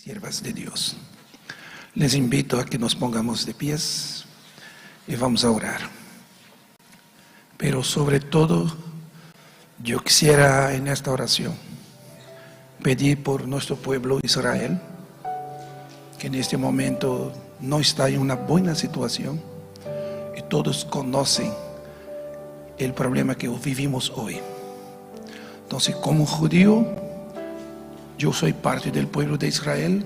Siervas de Dios, les invito a que nos pongamos de pies y vamos a orar. Pero sobre todo, yo quisiera en esta oración pedir por nuestro pueblo Israel, que en este momento no está en una buena situación y todos conocen el problema que vivimos hoy. Entonces, como judío, yo soy parte del pueblo de Israel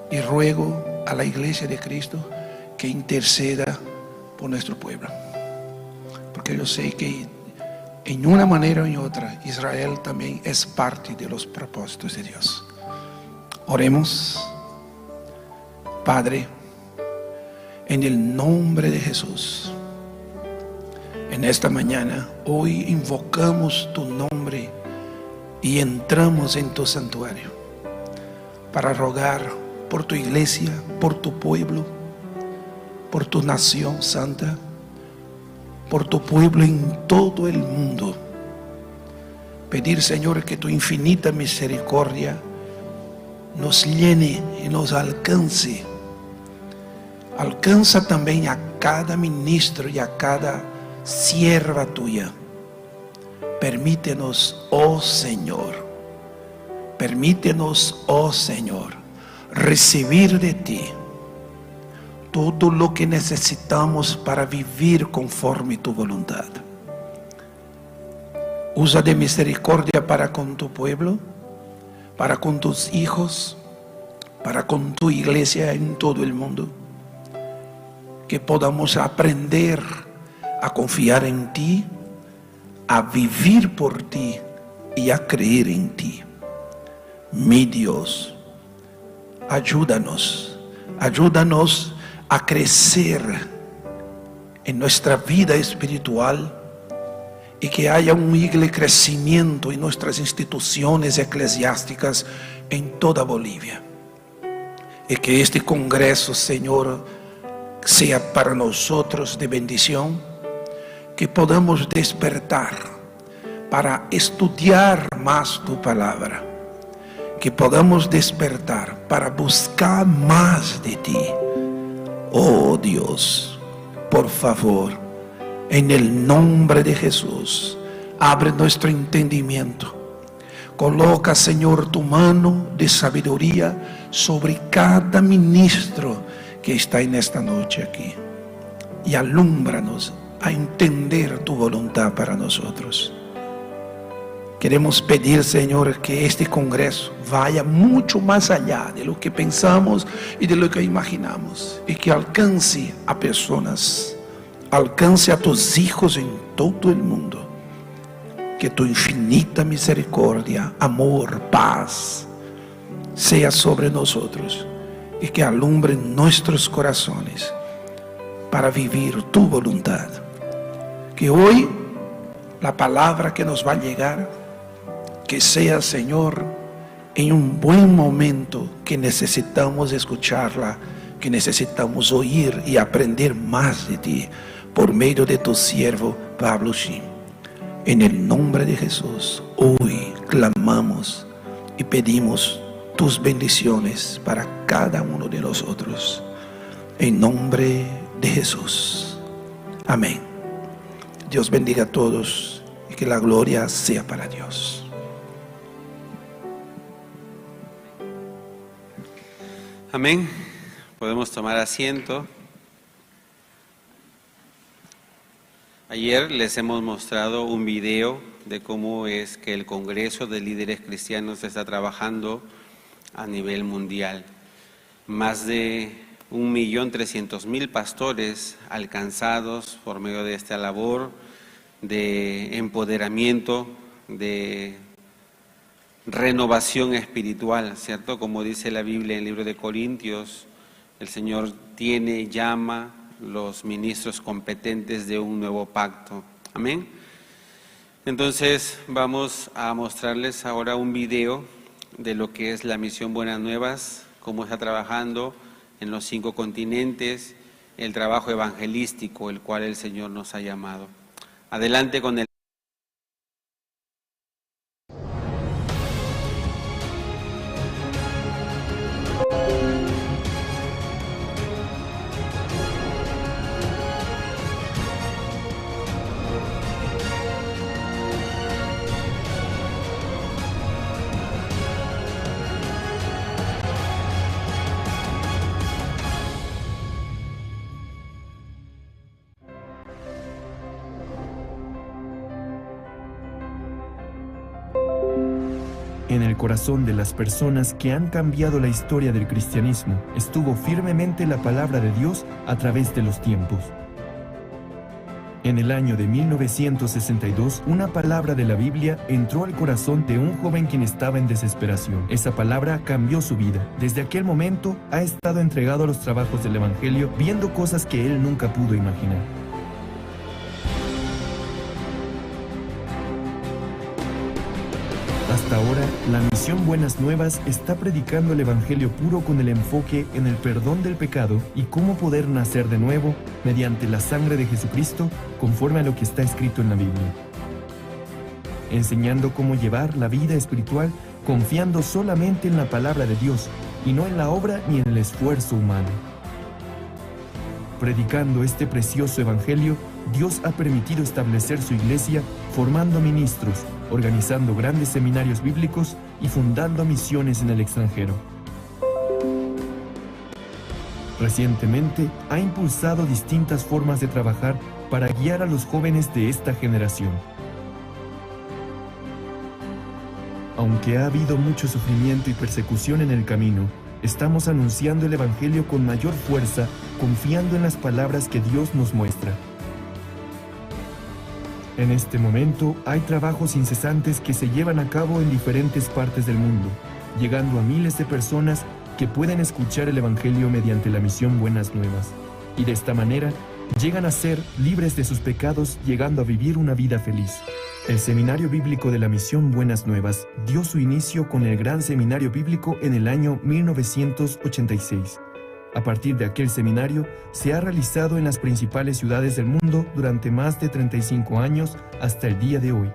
y ruego a la Iglesia de Cristo que interceda por nuestro pueblo. Porque yo sé que en una manera o en otra Israel también es parte de los propósitos de Dios. Oremos. Padre, en el nombre de Jesús, en esta mañana, hoy invocamos tu nombre y entramos en tu santuario para rogar por tu iglesia, por tu pueblo, por tu nación santa, por tu pueblo en todo el mundo. Pedir, Señor, que tu infinita misericordia nos llene y nos alcance. Alcanza también a cada ministro y a cada sierva tuya. Permítenos, oh Señor, recibir de ti todo lo que necesitamos para vivir conforme tu voluntad. Usa de misericordia para con tu pueblo, para con tus hijos, para con tu iglesia en todo el mundo. Que podamos aprender a confiar en ti, a vivir por ti y a creer en ti. Mi Dios, ayúdanos a crecer en nuestra vida espiritual y que haya un crecimiento en nuestras instituciones eclesiásticas en toda Bolivia. Y que este congreso, Señor, sea para nosotros de bendición, que podamos despertar para estudiar más tu palabra, que podamos despertar para buscar más de ti. Oh Dios, por favor, en el nombre de Jesús, abre nuestro entendimiento. Coloca, Señor, tu mano de sabiduría sobre cada ministro que está en esta noche aquí y alúmbranos a entender tu voluntad para nosotros. Queremos pedir, Señor, que este congreso vaya mucho más allá de lo que pensamos y de lo que imaginamos, y que alcance a personas, alcance a tus hijos en todo el mundo. Que tu infinita misericordia, amor, paz sea sobre nosotros y que alumbre nuestros corazones para vivir tu voluntad. Que hoy la palabra que nos va a llegar, que sea, Señor, en un buen momento que necesitamos escucharla, que necesitamos oír y aprender más de ti, por medio de tu siervo Pablo Shin. En el nombre de Jesús, hoy clamamos y pedimos tus bendiciones para cada uno de nosotros. En nombre de Jesús. Amén. Dios bendiga a todos y que la gloria sea para Dios. Amén. Podemos tomar asiento. Ayer les hemos mostrado un video de cómo es que el Congreso de Líderes Cristianos está trabajando a nivel mundial. Más de 1.300.000 pastores alcanzados por medio de esta labor de empoderamiento, de renovación espiritual, ¿cierto? Como dice la Biblia en el libro de Corintios, el Señor llama los ministros competentes de un nuevo pacto. Amén. Entonces vamos a mostrarles ahora un video de lo que es la misión Buenas Nuevas, cómo está trabajando en los 5 continentes, el trabajo evangelístico, el cual el Señor nos ha llamado. Adelante con el... En el corazón de las personas que han cambiado la historia del cristianismo, estuvo firmemente la palabra de Dios a través de los tiempos. En el año de 1962, una palabra de la Biblia entró al corazón de un joven quien estaba en desesperación. Esa palabra cambió su vida. Desde aquel momento, ha estado entregado a los trabajos del Evangelio, viendo cosas que él nunca pudo imaginar. Hasta ahora, la misión Buenas Nuevas está predicando el Evangelio puro con el enfoque en el perdón del pecado y cómo poder nacer de nuevo mediante la sangre de Jesucristo, conforme a lo que está escrito en la Biblia. Enseñando cómo llevar la vida espiritual confiando solamente en la palabra de Dios y no en la obra ni en el esfuerzo humano. Predicando este precioso Evangelio, Dios ha permitido establecer su iglesia formando ministros, organizando grandes seminarios bíblicos y fundando misiones en el extranjero. Recientemente ha impulsado distintas formas de trabajar para guiar a los jóvenes de esta generación. Aunque ha habido mucho sufrimiento y persecución en el camino, estamos anunciando el Evangelio con mayor fuerza, confiando en las palabras que Dios nos muestra. En este momento hay trabajos incesantes que se llevan a cabo en diferentes partes del mundo, llegando a miles de personas que pueden escuchar el Evangelio mediante la misión Buenas Nuevas, y de esta manera llegan a ser libres de sus pecados, llegando a vivir una vida feliz. El Seminario Bíblico de la Misión Buenas Nuevas dio su inicio con el Gran Seminario Bíblico en el año 1986. A partir de aquel seminario, se ha realizado en las principales ciudades del mundo durante más de 35 años hasta el día de hoy.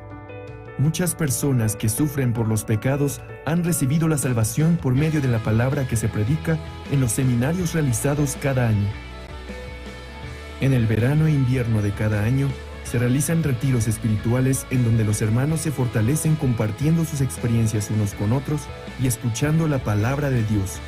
Muchas personas que sufren por los pecados han recibido la salvación por medio de la palabra que se predica en los seminarios realizados cada año. En el verano e invierno de cada año, se realizan retiros espirituales en donde los hermanos se fortalecen compartiendo sus experiencias unos con otros y escuchando la palabra de Dios.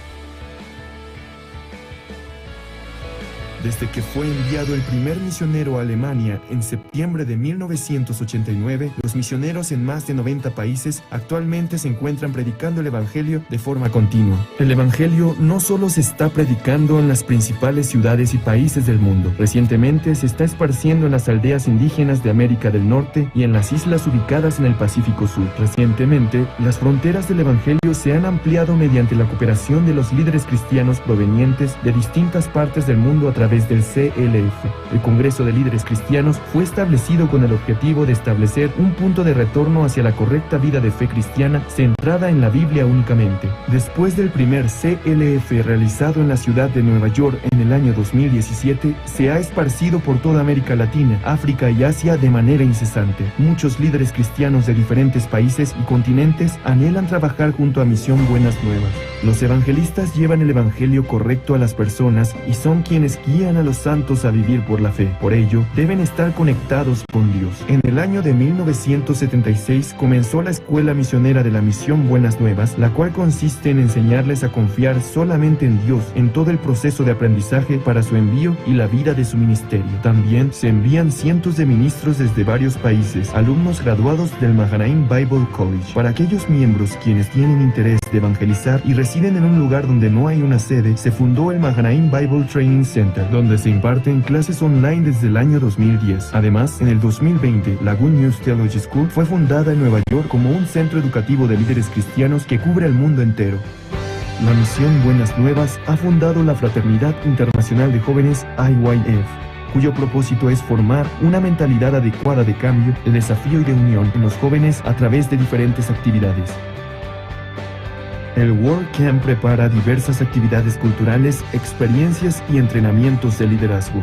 Desde que fue enviado el primer misionero a Alemania en septiembre de 1989, los misioneros en más de 90 países actualmente se encuentran predicando el Evangelio de forma continua. El Evangelio no solo se está predicando en las principales ciudades y países del mundo. Recientemente se está esparciendo en las aldeas indígenas de América del Norte y en las islas ubicadas en el Pacífico Sur. Recientemente, las fronteras del Evangelio se han ampliado mediante la cooperación de los líderes cristianos provenientes de distintas partes del mundo a través del CLF. El Congreso de Líderes Cristianos fue establecido con el objetivo de establecer un punto de retorno hacia la correcta vida de fe cristiana centrada en la Biblia únicamente. Después del primer CLF realizado en la ciudad de Nueva York en el año 2017, se ha esparcido por toda América Latina, África y Asia de manera incesante. Muchos líderes cristianos de diferentes países y continentes anhelan trabajar junto a Misión Buenas Nuevas. Los evangelistas llevan el Evangelio correcto a las personas y son quienes guían a los santos a vivir por la fe. Por ello, deben estar conectados con Dios. En el año de 1976 comenzó la Escuela Misionera de la Misión Buenas Nuevas, la cual consiste en enseñarles a confiar solamente en Dios en todo el proceso de aprendizaje para su envío y la vida de su ministerio. También se envían cientos de ministros desde varios países, alumnos graduados del Mahanaim Bible College. Para aquellos miembros quienes tienen interés de evangelizar y residen en un lugar donde no hay una sede, se fundó el Mahanaim Bible Training Center, donde se imparten clases online desde el año 2010. Además, en el 2020, la Good News Theology School fue fundada en Nueva York como un centro educativo de líderes cristianos que cubre el mundo entero. La Misión Buenas Nuevas ha fundado la Fraternidad Internacional de Jóvenes IYF, cuyo propósito es formar una mentalidad adecuada de cambio, de desafío y de unión en los jóvenes a través de diferentes actividades. El World Camp prepara diversas actividades culturales, experiencias y entrenamientos de liderazgo.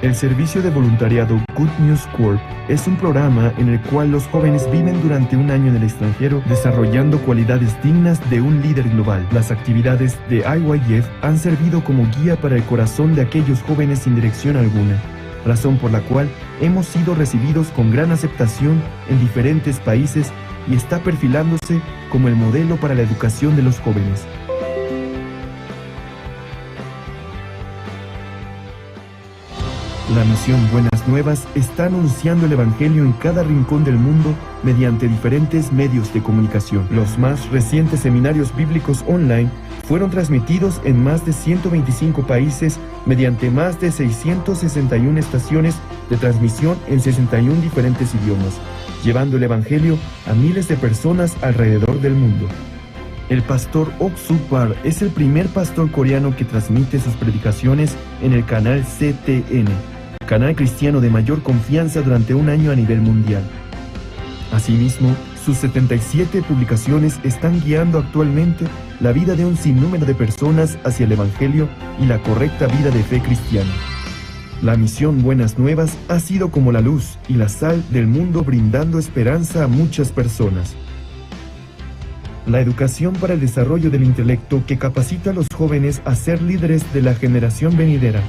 El servicio de voluntariado Good News Corps es un programa en el cual los jóvenes viven durante un año en el extranjero desarrollando cualidades dignas de un líder global. Las actividades de IYF han servido como guía para el corazón de aquellos jóvenes sin dirección alguna, razón por la cual hemos sido recibidos con gran aceptación en diferentes países y está perfilándose como el modelo para la educación de los jóvenes. La Misión Buenas Nuevas está anunciando el Evangelio en cada rincón del mundo mediante diferentes medios de comunicación. Los más recientes seminarios bíblicos online fueron transmitidos en más de 125 países mediante más de 661 estaciones de transmisión en 61 diferentes idiomas, llevando el Evangelio a miles de personas alrededor del mundo. El pastor Ok Suk Par es el primer pastor coreano que transmite sus predicaciones en el canal CTN, canal cristiano de mayor confianza durante un año a nivel mundial. Asimismo, sus 77 publicaciones están guiando actualmente la vida de un sinnúmero de personas hacia el Evangelio y la correcta vida de fe cristiana. La misión Buenas Nuevas ha sido como la luz y la sal del mundo, brindando esperanza a muchas personas. La educación para el desarrollo del intelecto, que capacita a los jóvenes a ser líderes de la generación venidera,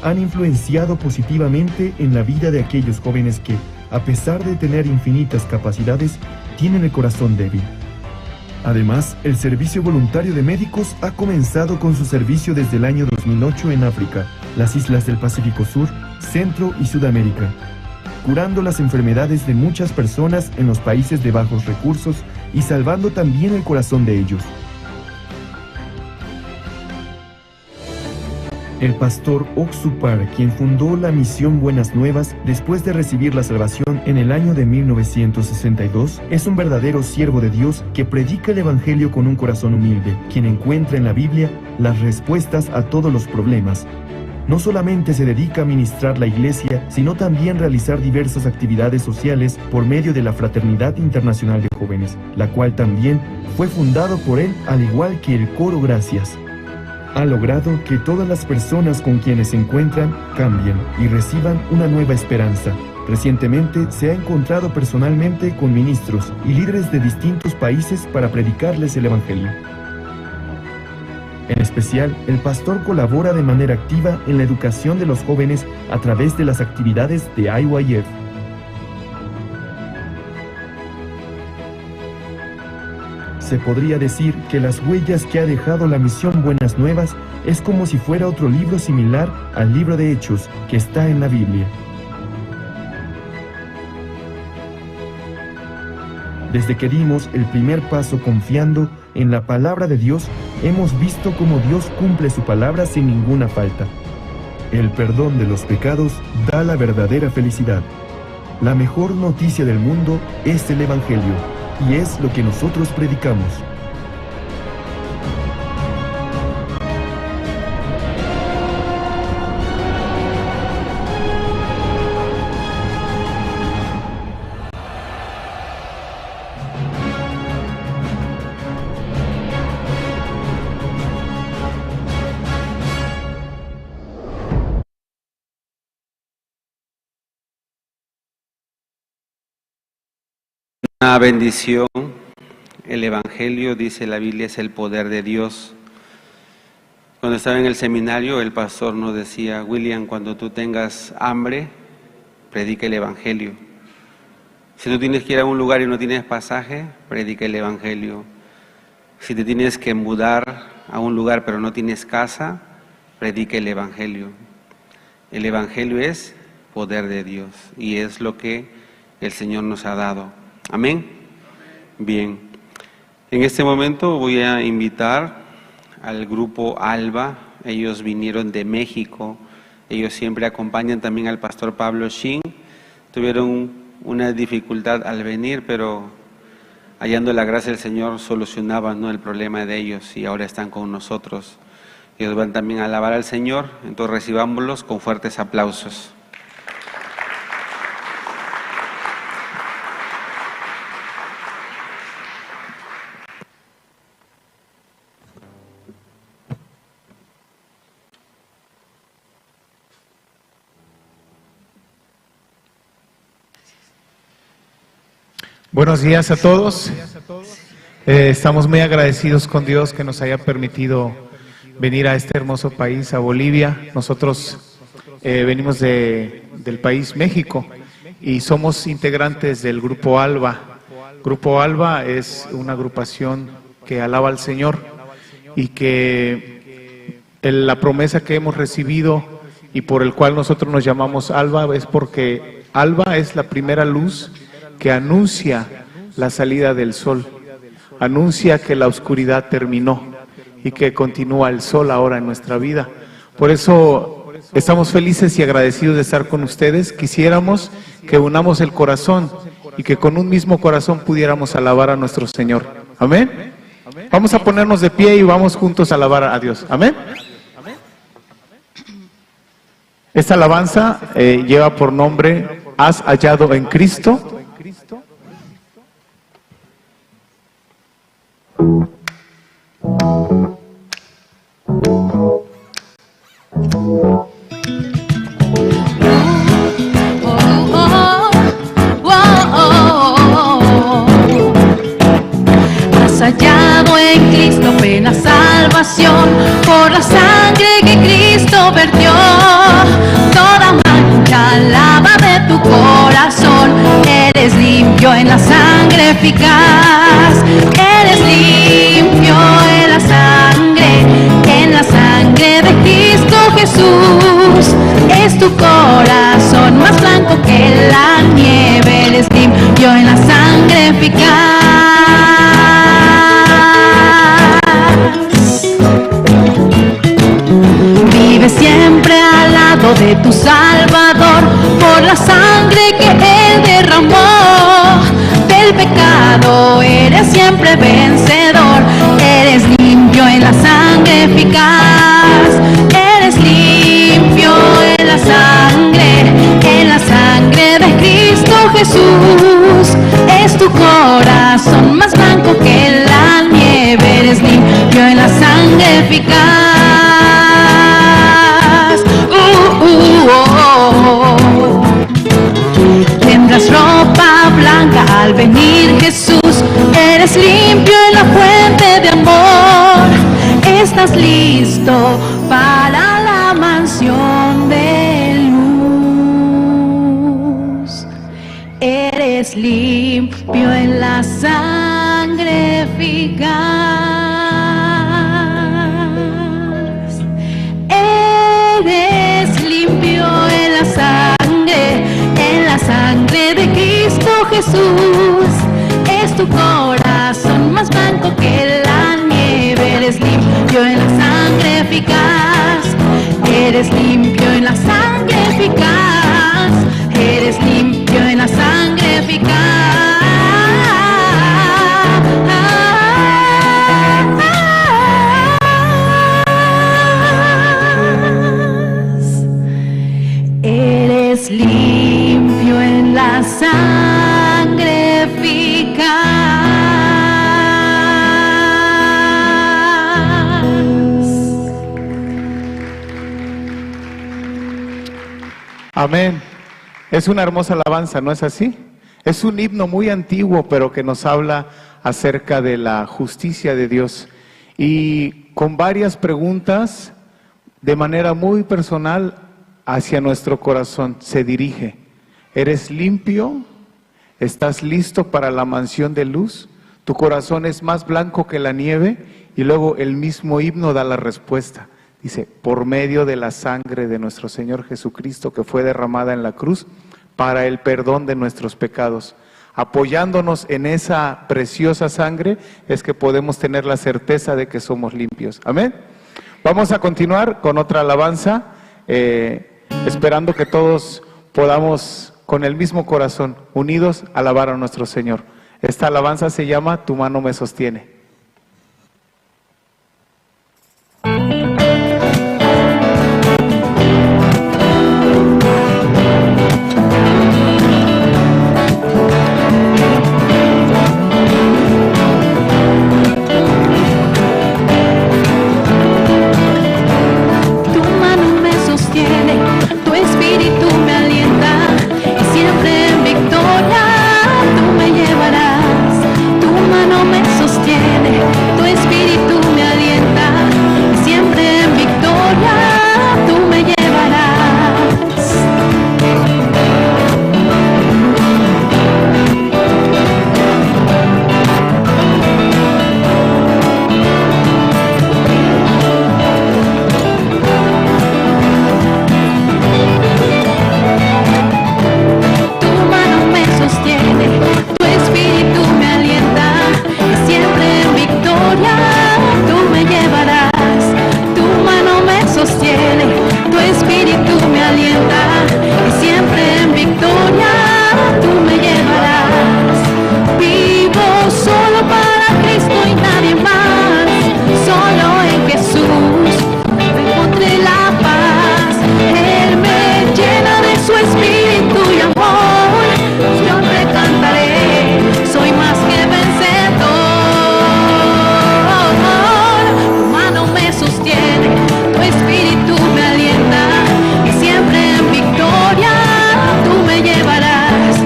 han influenciado positivamente en la vida de aquellos jóvenes que, a pesar de tener infinitas capacidades, tienen el corazón débil. Además, el Servicio Voluntario de Médicos ha comenzado con su servicio desde el año 2008 en África, las islas del Pacífico Sur, Centro y Sudamérica, curando las enfermedades de muchas personas en los países de bajos recursos y salvando también el corazón de ellos. El pastor Ok Suk Par, quien fundó la misión Buenas Nuevas después de recibir la salvación en el año de 1962, es un verdadero siervo de Dios que predica el Evangelio con un corazón humilde, quien encuentra en la Biblia las respuestas a todos los problemas. No solamente se dedica a ministrar la iglesia, sino también realizar diversas actividades sociales por medio de la Fraternidad Internacional de Jóvenes, la cual también fue fundado por él, al igual que el Coro Gracias. Ha logrado que todas las personas con quienes se encuentran cambien y reciban una nueva esperanza. Recientemente se ha encontrado personalmente con ministros y líderes de distintos países para predicarles el Evangelio. En especial, el pastor colabora de manera activa en la educación de los jóvenes a través de las actividades de IYF. Se podría decir que las huellas que ha dejado la misión Buenas Nuevas es como si fuera otro libro similar al libro de Hechos que está en la Biblia. Desde que dimos el primer paso confiando en la palabra de Dios, hemos visto cómo Dios cumple su palabra sin ninguna falta. El perdón de los pecados da la verdadera felicidad. La mejor noticia del mundo es el Evangelio. Y es lo que nosotros predicamos. Una bendición. El Evangelio, dice la Biblia, es el poder de Dios. Cuando estaba en el seminario, el pastor nos decía: William, cuando tú tengas hambre, predica el Evangelio. Si tú tienes que ir a un lugar y no tienes pasaje, predica el Evangelio. Si te tienes que mudar a un lugar pero no tienes casa, predica el Evangelio. El Evangelio es poder de Dios y es lo que el Señor nos ha dado. Amén. Bien, en este momento voy a invitar al grupo Alba. Ellos vinieron de México. Ellos siempre acompañan también al pastor Pablo Shin. Tuvieron una dificultad al venir, pero hallando la gracia del Señor solucionaban, ¿no?, el problema de ellos, y ahora están con nosotros. Ellos van también a alabar al Señor, entonces recibámoslos con fuertes aplausos. Buenos días a todos. Estamos muy agradecidos con Dios que nos haya permitido venir a este hermoso país, a Bolivia. Nosotros venimos del país México y somos integrantes del Grupo Alba. Grupo Alba es una agrupación que alaba al Señor y que la promesa que hemos recibido y por el cual nosotros nos llamamos Alba es porque Alba es la primera luz que anuncia la salida del sol, anuncia que la oscuridad terminó y que continúa el sol ahora en nuestra vida. Por eso estamos felices y agradecidos de estar con ustedes. Quisiéramos que unamos el corazón y que con un mismo corazón pudiéramos alabar a nuestro Señor. Amén. Vamos a ponernos de pie y vamos juntos a alabar a Dios. Amén. Esta alabanza lleva por nombre ¿Has hallado en Cristo? Has hallado en Cristo plena salvación por la sangre que Cristo vertió. Toda mancha lava de tu corazón. Eres limpio en la sangre eficaz. Eres limpio en la sangre de Cristo Jesús. Es tu corazón más blanco que la nieve. Eres limpio en la sangre eficaz. Vive siempre al lado de tu Salvador por la sangre que Él derramó. Del pecado eres siempre vencedor. Eres limpio en la sangre eficaz. Eres limpio en la sangre de Cristo Jesús. Es tu corazón más blanco que la nieve. Eres limpio en la sangre eficaz. Tendrás ropa blanca al venir Jesús. Eres limpio en la fuente de amor. Estás listo para la mansión de luz. Eres limpio en la sangre eficaz. Eres limpio en la sangre de Cristo Jesús. Es tu corazón más blanco que la nieve. Eres limpio en la sangre eficaz. Eres limpio en la sangre eficaz. Eres limpio en la sangre eficaz. Eres limpio en la sangre eficaz. Amén. Es una hermosa alabanza, ¿no es así? Es un himno muy antiguo, pero que nos habla acerca de la justicia de Dios. Y con varias preguntas, de manera muy personal, hacia nuestro corazón se dirige. ¿Eres limpio? ¿Estás listo para la mansión de luz? ¿Tu corazón es más blanco que la nieve? Y luego el mismo himno da la respuesta. Dice, por medio de la sangre de nuestro Señor Jesucristo que fue derramada en la cruz para el perdón de nuestros pecados. Apoyándonos en esa preciosa sangre es que podemos tener la certeza de que somos limpios. Amén. Vamos a continuar con otra alabanza, esperando que todos podamos con el mismo corazón, unidos, alabar a nuestro Señor. Esta alabanza se llama Tu mano me sostiene. Siempre en victoria tú me llevarás, tu mano me sostiene. espíritu me alienta y siempre en victoria tú me llevarás. Vivo solo para Cristo y nadie más, solo en Jesús encontré la paz. Él me llena de su espíritu y amor, siempre cantaré, soy más que vencedor. Tu mano me sostiene, tu espíritu me alienta y siempre en victoria tú me llevarás.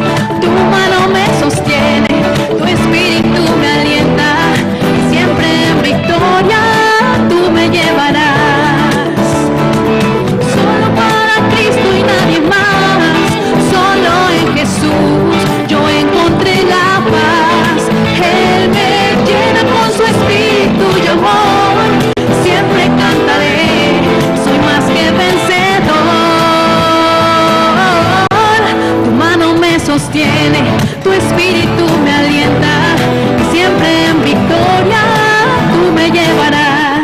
Tu mano me sostiene, tu espíritu me alienta y siempre en victoria tú me llevarás. Solo para Cristo y nadie más, solo en Jesús yo encontré la paz. Él me llena con su espíritu y amor, siempre cantaré, soy más que vencedor. Tu mano me sostiene, tu espíritu me alienta y siempre en victoria tú me llevarás.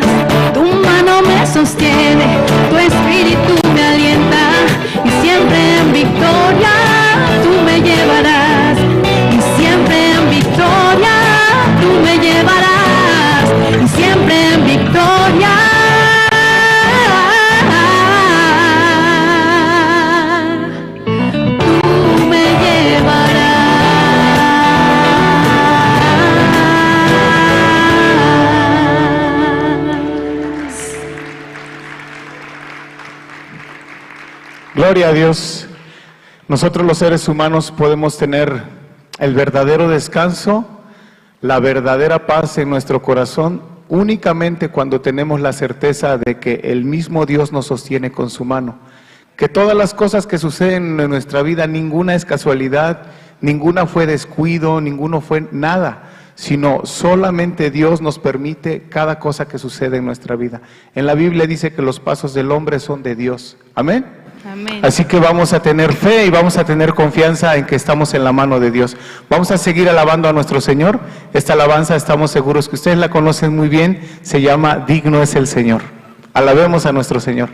Tu mano me sostiene, tu espíritu me alienta y siempre en victoria tú me llevarás. Y siempre en victoria tú me llevarás. Y siempre en victoria tú me llevarás. Gloria a Dios. Nosotros los seres humanos podemos tener el verdadero descanso, la verdadera paz en nuestro corazón, únicamente cuando tenemos la certeza de que el mismo Dios nos sostiene con su mano. Que todas las cosas que suceden en nuestra vida, ninguna es casualidad, ninguna fue descuido, ninguno fue nada, sino solamente Dios nos permite cada cosa que sucede en nuestra vida. En la Biblia dice que los pasos del hombre son de Dios. Amén. Amén. Así que vamos a tener fe y vamos a tener confianza en que estamos en la mano de Dios. Vamos a seguir alabando a nuestro Señor. Esta alabanza estamos seguros que ustedes la conocen muy bien, se llama Digno es el Señor. Alabemos a nuestro Señor.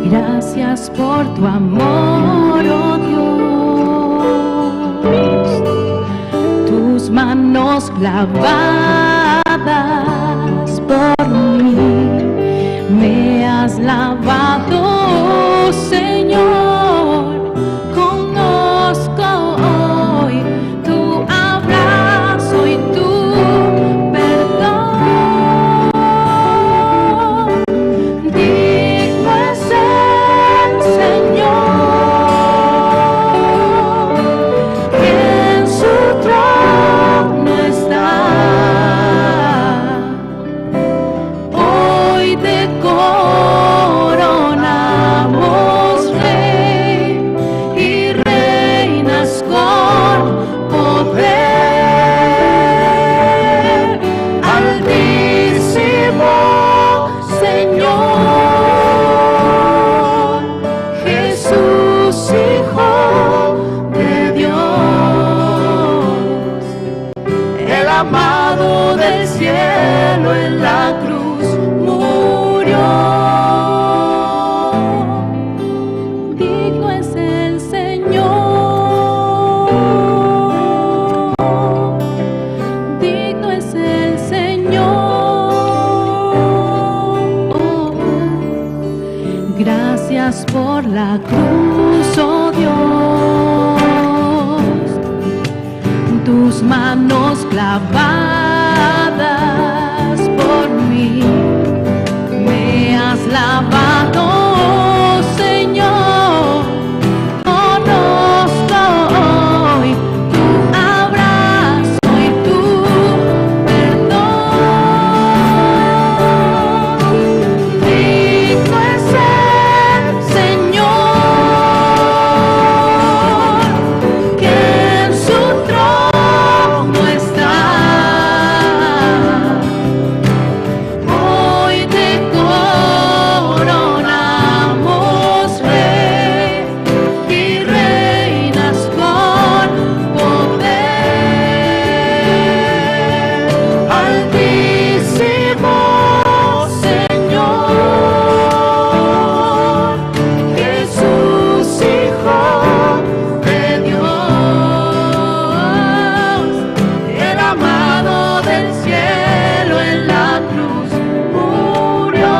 Gracias por tu amor, oh Dios, tus manos lavadas por mí, me has lavado, Señor, conozco hoy tu abrazo y tu perdón. Digno es el Señor, que en su trono está. Hoy te coronamos Rey y reinas con poder. Altísimo Señor, Jesús, Hijo de Dios, el amado del cielo en la cruz murió. Digno es el Señor, digno es el Señor. Gracias por la cruz, oh Dios, tus manos clavadas Altísimo Señor, Jesús, Hijo de Dios, el amado del cielo en la cruz murió.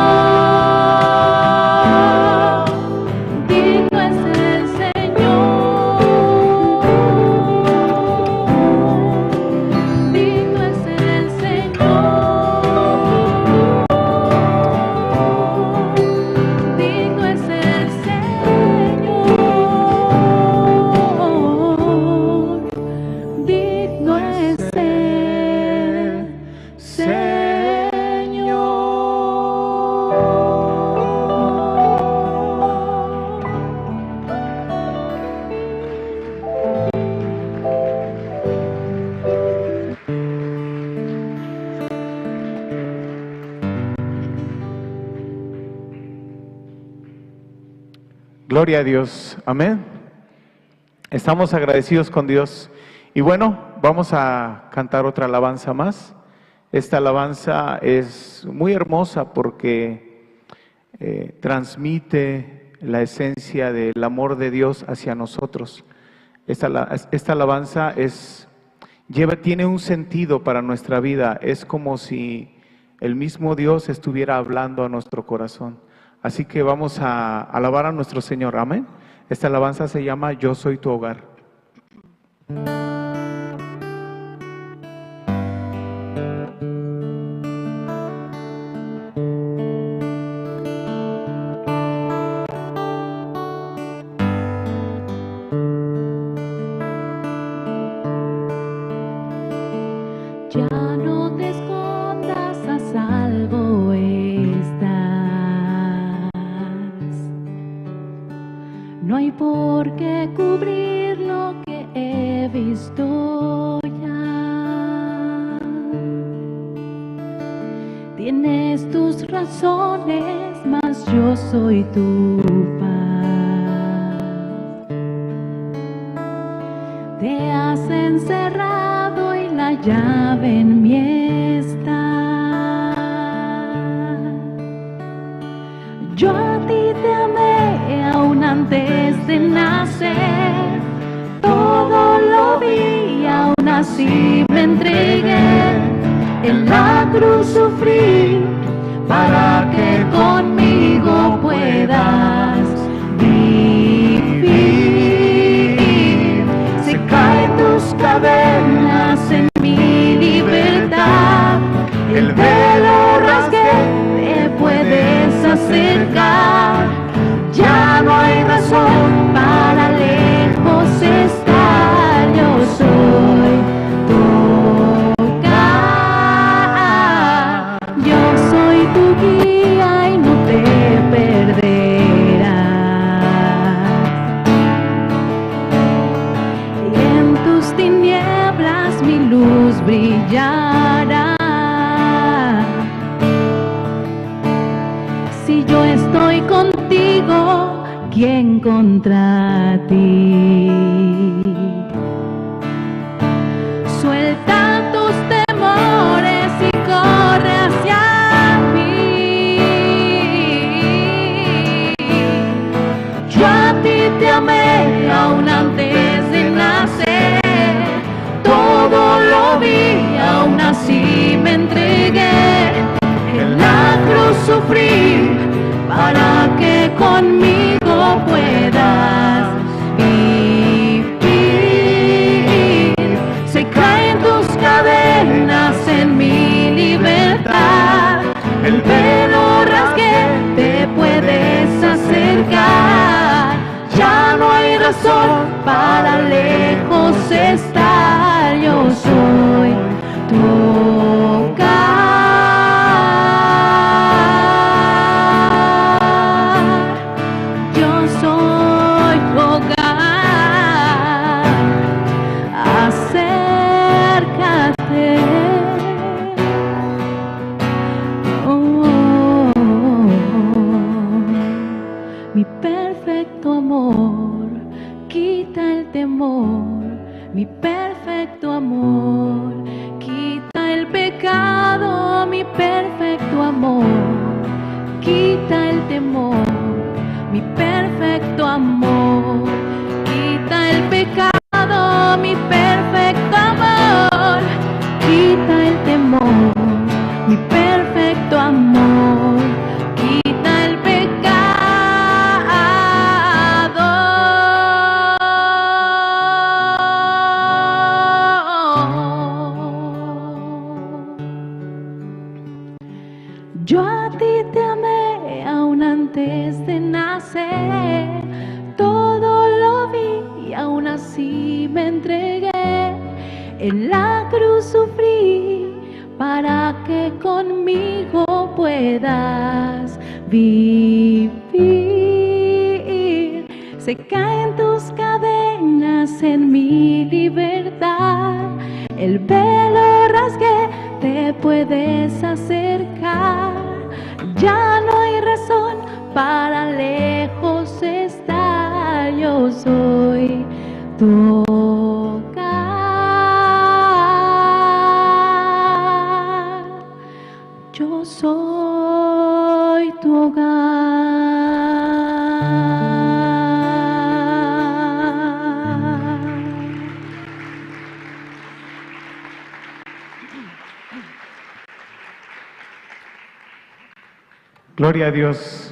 Digno es el Señor, digno es el Señor, digno es el Señor, digno es el Gloria a Dios, amén. Estamos agradecidos con Dios. Y bueno, vamos a cantar otra alabanza más. Esta alabanza es muy hermosa porque transmite la esencia del amor de Dios hacia nosotros. Esta alabanza tiene un sentido para nuestra vida. Es como si el mismo Dios estuviera hablando a nuestro corazón. Así que vamos a alabar a nuestro Señor, amén. Esta alabanza se llama Yo soy tu hogar. Ya no te escondas, a salvo estás. No hay por qué cubrir lo que he visto ya. Tienes tus razones, mas yo soy tu paz. Te has encerrado y la llave en mí está. Yo a ti te amé aún antes de nacer. Todo lo vi, aún así me entregué. En la cruz sufrí para que conmigo puedas vivir. Se caen tus cadenas en mi libertad. El velo rasgué, te puedes acercar. Ya no hay razón para lejos estar. Yo soy tu hogar. Yo soy tu guía y no te perderás. Y en tus tinieblas mi luz brillará. Si yo estoy contigo, ¿quién contra ti? Suelta tus temores y corre hacia mí. Yo a ti te amé aún antes de nacer. Todo lo vi, aún así me entregué. En la cruz sufrí para que conmigo puedas vivir. quita el temor, mi perfecto amor, quita el pecado, mi perfecto amor, quita el temor, mi perfecto amor, quita el pecado. Yo a ti te amé aún antes de nacer, todo lo vi y aún así me entregué. En la cruz sufrí para que conmigo puedas vivir. Se caen tus cadenas en mi libertad, el velo rasgué, te puedes acercar. Ya no hay razón para lejos estar, yo soy tu hogar, yo soy tu hogar. Gloria a Dios.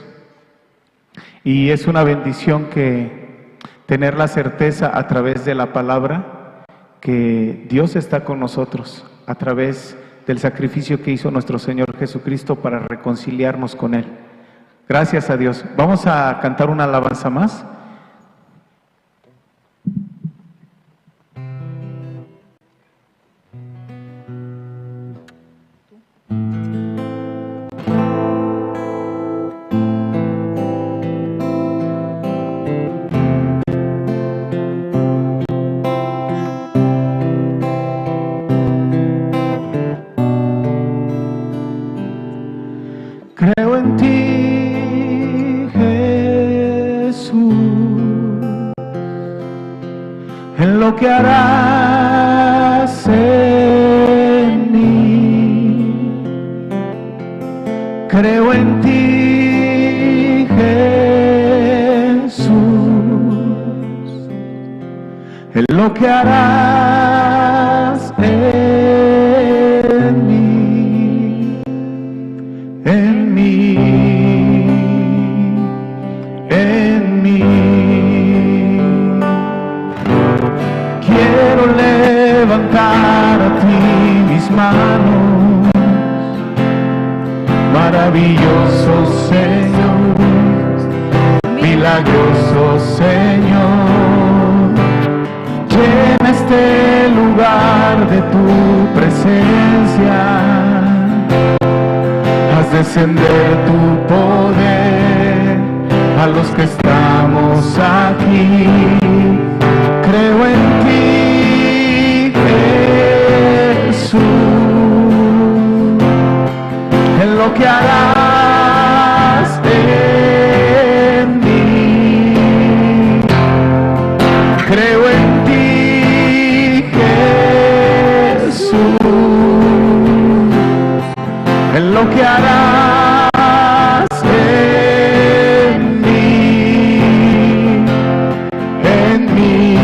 Y es una bendición que tener la certeza a través de la palabra que Dios está con nosotros a través del sacrificio que hizo nuestro Señor Jesucristo para reconciliarnos con Él. Gracias a Dios. Vamos a cantar una alabanza más. Creo en ti, Jesús, en lo que harás en mí. Creo en ti, Jesús, en lo que harás en mí. En mí, en mí. Quiero levantar a ti mis manos, maravilloso Señor, milagroso Señor. Llena este lugar de tu presencia. Haz descender tu poder a los que estamos aquí. Creo en ti, Jesús, en lo que harás en mí. Creo en ti, Jesús, en lo que harás en mí, en mí,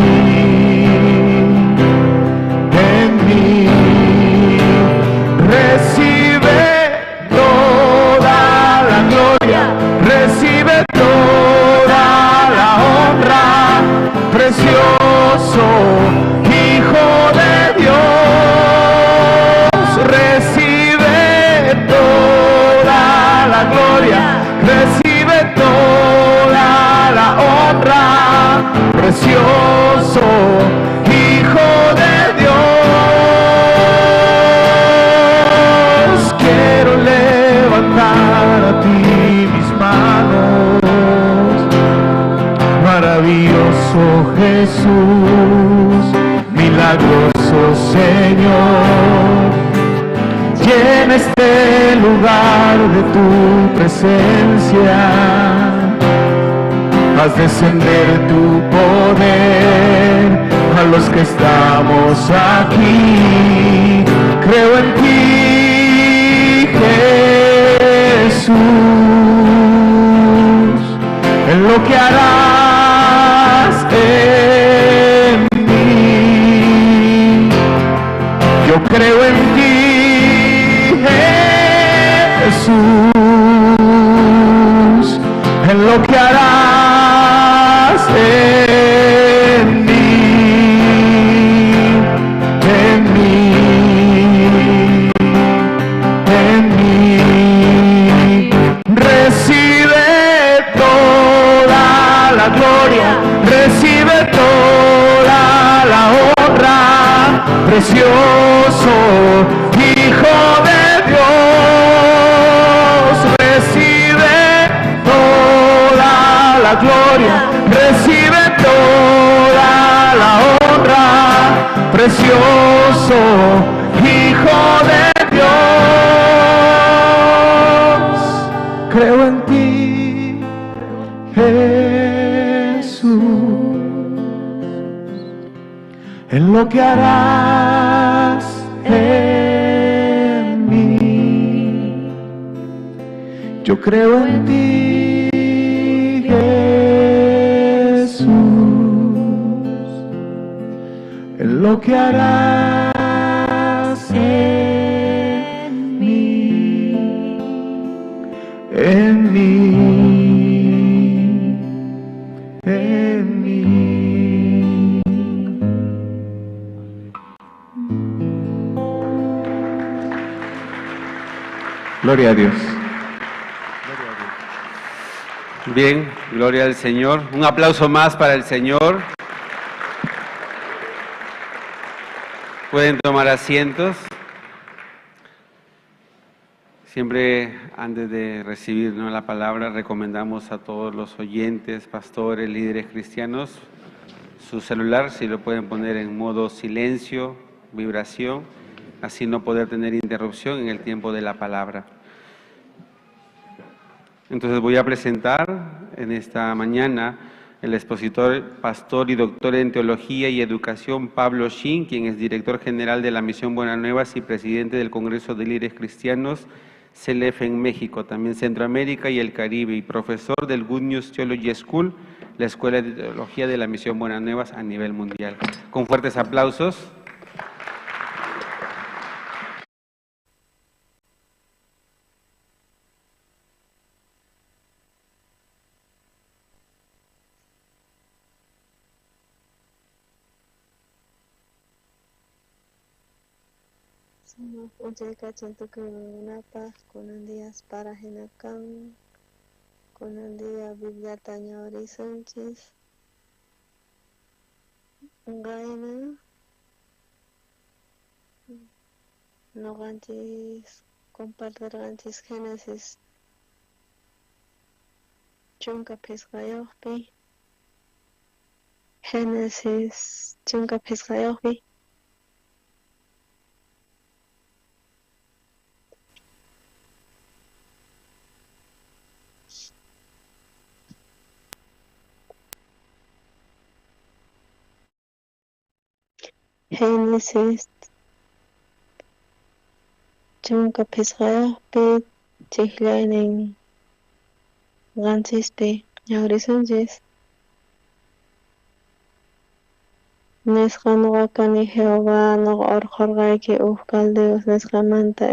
en mí. Recibe toda la gloria, recibe toda la honra, precioso Hijo de Dios. Recibe toda la gloria, recibe toda la honra, precioso Hijo de Dios. Quiero levantar a ti mis manos, maravilloso Jesús, milagroso Señor. Llena este lugar de tu presencia. Haz descender tu poder a los que estamos aquí. Creo en ti, Jesús, lo que harás en mí. Yo creo en ti, Jesús, en lo que harás en mí, en mí, en mí. Recibe toda la gloria, recibe toda la honra, precioso Hijo de Dios. Recibe toda la gloria, recibe toda la honra, precioso Hijo de Dios. Creo en ti, Jesús, en lo que harás en mí. Yo creo en ti, Jesús, en lo que harás en mí, en mí, en mí. Gloria a Dios. Bien, gloria al Señor. Un aplauso más para el Señor. Pueden tomar asientos. Siempre antes de recibirnos la palabra recomendamos a todos los oyentes, pastores, líderes cristianos, su celular si lo pueden poner en modo silencio, vibración, así no poder tener interrupción en el tiempo de la palabra. Entonces voy a presentar en esta mañana el expositor, pastor y doctor en Teología y Educación Pablo Shin, quien es director general de la Misión Buenas Nuevas y presidente del Congreso de Líderes Cristianos CELEF en México, también Centroamérica y el Caribe, y profesor del Good News Theology School, la Escuela de Teología de la Misión Buenas Nuevas a nivel mundial. Con fuertes aplausos. Llega chantuku napa kunan días para Hinakam, kunan día Biblia Taña Horizontes, Gaina, no ganchis, compartir ganchis Génesis, chunka pescayopi, Génesis, chunka pescayopi. Génesis chunka pescayopi, chichlainin ganchiste, ñawrisunchis. Nisqa nuqakani Jehová nuqa urqurqayki Caldeos nisqamanta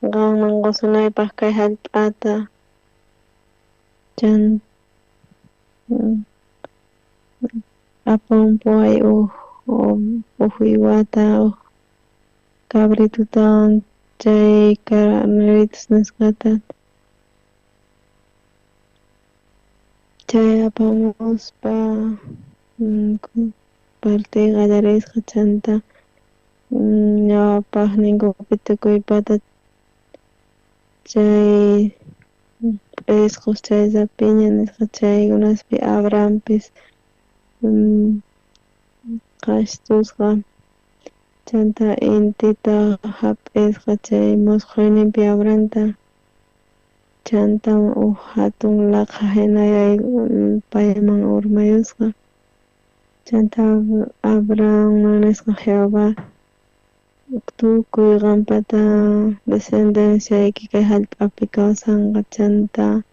qanman qusunaypaq kay hallp'ata chan apanpuay uhuiwata cabritutawan chay carneritos nisqata chay apamuspa partay qallarisqa chanta ñawapaq ninkupita kuypata chay Priscos chay Zapiña nisqa chaykunaspi Abrahampis qashtusqa chanta intita hap'isqa chay musquyninpi Abrahamta chanta hatun laqa hinay payman urmayusqa chanta Abraham nisqa Jehová tukuy qampata descendenciayki kay hallp'api kawsanqa chanta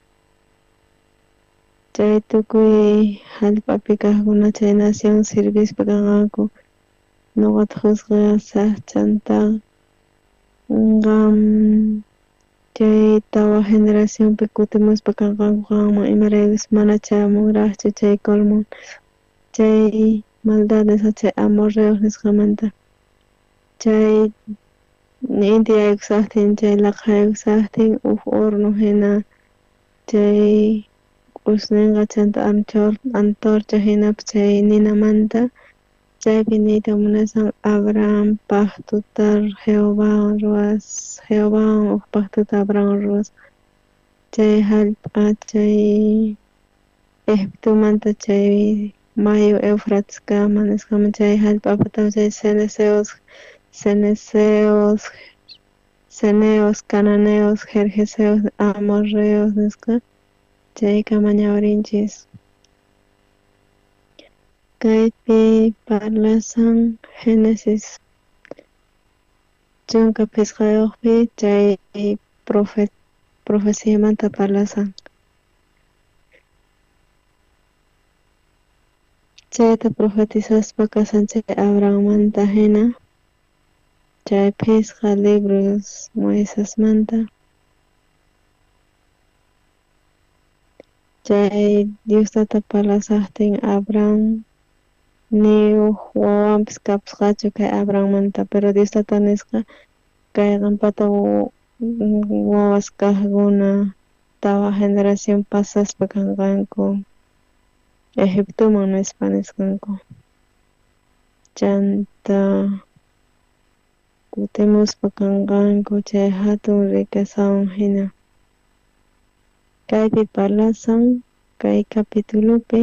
chay tukuy hallp'api kaqkuna chay nación sirvispa kanqaku nuqata husqa chanta qam chay tawa generacionpi kutimuspa kanqaku qanman imaraykus mana chamunraqchu chay colmo chay maldades chay amorreos nisqamanta chay India saqtin chay laqhay saqtin horno hina chay usninqa chanta antorcha hinapi chay ninamanta chaypi niyta munasan Abraham pactuta Jehová ruwas Jehová pactuta Abraham ruwas chay hallp'a chay Egiptomanta chay mayo Eufrateskamanta nisqaman chay hallp'apata chay ceneos, cananeos, gergeseos, amorreos nisqa chayka mañawarinchis. Kaypi parlasan Génesis chunka pisqayuqpi chay profeciamanta parlasan. Chayta profetizaspa kasan chay Abrahammanta hina chay pisqa libros Moisesmanta chay Diostata parlasaqtin Abraham ni wawanpis kapusqachu kay Abrahammanta pero Diostata nisqa kay qampata wawas kaqkuna tawa generación pasaspa kanqanku Egiptoman nisqanku chanta kutimuspa kanqanku chay hatun riquesawan hina kaypi parlasan kay capitulupi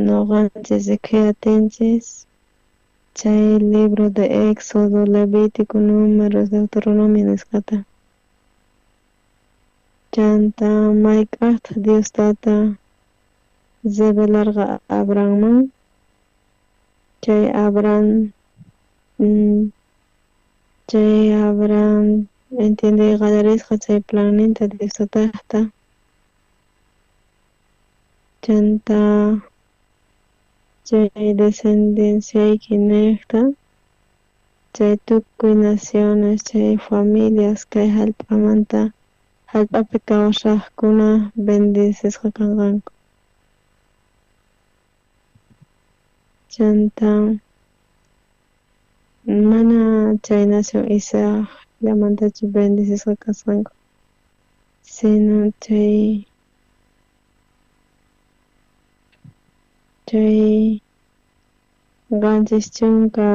noqanchis riqsiyatinchis chay libro de Éxodo, Levítico, Números, Deuteronomio nisqata chanta mayk'aqta Diostata revelarqa Abrahamman chay Abraham entiende qallarisqa chay planninta Diostataqta chanta chay descendenciayki niqta chay tukuy naciones chay familias kay hallp'api kawsaqkuna bendecesqa kanqanku chanta mana chay nación Isaac llamantachu bendecesqa kasqanku sino chay qanchis chunka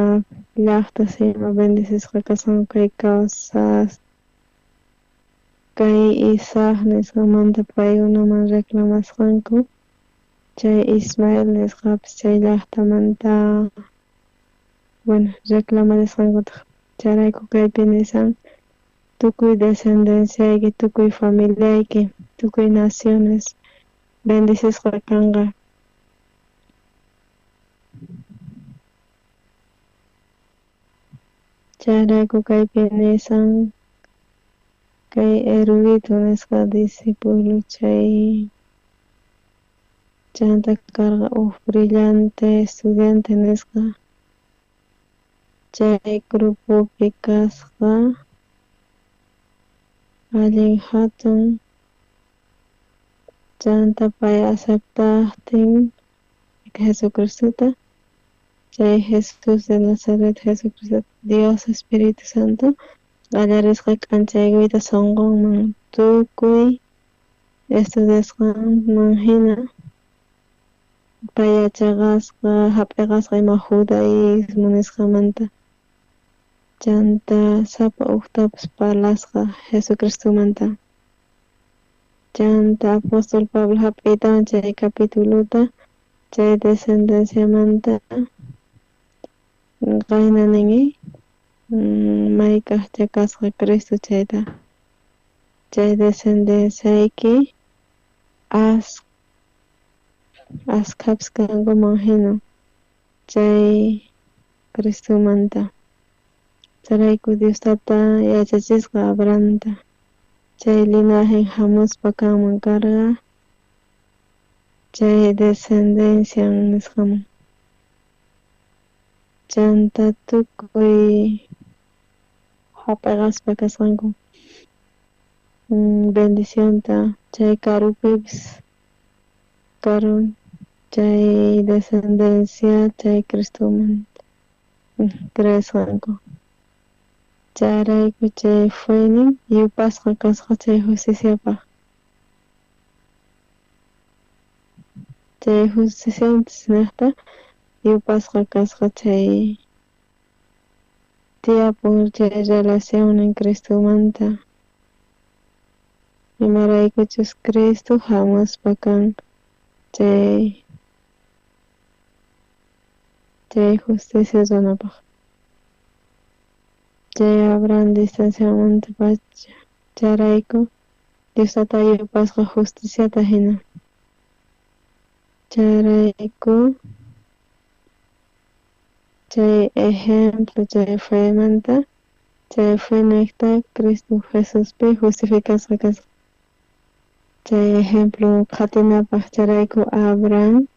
llaqta sima bendecesqa kasqanku kay kawsas kay Isaac nisqamanta paykunaman reclamasqanku chay Ismael nisqapis chay llaqtamanta reclamarisqankutaq chayrayku kaypi nisan tukuy descendenciayki tukuy familiayki tukuy naciones bendecesqa kanqa chayrayku kaypi nisan kay erudito nisqa discípulo chay chanta karqa brillante estudiante nisqa chay grupopi kasqa allin hatun chanta pay aceptaqtin Jesucristuta chay Jesús de Nazaret Jesucristo Dios Espíritu Santo qallarisqa k'anchaykuyta sunqunman tukuy estudiasqanman hina pay yachaqasqa hap'iqasqa ima judaísmo nisqamanta chanta sapa uqtapas parlasqa Jesucristumanta chanta apóstol Pablo hap'iytawan chay capituluta chay descendenciamanta qayna ningi maykaqcha kasqa Cristo chayta chay descendenciayki askapis kankuman hina chay Cristumanta charayku Diostata yachachisqa Abrahamta chay linaje hamuspa kanman karqa chay descendencia nisqaman. Chanta tukuy hap'aqaspa kasqanku. Bendicionta chay karupipis karun chay descendencia chay Cristoman creasqanku. Chayrayku chay fuenin yupasqa kasqa chay justiciapaq. Chay justiciantes niqta yupasqa kasqa chay tiyapun chay relacionnin Cristumanta. Imaraykuchus Cristo hamuspa kan chay justicia runapaq. Chay Abraham distanciamanta pacha chayrayku Diosata yupasqa justiciata hina. Chayrayku chay ejemplo chay feymanta chay fe niqta Cristo Jesuspi justificasqa kasqa. Chay ejemplo qatinapaq chayrayku Abraham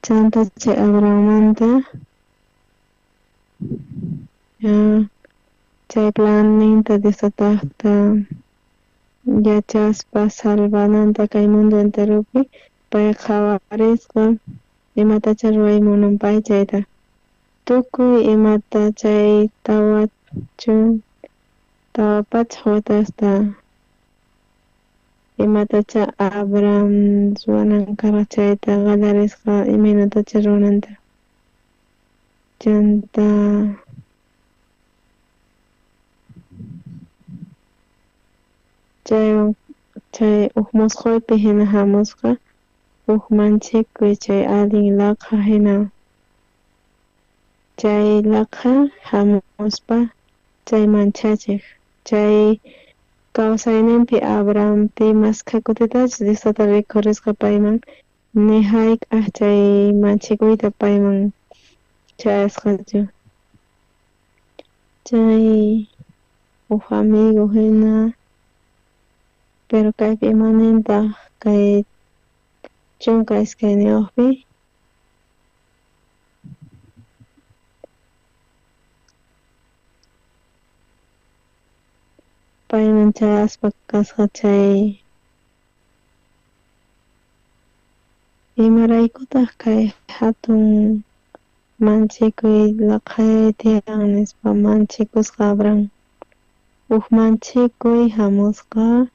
chanta chay Abrahammanta chay planninta Diosataqta yachaspa salvananta kay mundo enteropi pay qawarisqa imatacha ruray munanpay chayta tukuy imata chay tawapacha watasta imatacha Abraham ruwanan karqa chayta qallarisqa imaynatacha runanta. Chanta chay uk musquypi hina hamusqa uk manchikuy chay allin laqha hina chay laqha hamuspa chay manchachiq chay kawsayninpi Abrahampi masqa kutitachu Diosata rikhurisqa payman ni hayk'aq chay manchikuyta payman chayasqachu. Chay uk amigo hina pero kaypi imanintaq kay chunka iskayniyuqpi payman chayaspa kasqa chay imaraykutaq kay hatun manchikuy laqhay tiyan nispa manchikusqa Abraham uk manchikuy hamusqa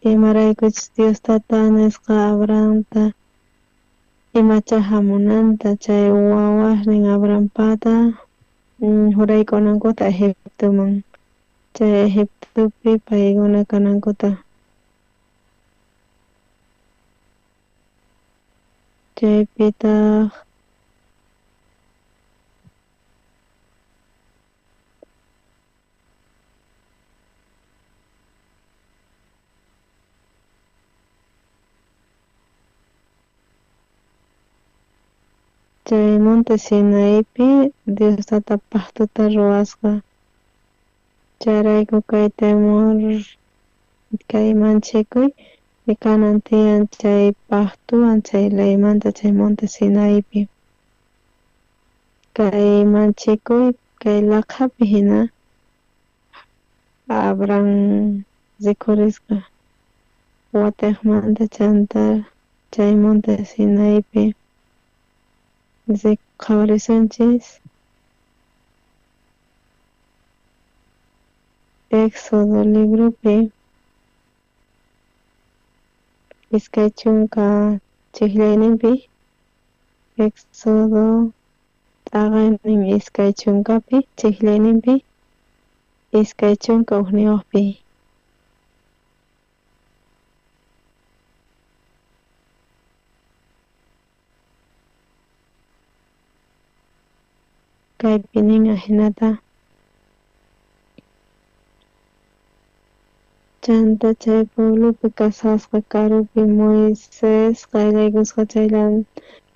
imaraykuchus Diostata nisqa Abrahamta imacha hamunanta chay wawaqnin Abrahampata juraykunankuta Egiptoman chay Egiptopi paykuna kanankuta chaypitaq chay monte Sinaipi Diosata pactuta ruwasqa chayrayku kay temor kay manchikuy kanan tiyan chay pactuwan chay leymanta chay monte Sinaipi kay manchikuy kay laqhapi hina Abraham rikhurisqa watiqmanta chanta chay monte Sinaipi qhawarisunchis Éxodo libropi iskay chunka chiqllayninpi Éxodo t'aqaynin iskay chunkapi chiqllayninpi iskay chunka uqniyuqpi kaypi ninqa hinata chanta chay pueblopi kasasqa karupi Moisés qayllaykusqa chaylan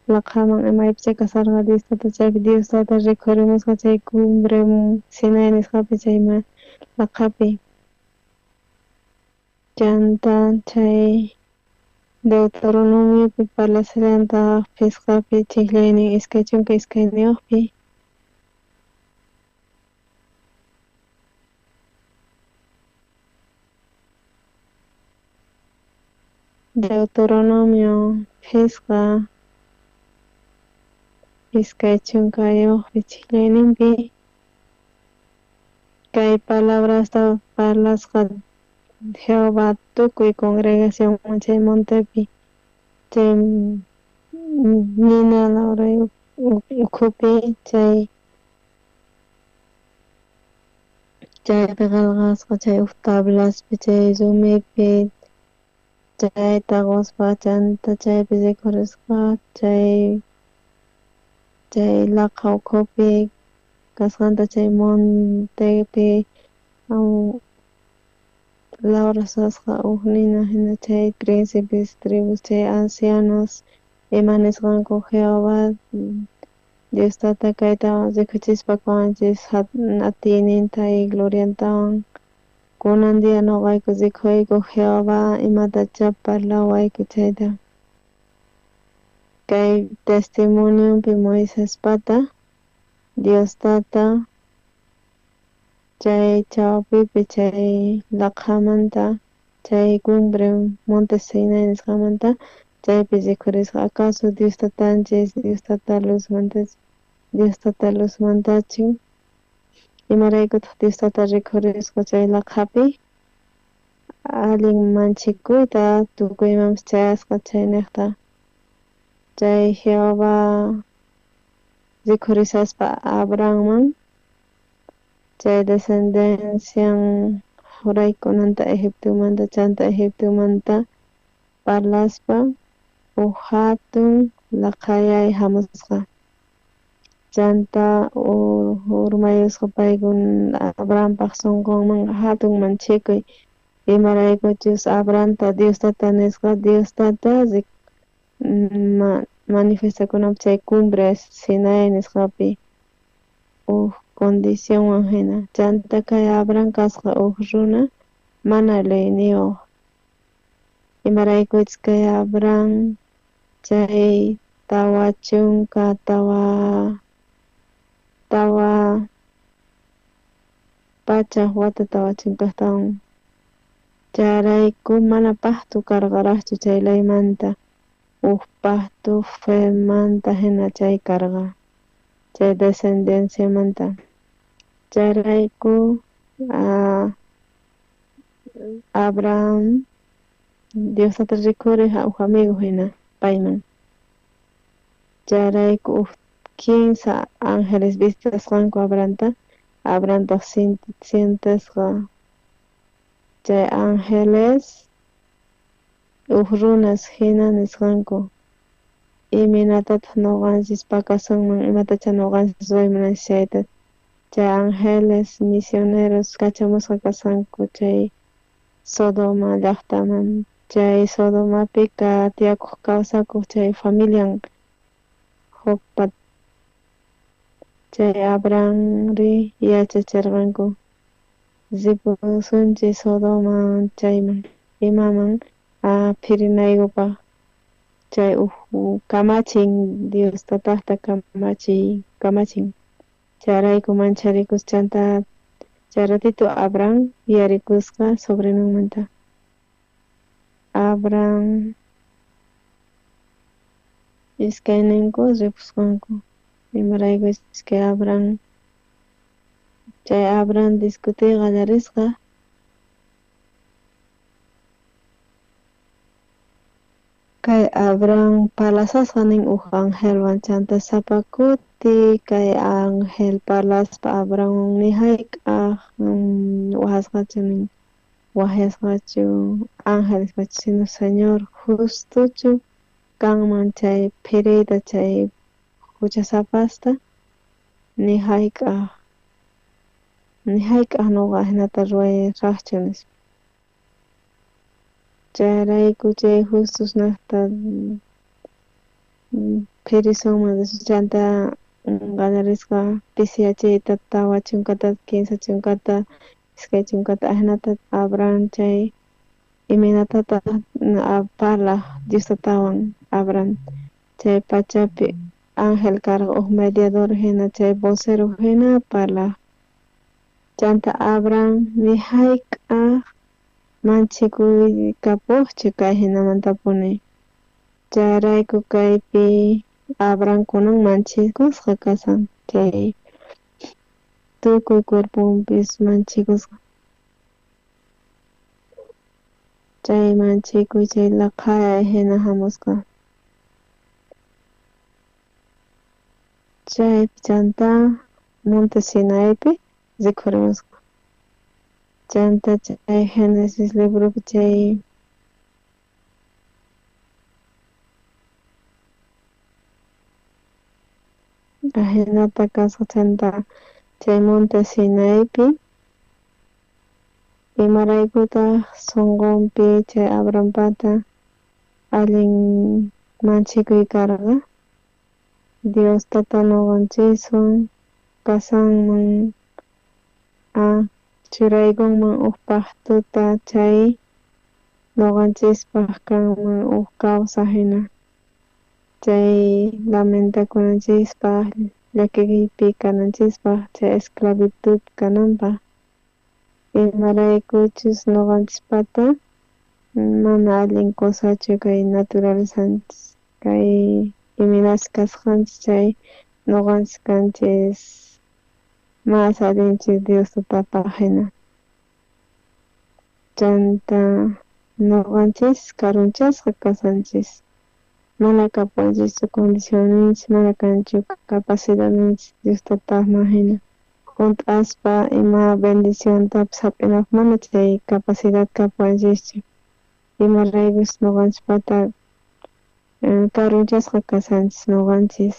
laqhaman imaypicha kasarqa Diostata chaypi Diostata rikhurimusqa chay cumbre Sinai nisqapi chayman laqhapi chanta chay Deuteronomio pi parlasilanta fisqapi chiklaynin iskay chunka iskayniyuqpi Deuteronomio fisqa iskay chunkayuqpi chiklayninpi kay palabrasta parlasqa Jehová tukuy congregación chay montepi chay nina Laura ukhupi chaypi qalqasqa chay tablaspi chay rumikpi chay taquspa chanta chaypi rikhurisqa chay laqha ukhupi kasqanta chay montepi Laura sasqa nina hina chay príncipes tribus chay ancianos imanisqanku Jehová Diostata kayta rikhuchispa qanchis atiyninta y gloriantawan kunan dia nuqayku rikhuyku Jehová imatacha parlawayku chayta kay testimoniopi Moisespata Diostata chay chawpipi chay laqhamanta chay cumbre Monte Sinai nisqamanta chaypi rikhurisqa acaso Diostatanchis Diostata luzmantachun imaraykutaq Diostata rikhurisqa chay laqhapi allin manchikuyta tukuymanpas chayasqa chay niqta chay Jehová rikhurisaspa Abrahamman chay descendencian juraykunanta Egiptomanta chanta Egiptomanta parlaspa hatun laqhayay hamusqa chanta urmayusqa paykuna Abrahampaq sunqunman hatun manchikuy imaraykuchus Abrahamta Diostata nisqa Diostata manifestakunapaq chay cumbre Sinai nisqapi condicionwan hina chanta kay Abraham kasqa runa mana leyniyuq imaraykuchus kay Abraham chay tawa chunka tawa pachak wata tawa chunkastawan chayrayku mana paqtu karqaraqchu chay laymanta paqtu femanta hina chay karqa chay descendenciamanta chayrayku Abraham Diostata rikhuriq amigo hina payman chayrayku 15 ángeles vistasqanku Abrahamta sientasqa chay ángeles runas hina nisqanku iminatataq nuqanchis pakasunman imatacha nuqanchis ruraymanan chayta chay ángeles misioneros kachamusqa kasanku chay Sodoma llaqtaman chay Sodomapi tiyakuq kawsakuq chay familian hukpa chay Abrahamri yachachirqanku ripusunchis Sodoma chayman imaman phirinaykupaq chay kamachin Diostataqta kamachin chayrayku mancharikus chanta chay ratito Abraham yarikusqa sobrinunmanta Abraham iskayninku ripusqanku imaraykuchus kay Abraham discutiy qallarisqa kay Abraham parlasasqa nin angelwan chanta sapakuti kay ángel parlaspa Abrahamwan ni hayk'aq wahasqachu ángelespachu sino Señor justuchu kanman chay phiriyta chay huchasapasta ni hayk'aq nuqa hinata ruwayraqchu nispa chayrayku chay justusnaqta phirisunman chanta qallarisqa pisiachiyta tawa chunkata 15 chunkata iskay chunkata hinata Abraham chay iminatata parlaq Diostatawan Abraham chay pachapi ángel karqa mediador hina chay vocero hina parlaq chanta Abraham ni hayk'aq manchikuykapukchi kay hinamantapuni chayrayku kaypi Abraham kunan manchikusqa kasan chay tukuy cuerpunpis manchikusqa chay manchikuy chay laqhay hina hamusqa chaypi chanta Monte Sinaipi rikhurimusqa chanta chay Génesis libropi chay hinata kasqa chanta chay Monte Sinaipi imaraykutaq sunqunpi chay Abrahampata allin manchikuy karqa Diostata nuqanchikwan pasanman churaykunman uk pactuta chay nuqanchispaq kanman uk kawsaq hina chay lamentakunanchispaq llakikuypi kananchispaq chay esclavitud kananpaq imaraykuchus nuqanchispata mana allin kusachu kay naturalezanchis kay iminacha kasqanchis chay nuqanchis kanchis mas allinchik Diostapaq hina chanta nuqanchis karunchasqa kasanchis mana kapanchikchu condicionninchis mana kanchu capacidadninchis Diostataqman hina hunt'aspa ima bendiciontapas hap'inaqa mana chay capacidad kapanchikchu imaraykus nuqanchispata karunchasqa kasanchis nuqanchis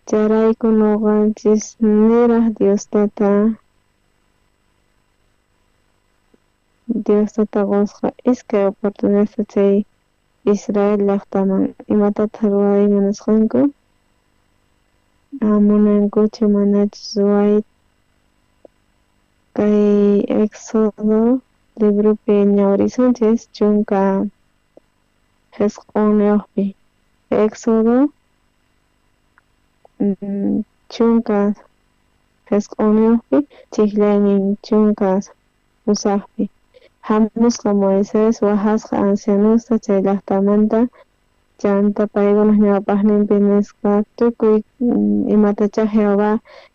chayrayku nuqanchis niraq Diostata qusqa iskay oportunidadta chay Israel llaqtaman imatataq ruray munasqanku munankuchu manachu ruwayta kay Éxodo libropi ñawrisunchis chunka Hezq'uniyuqpi Éxodo chunka Hezq'uniyuqpi chiqllaynin chunka Usaqpi hamusqa Moisés wahasqa ancianusta chay llaqtamanta chanta paykuna ñawpaqninpi nisqa tukuy imatachá Jehová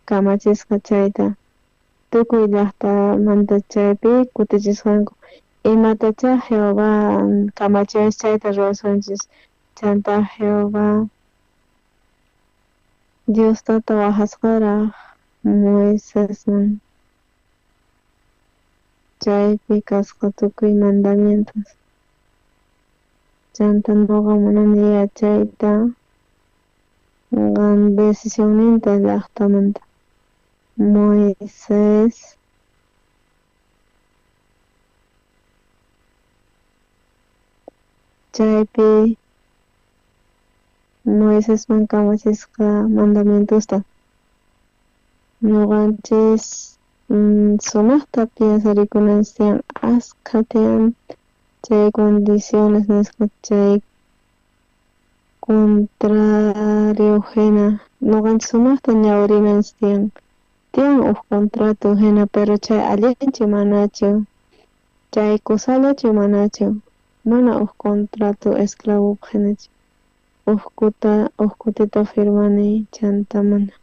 kamachisqa chayta tukuy llaqtamanta chaypi kutichisqanku imatachá Jehová kamachis chayta ruwasunchis chanta Jehová Diostata wahasqaraq Moisésman chaypi kasqa tukuy mandamientos chanta nuqa munani yachayta decisionninta llaqtamanta Moisés chaypi Moisésman kamachisqa mandamientosta nuqanchis sumaqta piensarikunansyan asqa tiyan chay condiciones nisqa chay contrario hina nuqanchis sumaqta ñawrimanchis tiyan uk contrato hina pero chay allinchu manachu chay kusalachu manachu mana uk contrato esclavo hinachu uk kutita firmani chanta mana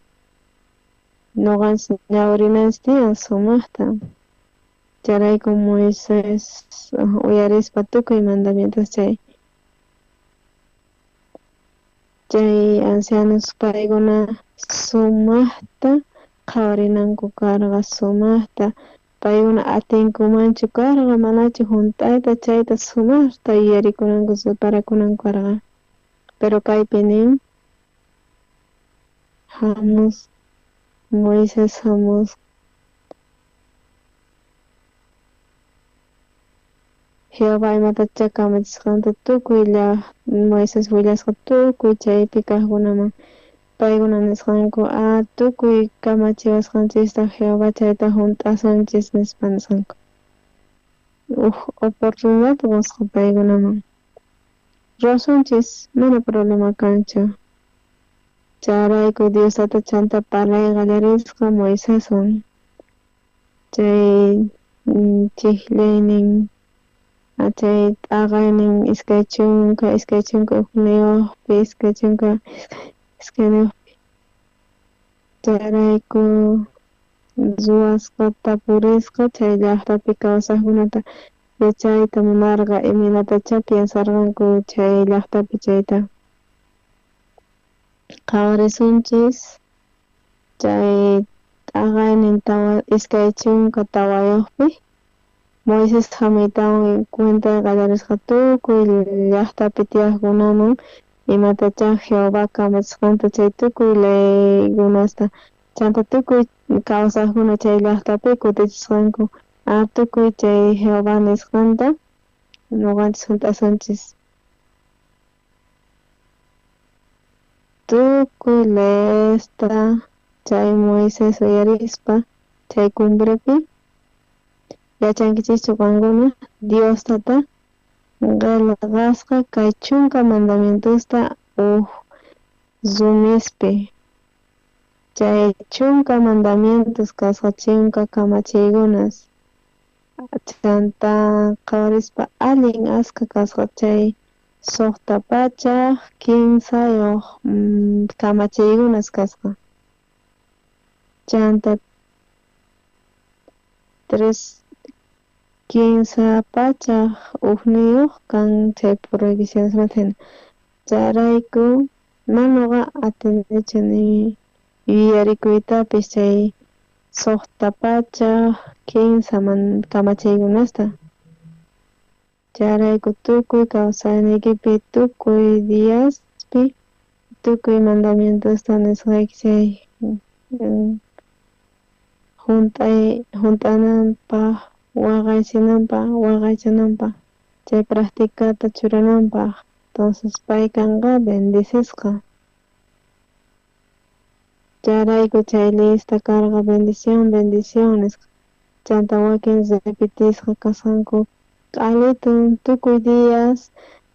nuqanchis ñawrimanchis tiyan sumaqta chayrayku Moisés uyarispa tukuy mandamientos chay ancianos paykuna sumaqta qhawarinanku karqa sumaqta paykuna atinkumanchu karqa manachu hunt'ayta chayta sumaqta yuyarikunanku separakunanku karqa pero kaypi nin hamus Moisés hamus Jehová imatacha kamachisqanta tukuylla Moisés willasqa tukuy chaypi kaqkunaman paykuna nisqanku tukuy kamachiwasqanchista Jehová chayta hunt'asunchis nispa nisqanku oportunidad busca paykunaman rasunchis mana problema kanchu. Charayku Diosata chanta palay qallarisqa Moiseswan chay chiqlaynin chay t'aqaynin iskay chunka uqniyuqpi iskay chunka iskayniyuqpi charayku ruwasqa tapurisqa chay llaqtapi kawsaqkunata yachayta munarqa imanatacha piensarqanku chay llaqtapi chayta qhawarisunchis chay t'aqaynin iskay chunka tawayuqpi Moises hamaytawan cuenta qallarisqa tukuy llaqtapi tiyaqkunaman imatacha Jehová kamachishqanta chay tukuy leykunasta chanta tukuy kawsaqkuna chay llaqtapi kutichisqanku tukuy chay Jehová nisqanta nuqanchis hunt'asunchis tukuy leyesta chay Moises uyarispa chay cumbripi yachankichikchu qankuna Diostata qillqasqa kay chunka mandamientosta rumispi chay chunka mandamientos kasqa chunka kamachiykunas chanta qhawarispa allin askha kasqa chay suqta pachaq kinsayuq kamachiykunas kasqa chanta 15 pachaq uqniyuq kan chay prohibicionesmanta hina charayku manuqa atindichu ni yuyarikuytapish chay suqta pachaq 15 kamachiykunasta charayku tukuy kawsaynikipi tukuy diyaspi tukuy mandamientosta nisqayki chay hunt'ananpaq waqaychananpaq chay practicata churananpaq entonces pay kanqa bendisisqa charayku chay lista karqa bendición nisqa chanta wakin repetisqa kasqanku q'alitun tukuy días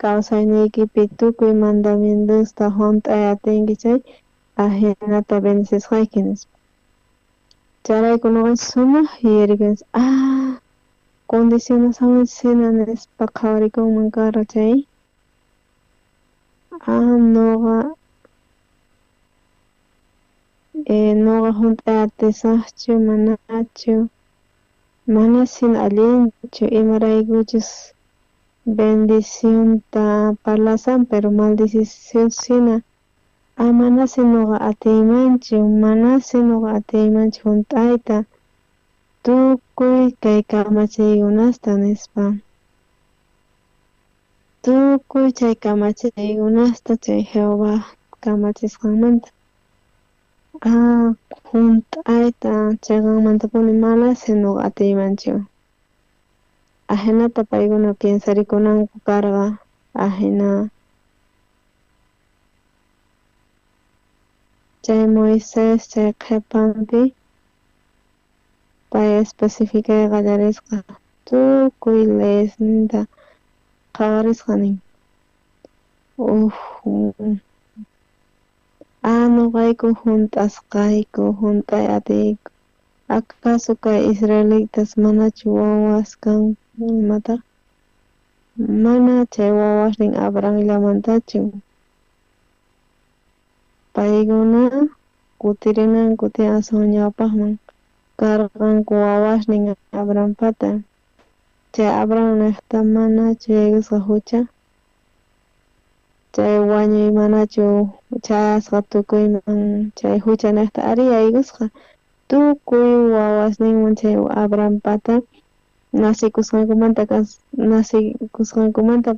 kawsaynikipi tukuy mandamientosta hunt'ay atinki chay ajenata bendisisqayki nispa charayku nuqanchis sumaq yuyarikunchis condicionasamunchis hina nispa qhawarikunman kara chay nuqa hunt'ay atisaqchu manachu manas hina allinchu imaraykuchus bendicionta parlasan pero maldición hina manasi nuqa atiymanchu hunt'ayta tukuy kay kamachiykunasta nispa tukuy chay kamachiykunasta chay Jehová kamachisqanmanta hunt'ayta chiqanmantapuni manasi nuqa atiymanchu ajenata paykuna piensarikunanku karqa ajena chay Moisés chay qhipanpi pay especificay qallarisqa tukuy leyesninta qhawarisqa nin nuqayku hunt'asqayku hunt'ay atiyku acaso kay israelitas manachu wawas kan imata mana chay wawasnin Abrahamllamantachu paykuna kutirinanku tiyasun ñawpaqman karqanku wawasnin Abrahampata chay Abraham niqta manachu yaykusqa hucha chay wañuy manachu chasqa tukuyman chay hucha niqta ari yaykusqa tukuy wawasninman chay Abrahampata nasikusqankumanta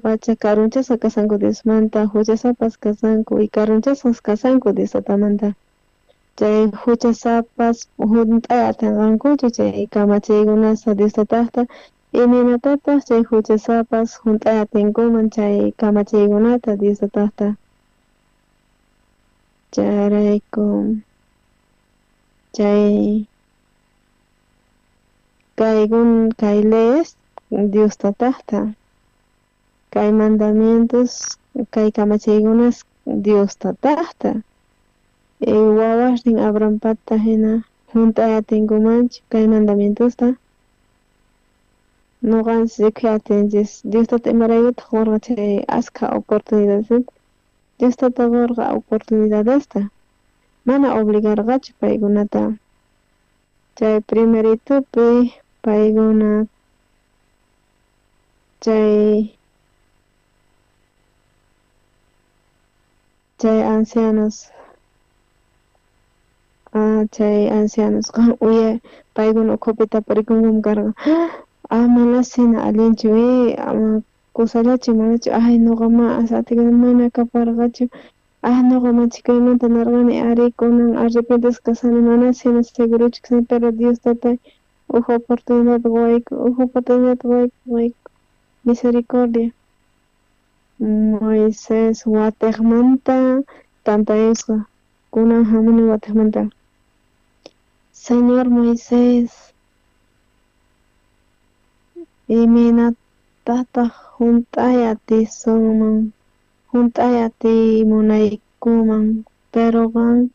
pacha karunchasqa kasanku Diosmanta huchasapas kasanku y karunchasqas kasanku Diostatamanta chay huchasapas hunt'ay atinqankuchu chay kamachiykunasta Diostataqta imanatapas chay huchasapas hunt'ay atinkuman chay kamachiykunata Diostataqta charayku chay kay leyes Dios tatahta. Kay mandamientos, kay kamachaykunas Dios tatahta. Wawashtin Abraham pata hina juntaya tinkumanchu kay mandamientosta. Nuqanchik atinchis Dios tata imaraykuta qurqa chay askha oportunidades. Dios tata qurqa oportunidadesta. Mana obligarqachu paykunata. Chay primeritupi paykuna chay ancianos chay ancianos uya paykuna ukhupi tapurikunkum karqa mana sina allinchu ama kusalachu manachu ay nuqama asatikuna mana kaparqachu nuqa machikaymanta narqani ari kunan arrepentesqa kasani mana sina seguruchu kasani pero Dios tata oportunidad wayku misericordia Moisés watiqmanta tantayusqa kunan hamuni watiqmanta Señor Moisés iminatataq junt'ay atisunman junt'ay atimunaykuman pero qan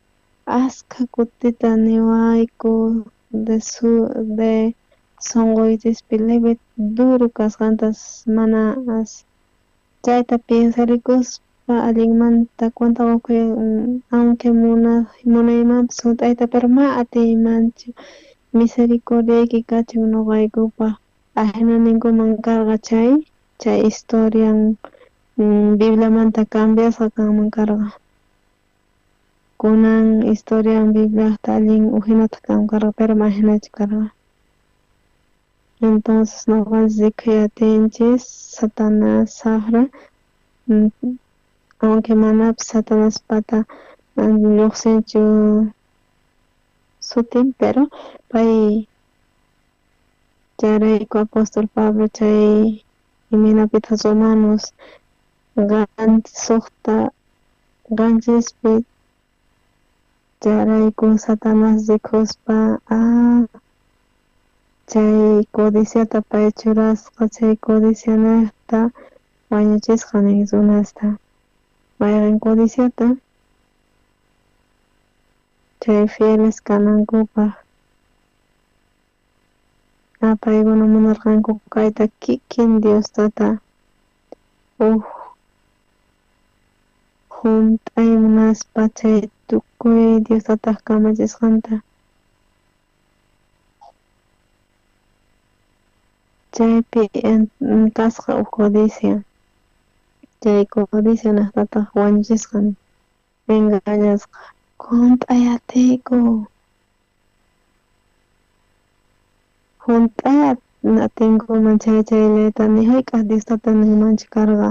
askha kutita niwayku de sunquytispi leve duro kasqantas mana chayta piensarikuspa allinmanta cuenta aunque munaymanpas junt'ayta pero ma atiymanchu misericordiayki kachun nuqaykupaq ajena ninkuman karqa chay historian Bibliamanta cambiasqa kanman karqa kunan historian Bibliata allin ujinata kanman karqa pero ma ajinachu karqa entonces nuqanchik atinchis Satanás saqra aunque manapas Satanás pata lluqsinchu sutin pero pay chayrayku apóstol Pablo chay iminapitas Romanos suqta qanchispi chayrayku Satanás riquspa chay codiciata pay churasqa chay codicianata wañuchisqa nin runasta mayqin codiciata chay fieles kanankupaq paykuna munarqanku kayta kikin Dios tata junt'ay munaspa chay tukuy Dios tata kamachisqanta chaypi kasqa codicia chay codicianataq wañuchisqa engañasqa junt'ay atiyku junt'ay atinkuman chaylayta ni hayk'aq Dios tata ninmanchu karqa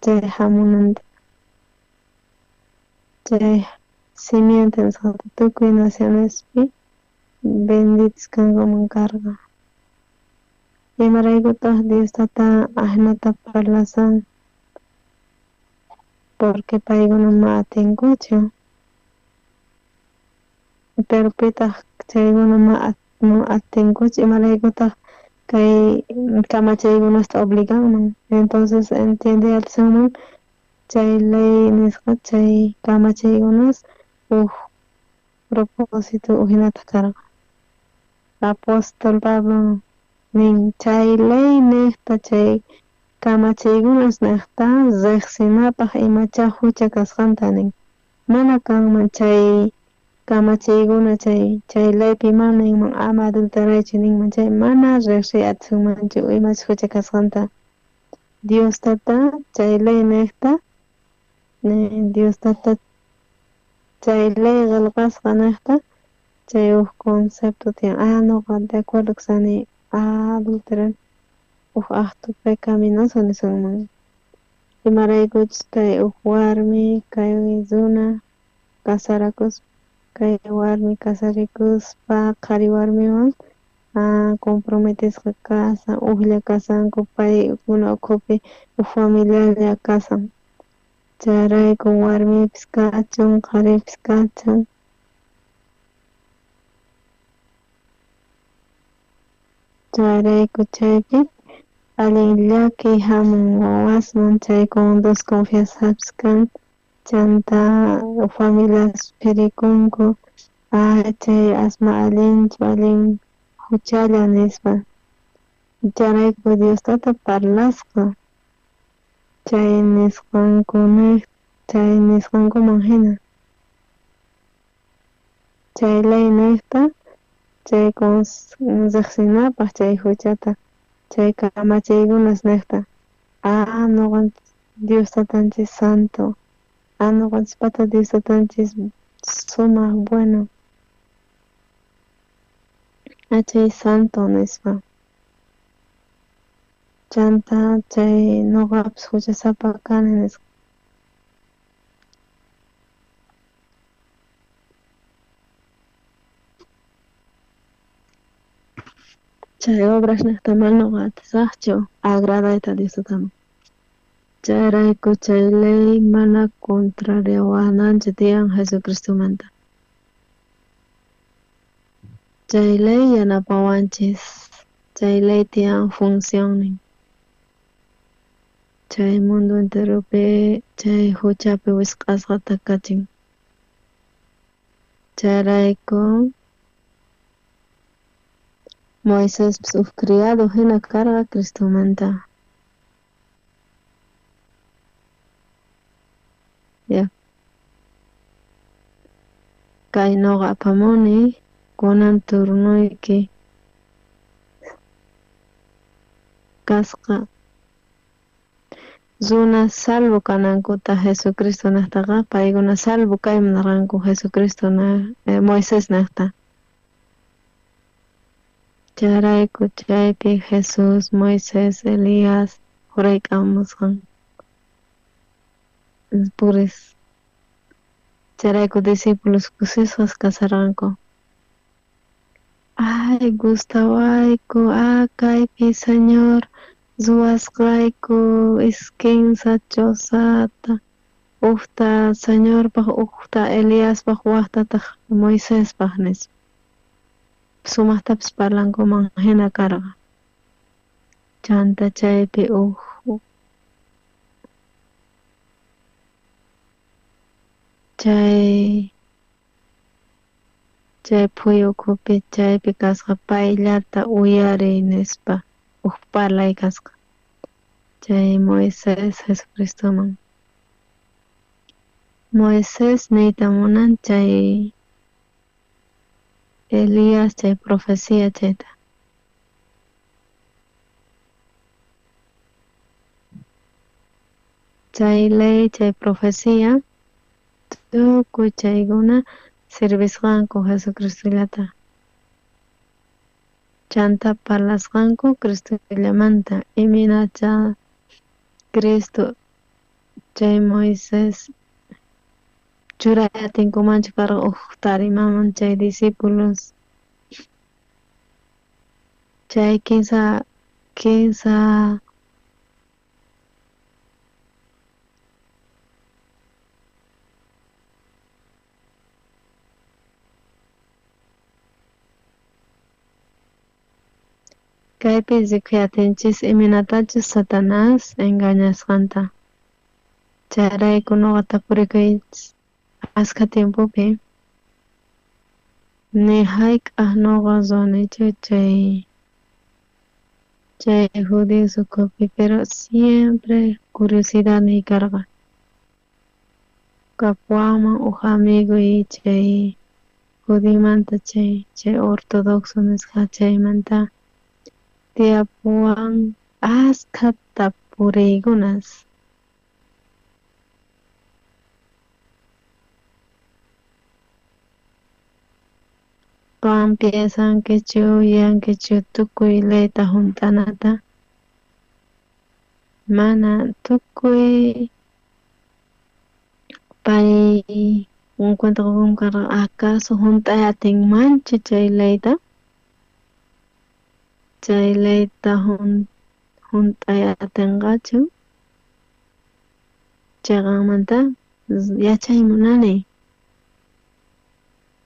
chay hamunanta chay simiente nisqanta tukuy nacionespi benditos kankuman karqa imaraykutaq Dios tata ajnata parlasan porque paykuna ma atinkuchu pero pitaq chaykuna ma atinkuchu imaraykutaq kay kamachaykunasta obliganman entonces entiende alsunman chay ley nisqa chay kamachaykunas propósito ujinata karqa apóstol Pablo nin chay ley niqta chay kamachaykunas niqta riqsinapaq imacha hucha kasqanta nin mana kanman chay kamachaykuna chay laypi mana ninman ama adulteraychu ninman chay mana riqsi atisunmanchu imacha hucha kasqanta Dios tata chay ley niqta Dios tata chay ley qillqasqa niqta chay concepto tiyan nuqa de acuerdo kasani adulterar akto pecaminoso nisunman imaraykuchus kay warmi kay runa kasarakus kay warmi kasarikuspa qhari warmiwan comprometesqa kasan uqlla kasanku paykuna ukhupi familiarlla kasan chayrayku warmipis kachun qharipis kachun Chayrayku chaypi allin llaki hamun wawasman chay con desconfianzapas kan chanta familias pirikunku chay asma allinchu allin huchalla nispa charayku Diostata parlasqa chay nisqankuman hina chay ley niqta chay riqsinapaq chay huchata chay kamachaykunas niqta nuqanchik Dios tatanchik santo nuqanchik pata Dios tatanchik sumaq bueno chay santo nispa chanta chay nuqapas huchasapa kani nisqa chay obras niqta mana nuqa atisaqchu agradayta Dios tataman chayrayku chay ley mana contrariawananchik tiyan Jesucristumanta chay ley yanapawanchik chay ley tiyan funcionnin chay mundo enteropi chay huchapi wisk'asqata kachin chayrayku Moisés uk criado hina karqa Cristumanta kay nuqa apamuni kunan turnuyki kasqa runa salvo kanankuta Jesucristo niqtaqa paykuna salvo kayman narqanku Jesucristo Moisés niqta chayrayku chaypi Jesus, Moisés, Elías jurayk'amusqan puris chayrayku discípulos kusisqas kasarqanku ay gustawayku kaypi Señor ruwasqayku isquinsa chawsata uqta Señorpaq uqta Eliaspaq waqtataq Moisespaq nispa sumaqtapas parlankuman hina karqa chanta chaypi chay phuyukupi chaypi kasqa payllata uyariy nispa parlay kasqa chay Moisés Jesucristoman Moisés niyta munan chay Elías chay profecía chayta chay ley chay profecía tukuy chaykuna servisqanku Jesucristolata chanta parlasqanku Cristollamanta iminacha Cristo chay Moisés churayatinkumanchu karqa tarimaman chay discípulos chay kinsa kaypi zikyatinchis iminatachus Satanás engañasqanta chayrayku nuqa tapurikuychis aska tiempopi ni hayk'aq nuqa ruanichu chay judío sukupi pero siempre curiosidad ni karqa kapuwanman uj amigo y chay judíomanta chay ortodoxo nisqa chaymanta tiyapuwan aska tapuriykunas piensankichu yankichu tukuy leyta juntanata mana tukuy pay encuentrakunkarqa acaso junt'ayatinmanchu chay leyta junt'ayatinqachu chayqanmanta yachaymunani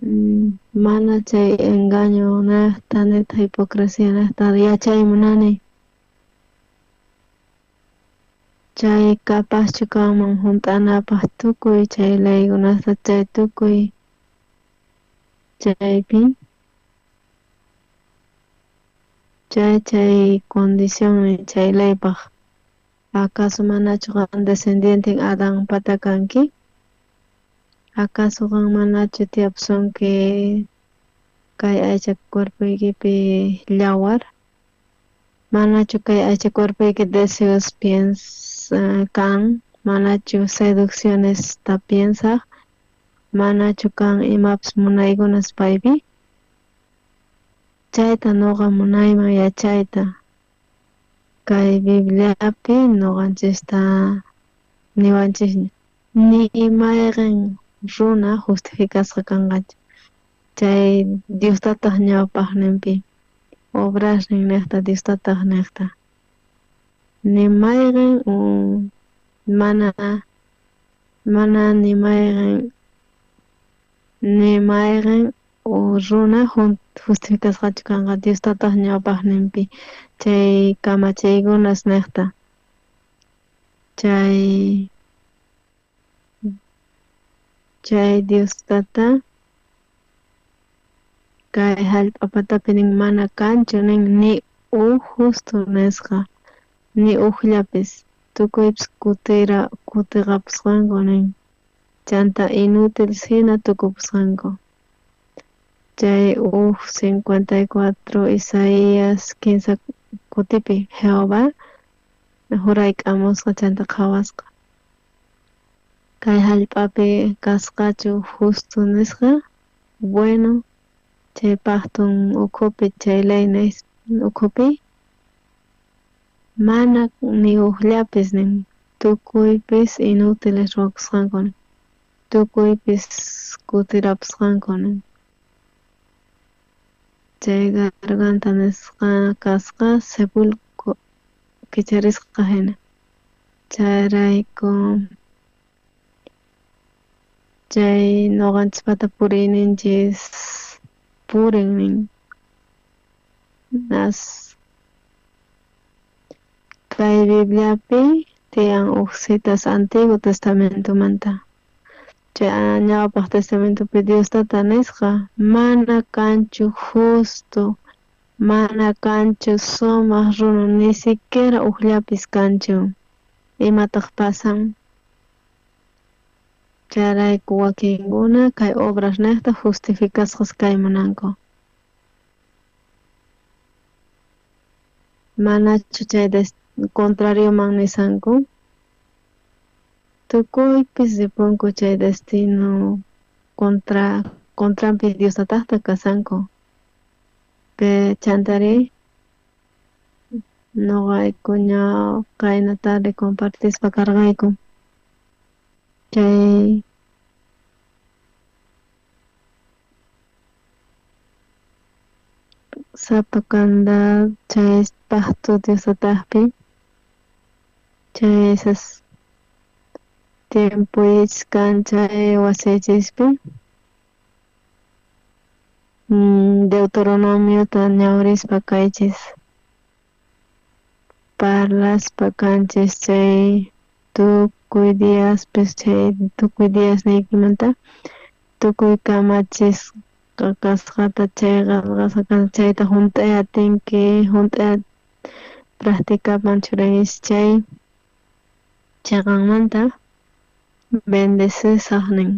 Mana chay engaño nesta neta hipocresía nesta yachay munani. Chay capaz chukaman junt'anapas tukuy chay laykunata chay tukuy chaypi chay condición ni chay laypaq acaso manachu qan descendiente Adán pata kanki? Acaso qan manachu tiyapsunki kay aycha cuerpuykipi llawar? Manachu kay aycha cuerpuyki deseos kan? Manachu seduccionesta piensa? Manachu kan imapas munaykunas paypi? Chayta nuqa munayman yachayta kay Bibliapi nuqanchista niwanchikña ni mayqin runa justificasqa kanqachu chay Diostataq ñawpaqninpi obras niqta Diostataq niqta ni mayqin mana ni mayqin runa justificasqachu kanqa Diostataq ñawpaqninpi chay kamachaykunas niqta chay Diostata kay hallp'apatapi nin mana kanchu nin ni justo nisqa ni llapis tukuypis kutiqapusqanku nin chanta inútil hina tukupusqanku chay 54 Isaías 15 kutipi Jehová jurayk'amusqa chanta qhawasqa kay hallp'api kasqachu justo nisqa bueno chay paqtun ukhupi chay ley ukhupi mana ni llapis nin tukuypis inútiles ruwapusqanku nin tukuypis kutirapusqanku nin chay garganta nisqa kasqa sepulcro kicharisqa hina chayrayku chay nuqanchis pata puriyninchis purin nin kay Bibliapi tiyan citas Antiguo Testamentumanta chay ñawpaq Testamentopi Diostata nisqa mana kanchu justo mana kanchu sumaq runa ni siquiera llapis kanchu imataq pasan chayrayku wakinkuna kay obras niqta justificasqas kay munanku manachu chay contrarioman nisanku tukuypis ripunku chay destino contrampi Diostataqta kasanku chantari nuqaykuña kaynatari compartispa karqayku chay sapa kanda chay paqtu Diostataqpi chay esas tiempoyis kan chay wasiychispi Deuteronomiota ñawrispa kaychis parlaspa kanchis chay tukuy diaspis chay tukuy dias niykimanta tukuy kamachis kasqata chay chayta junt'ay atinki junt'ay practicapan churayis chay chaqanmanta bendecesaq nin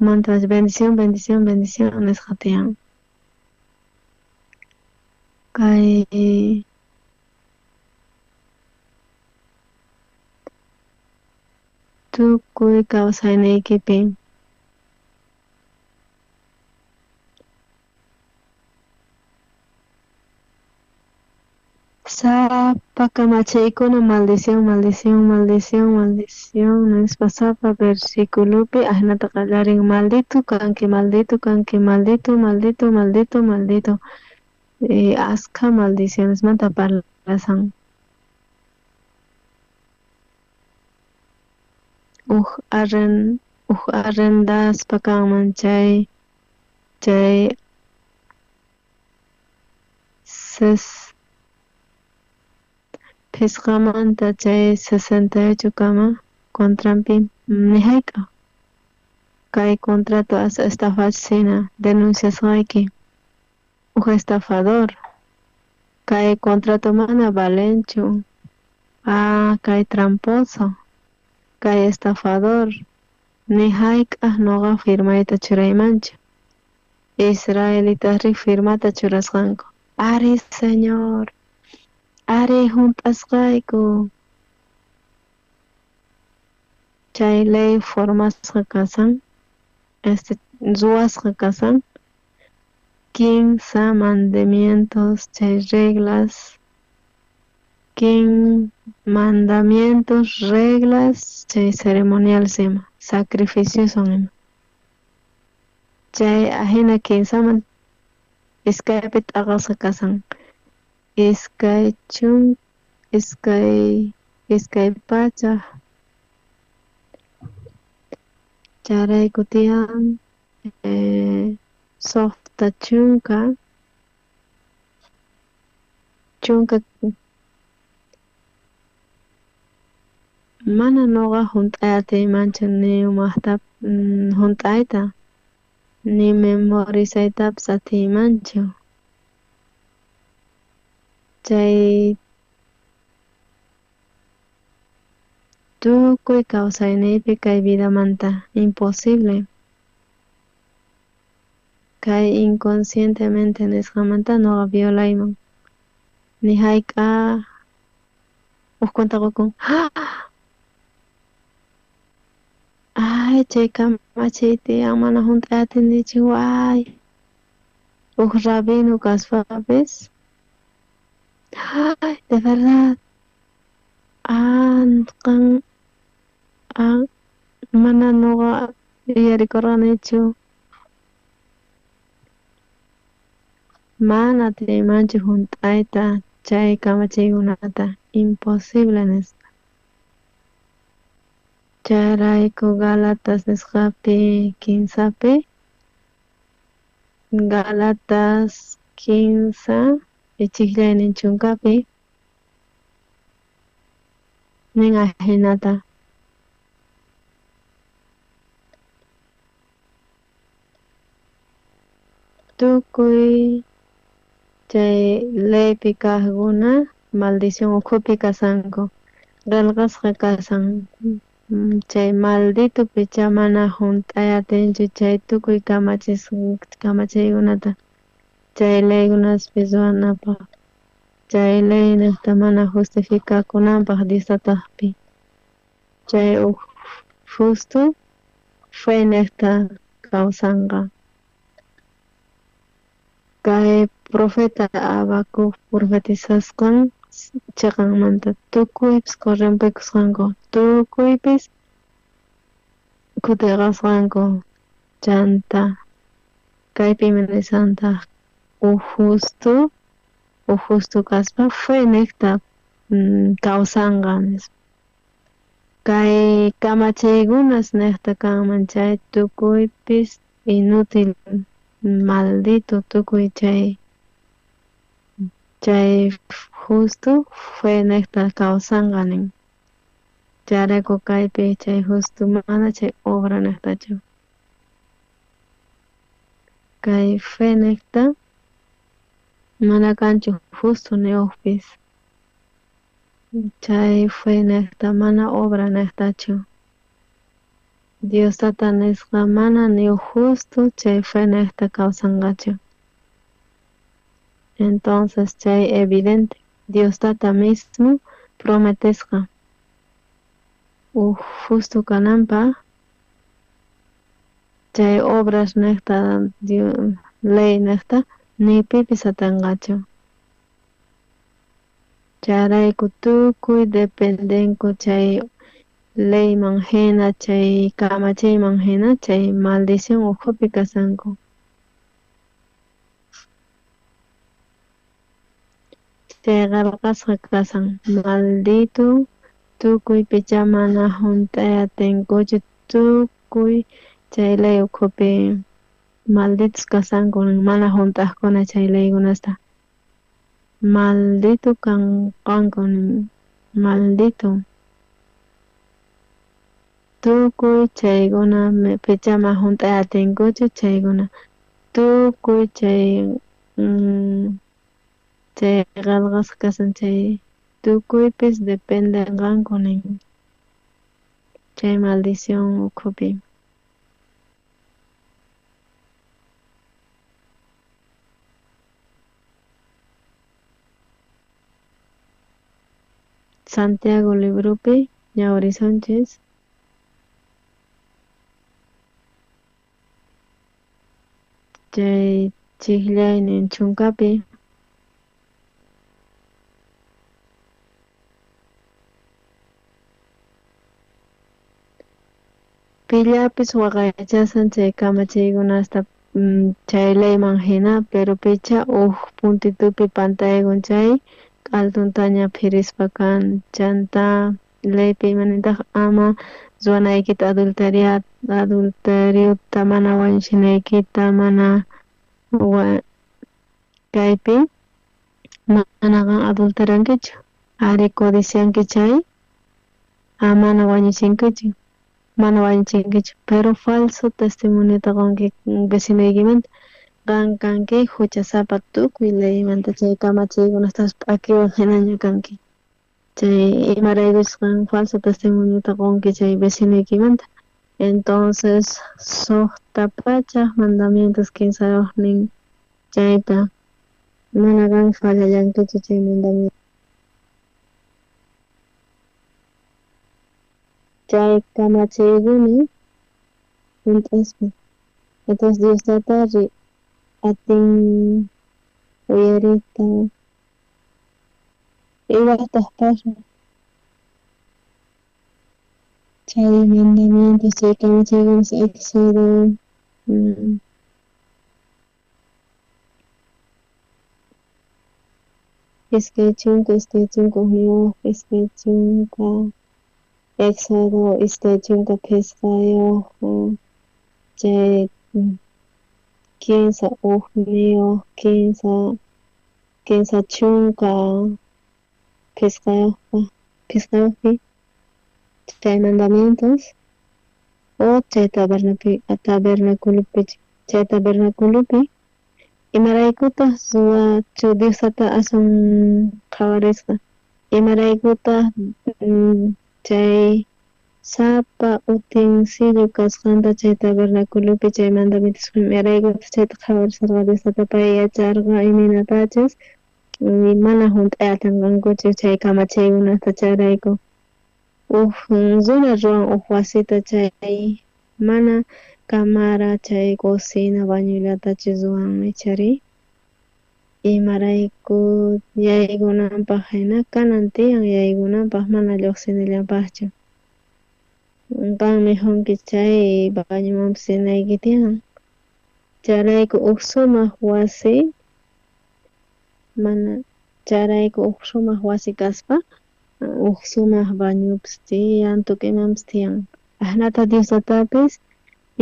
manta bendición nisqa tiyan kay tukuy kawsayniykipi sapa kamachaykuna maldición nispa sapa versiculupi ahnata qallarin maldito kanki maldito askha maldicionesmanta parlasan arren arrendas pakanman chay pisqamanta chay 68 kama contrampi nihayka kay contrato estafacina denunciasqayki estafador kay contrato mana valenchu kay tramposo kay estafador nihayk'aq nuqa firmayta churaymanchu Israelitas firmata churasqanku ari señor ari hunt'asqayku chay ley formasqa kasan ruwasqa kasan 15 mandamientos chay reglas 15 mandamientos reglas chay ceremonial sima sacrificio son ima chay ajena 15 man iskaypi t'aqasqa kasan iskay pacha charayku tiyan softa chunka mana nuqa hunt'ayatiymanchu ni umaqta hunt'ayta ni memorizaytapas atiymanchu chay tukuy kawsayniypi kay vidamanta imposible kay inconscientemente nisqamanta nuqa violayman nihayk'a uqkunta qukun ay chay kamachay tiyan mana hunt'ayatinichu ay rabino kaspapis ay de verdad mana nuqa yuyarikurqanichu mana tiyaymanchu hunt'ayta chay kamachaykunata imposible nisqa chayrayku Galatas nisqapi 15pi Galatas 15 ichiklaynin chunkapi nin ahinata tukuy chay leypi kaqkuna maldición ukhupi kasanku qillqasqa kasan chay maldito picha mana hunt'ayatinchu chay tukuy kamachaykunata chay leykunaspis ruwanapaq chay ley niqta mana justificakunanpaq disataqpi chay justo fue niqta kawsanqa kay profeta Habacuc profetizasqan chaqanmanta tukuypis corrompikusqanku tukuypis kutiqasqanku chanta kaypimi nisantaq justo kaspa fue niqta kawsanqa kay kamachaykunas niqta kanman chay tukuypis inútil maldito tukuy chay justo fue niqta kawsanqa nin charayku kaypi chay justo mana chay obra niqtachu kay fe niqta mana kanchu justo niyuqpis chay fe niqta mana obra niqtachu Diostata nisqa mana niyuq justo chay fe niqta kawsanqachu entonces chay evidente Diostata mismo prometesqa justo kananpaq chay obras niqta ley niqta ni pipis atanqachu charayku tukuy dependinku chay leyman hina chay kamachayman hina chay maldición ukhupi kasanku chay qillqasqa kasan maldito tukuy picha mana hunt'ayatinkuchu tukuy chay lay ukhupi malditos kasankuna mana juntakuna chay laykunasta maldito kankuna maldito tukuy chaykuna pichama junt'ay atinkuchu chaykuna tukuy chay chay qillqas kasan chay tukuypis dependenqankuna chay maldición ukhupi. Santiago librupi ñawrisunchis chay chiklaynin chunkapi pillapis waqaychasan chay kamachaykunasta chay layman hina pero picha puntitupi pantaygun chay k'altuntaña phirispa kan chanta laypi imanitaq ama ruwanaykita adulteriota mana wañuchinaykita mana kaypi mana kan adulterankichu ari codicianki chay mana wañuchinkichu mana wañuchinkichu pero falso testimonio qanki vecinoykimanta kanki huchasapa tukuy laymanta chay kamachaykunastapas p'akiwan hinaña kanki chay imaraykuchus kan falso testimonio qanki chay vecinoykimanta entonces suqta pachak mandamientos kinsayuqnin chayta mana kan fallallankichu chay mandamiento chay kamachaykuna junt'aspa entonces Diostata atin uyarita iwataq pasha chay mandamientos chay kamachaykunas Éxodo iskay chunka ugniyuq iskay chunka Éxodo iskay chunka pesqayuq chay 15 ugniyuq 15 chunka pesqayuqpi chay mandamientos o chay tabernaculupi imaraykutaq Diosata asan qawarisqa imaraykutaq chay sapa utensilio kasqanta chay tabernaculupi chay mandamientos imaraykutaq chayta qawarisqa Diosata pay yacharqa iminatachus mana junt'ay atinqankuchu chay kamachaykunata chayrayku runa ruwan wasita chay mana camara chay cocina bañulatachus ruwanmi chari imarayku yaykunanpaq hina kanan tiyan yaykunanpaq mana lluqsinillampaqchu qanmi junki chay bañumanpis sinayki tiyan charayku sumaq wasi mana charayku sumaq wasi kaspa sumaq bañupis tiyan tukuйmanpis tiyan ahnata Diosatapis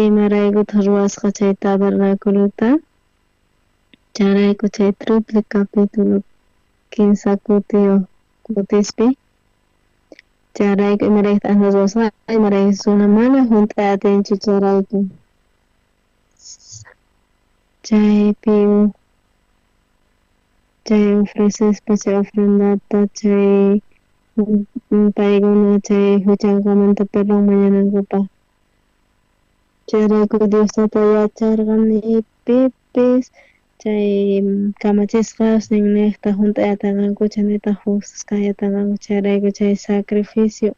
imaraykutaq ruwasqa chay tabernaculuta charayku chay triple capítulo 15 kutispi charayku imaraykutaq ashna ruwasqa imaraykuchus runa mana junt'ay atinchu charayku chaypi chay ofrecespa chay ofrendata chay paykuna chay huchankamanta perdón mañanankupaq chayrayku Diostata yacharqani pipis chay kamachisqash niqta junt'ay atinqankuchu nitaq justisqa atinqanku chayrayku chay sacrificio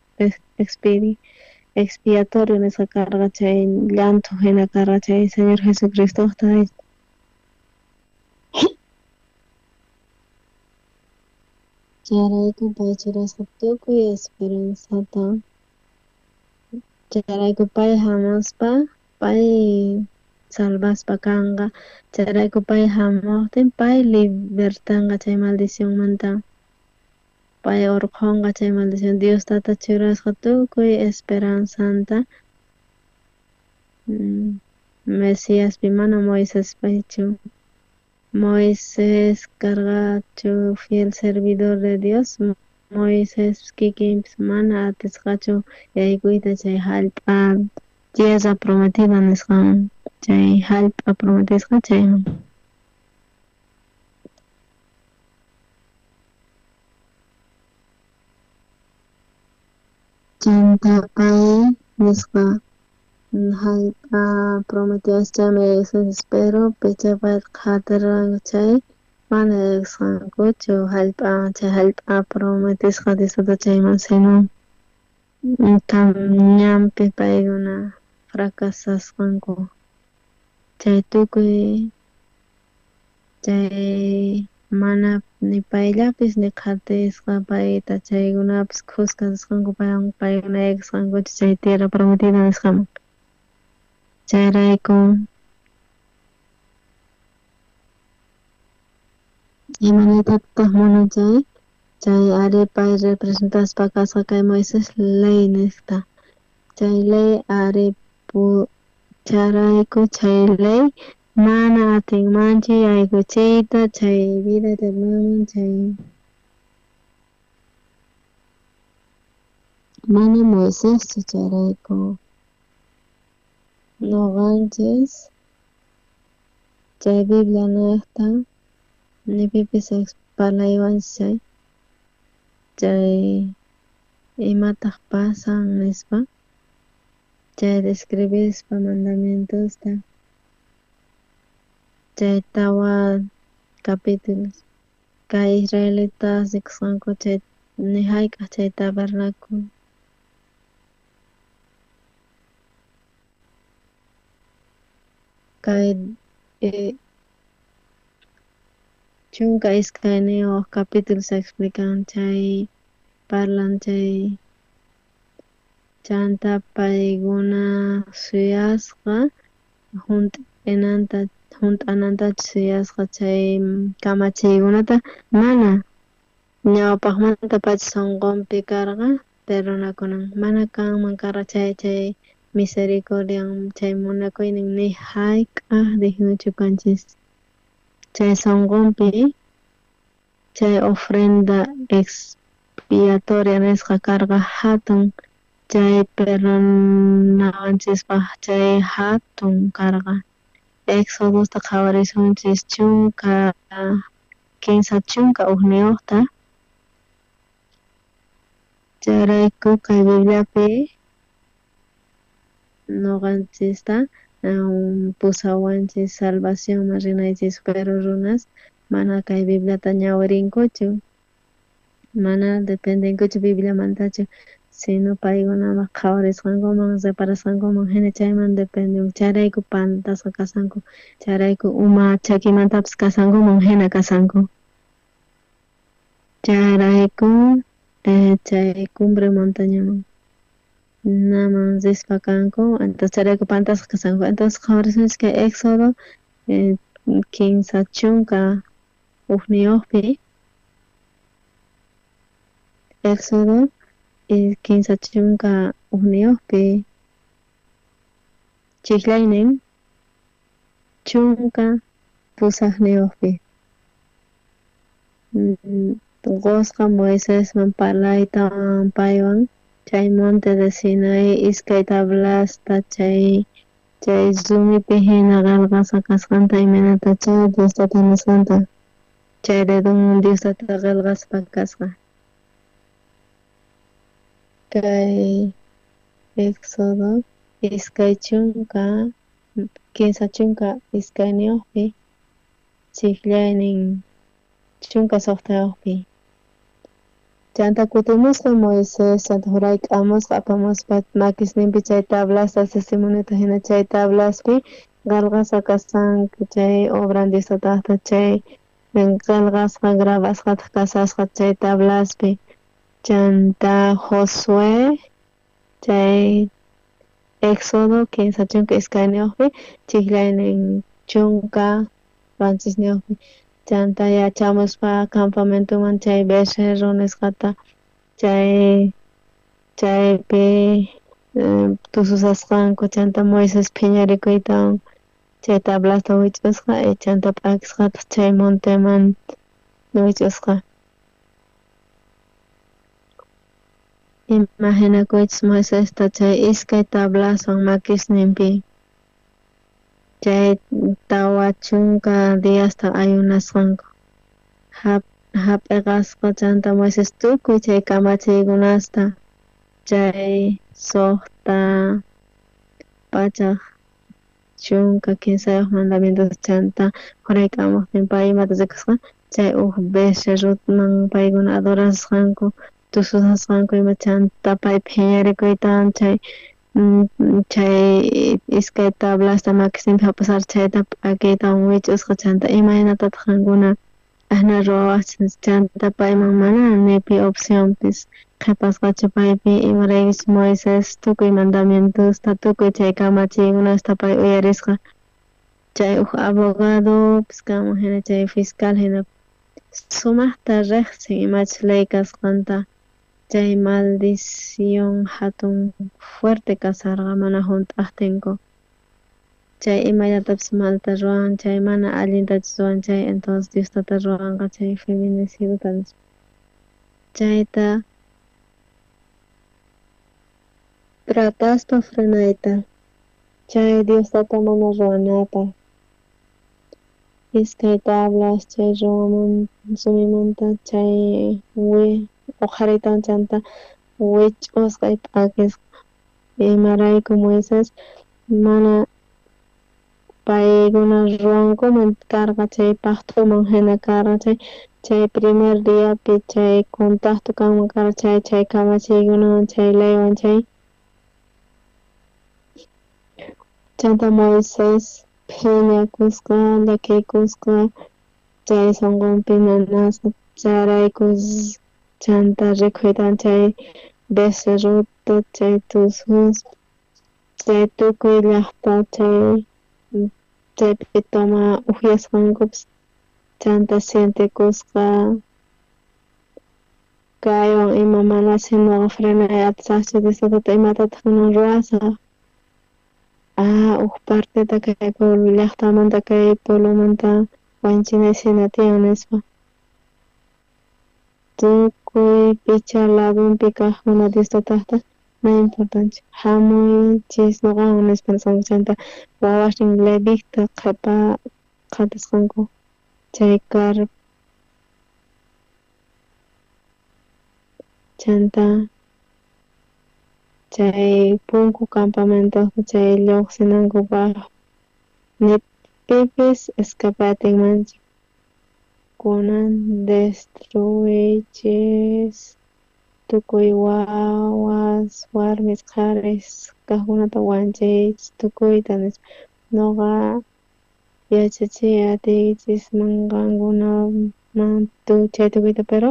expiatorio nisqa karqa chay llantu hina karqa chay Señor Jesucristoqta chayrayku pay churasqa tukuy esperanzata chayrayku pay hamuspa pay salvaspa kanqa chayrayku pay hamuqtin pay libertanqa chay maldicionmanta pay urqunqa chay maldición Diostata churasqa tukuy esperanzanta Mesías pimana Moisés paichu. Moisés cargacho fiel servidor de Dios. Moisés kikin mana atisqachu yaykuyta chay hallp'a tierra prometida nisqan chay hallp'a prometisqa chayman. Chanta pay nisqa hallp'a prometiaschami espero pichapay qhataran chay mana erisqankuchu chay hallp'a prometisqa Diosta chayman sino ñanpi paykuna fracasasqanku chay tukuy chay mana ni payllapis ni qhatisqa payta chaykunapas juzgasqanku paykuna erisqankuchu chay tierra prometida nisqaman. Chayrayku imanaytataq munachay chay ari pay representaspa kasqa kay Moisés ley nisqta chay ley ari charayku chay ley mana atinmanchu yaykuchiyta chay vida eternaman chay mana Moisés charayku noqanchis chay Biblia niqta nipipis parlaywanchis chay imataq pasan nispa chay describispa mandamientosta chay tawa capítulos kay israelitas riqsqanku chay nihayk'aq chay tabernáculo kay chunka iskayniyuq capítulos explican chay parlan chay chanta paykuna suyasqa hunt'ananta suyasqa chay kamachiykunata mana ñawpaqmanta pacha sunqunpi karqa perdonakunan mana kanman karqa chay misericordian chay munakuynin ni hayk'aq dignuchu kanchis chay sunqunpi chay ofrenda expiatoria nisqa karqa hatun chay perdonawanchispaq chay hatun karqa Exodosta qhawarisunchis chunka kinsa chunka ugniyuqta chayrayku kay Bibliapi noqanchista pusawanchis salvacionman rinaychis pero runas mana kay Bibliata ñawirinkuchu mana dependenkuchu Bibliamantachu sino paykunaman qhawarisqankuman reparasqankuman hina chayman dependen chayrayku pantasqa kasanku chayrayku uma chakimantapas kasankuman hina kasanku chayrayku chay cumbre montañaman naman rispa kanku entonces chayrayku pantasqa kasanku entonces qhawarisunchis kay Éxodo kinsa chunka ugniyuqpi Éxodo kinsa chunka ugniyuqpi chiklaynin chunka pusaqniyuqpi Qosqa Moisésman parlaytawan paywan chay monte de Sinaí iskay tablasta chay rumipi hina qillqasqa kasqanta imanata chay Diostata nisqanta chay dedunman Diostata qillqaspa kasqa kay Éxodo iskay chunka kinsa chunka iskayniyuqpi chiklaynin chunka suqtayuqpi chanta kutimusqa Moisés chanta jurayk'amusqa apamuspa makisninpi chay tablasta testimoniota hina chay tablaspi qillqasqa kasanku chay obran Diostataqta chay qillqasqa grabasqata kasasqa chay tablaspi chanta Josué chay Éxodo kinsa chunka iskayniyuqpi chiklaynin chunka Francisniyuqpi chanta yachamuspa campamentoman chay becerro nisqata chaypi tususasqanku chanta Moises phiñarikuytawan chay tablasta wich'usqa chanta p'akisqata chay monteman wich'usqa. Imaginakuychis Moisesta chay iskay tablaswan makisninpi chay tawa chunka diasta ayunasqanku hap'iqasqa chanta Moises tukuy chay kamachiykunasta chay suqta pachaq chunka kinsayuq mandamientos chanta juraykamuqtin pay imata rikasqa chay becerrutman paykuna adorasqanku tususasqanku ima chanta pay phiñarikuytawan chay iskay tablasta makisninpi hap'asar chayta p'akiytawan wich'usqa chanta imaynatataq qankuna ahna ruwaqchis chanta payman mana ni pi opcionpis qhipasqachu paypi imaraykuchus Moises tukuy mandamientosta tukuy chay kamachiykunasta pay uyarisqa chay abogadopis kanman hina chay fiscal hina sumaqta riqsin imachus ley kasqanta chay maldición hatun fuerte kasarqa mana hunt'aqtinku chay imallatapis malta ruwan chay mana allintachus ruwan chay entonces Diostata ruwanqa chay feminicidiota chayta trataspa frenayta chay Diostata mana ruwanapaq iskay tablas chay sumimanta chay uqariytawan chanta wich'usqa p'akisqa imarayku Moises mana paykuna ruwankuman karqa chay paqtuman hina karqa chay primer diapi chay contacto kanman karqa chay kamachiykunawan chay leywan chay chanta Moises phiñakusqa llakikusqa chay sunqunpi nanasqa charaykus chanta rikhuytawan chay becerruta chay tusus chay tukuy llaqta chaypi toma upiasqankupis chanta sientikusqa kaywan ima mana sinuqa frenay atisaqchu Diostatata imatataq kunan ruwasqa parteta kay pueblo llaqtamanta kay pueblomanta wanchinay sina tiyan nispa tukuy picha ladunpi kaqkuna Diostataqta no importanchu hamuychis nuqawan nispa nisqanku chanta wawaqtin Levicta qatisqanku chay chanta chay punku campamentosta chay lluqsinankupaq nipipis escapatinmanchu kunan destruychis tukuy wawas warmis qaris kaqkunata wanchaychis tukuyta nispa nuqa yachachiy atiychis manqankunaman chay tukuyta pero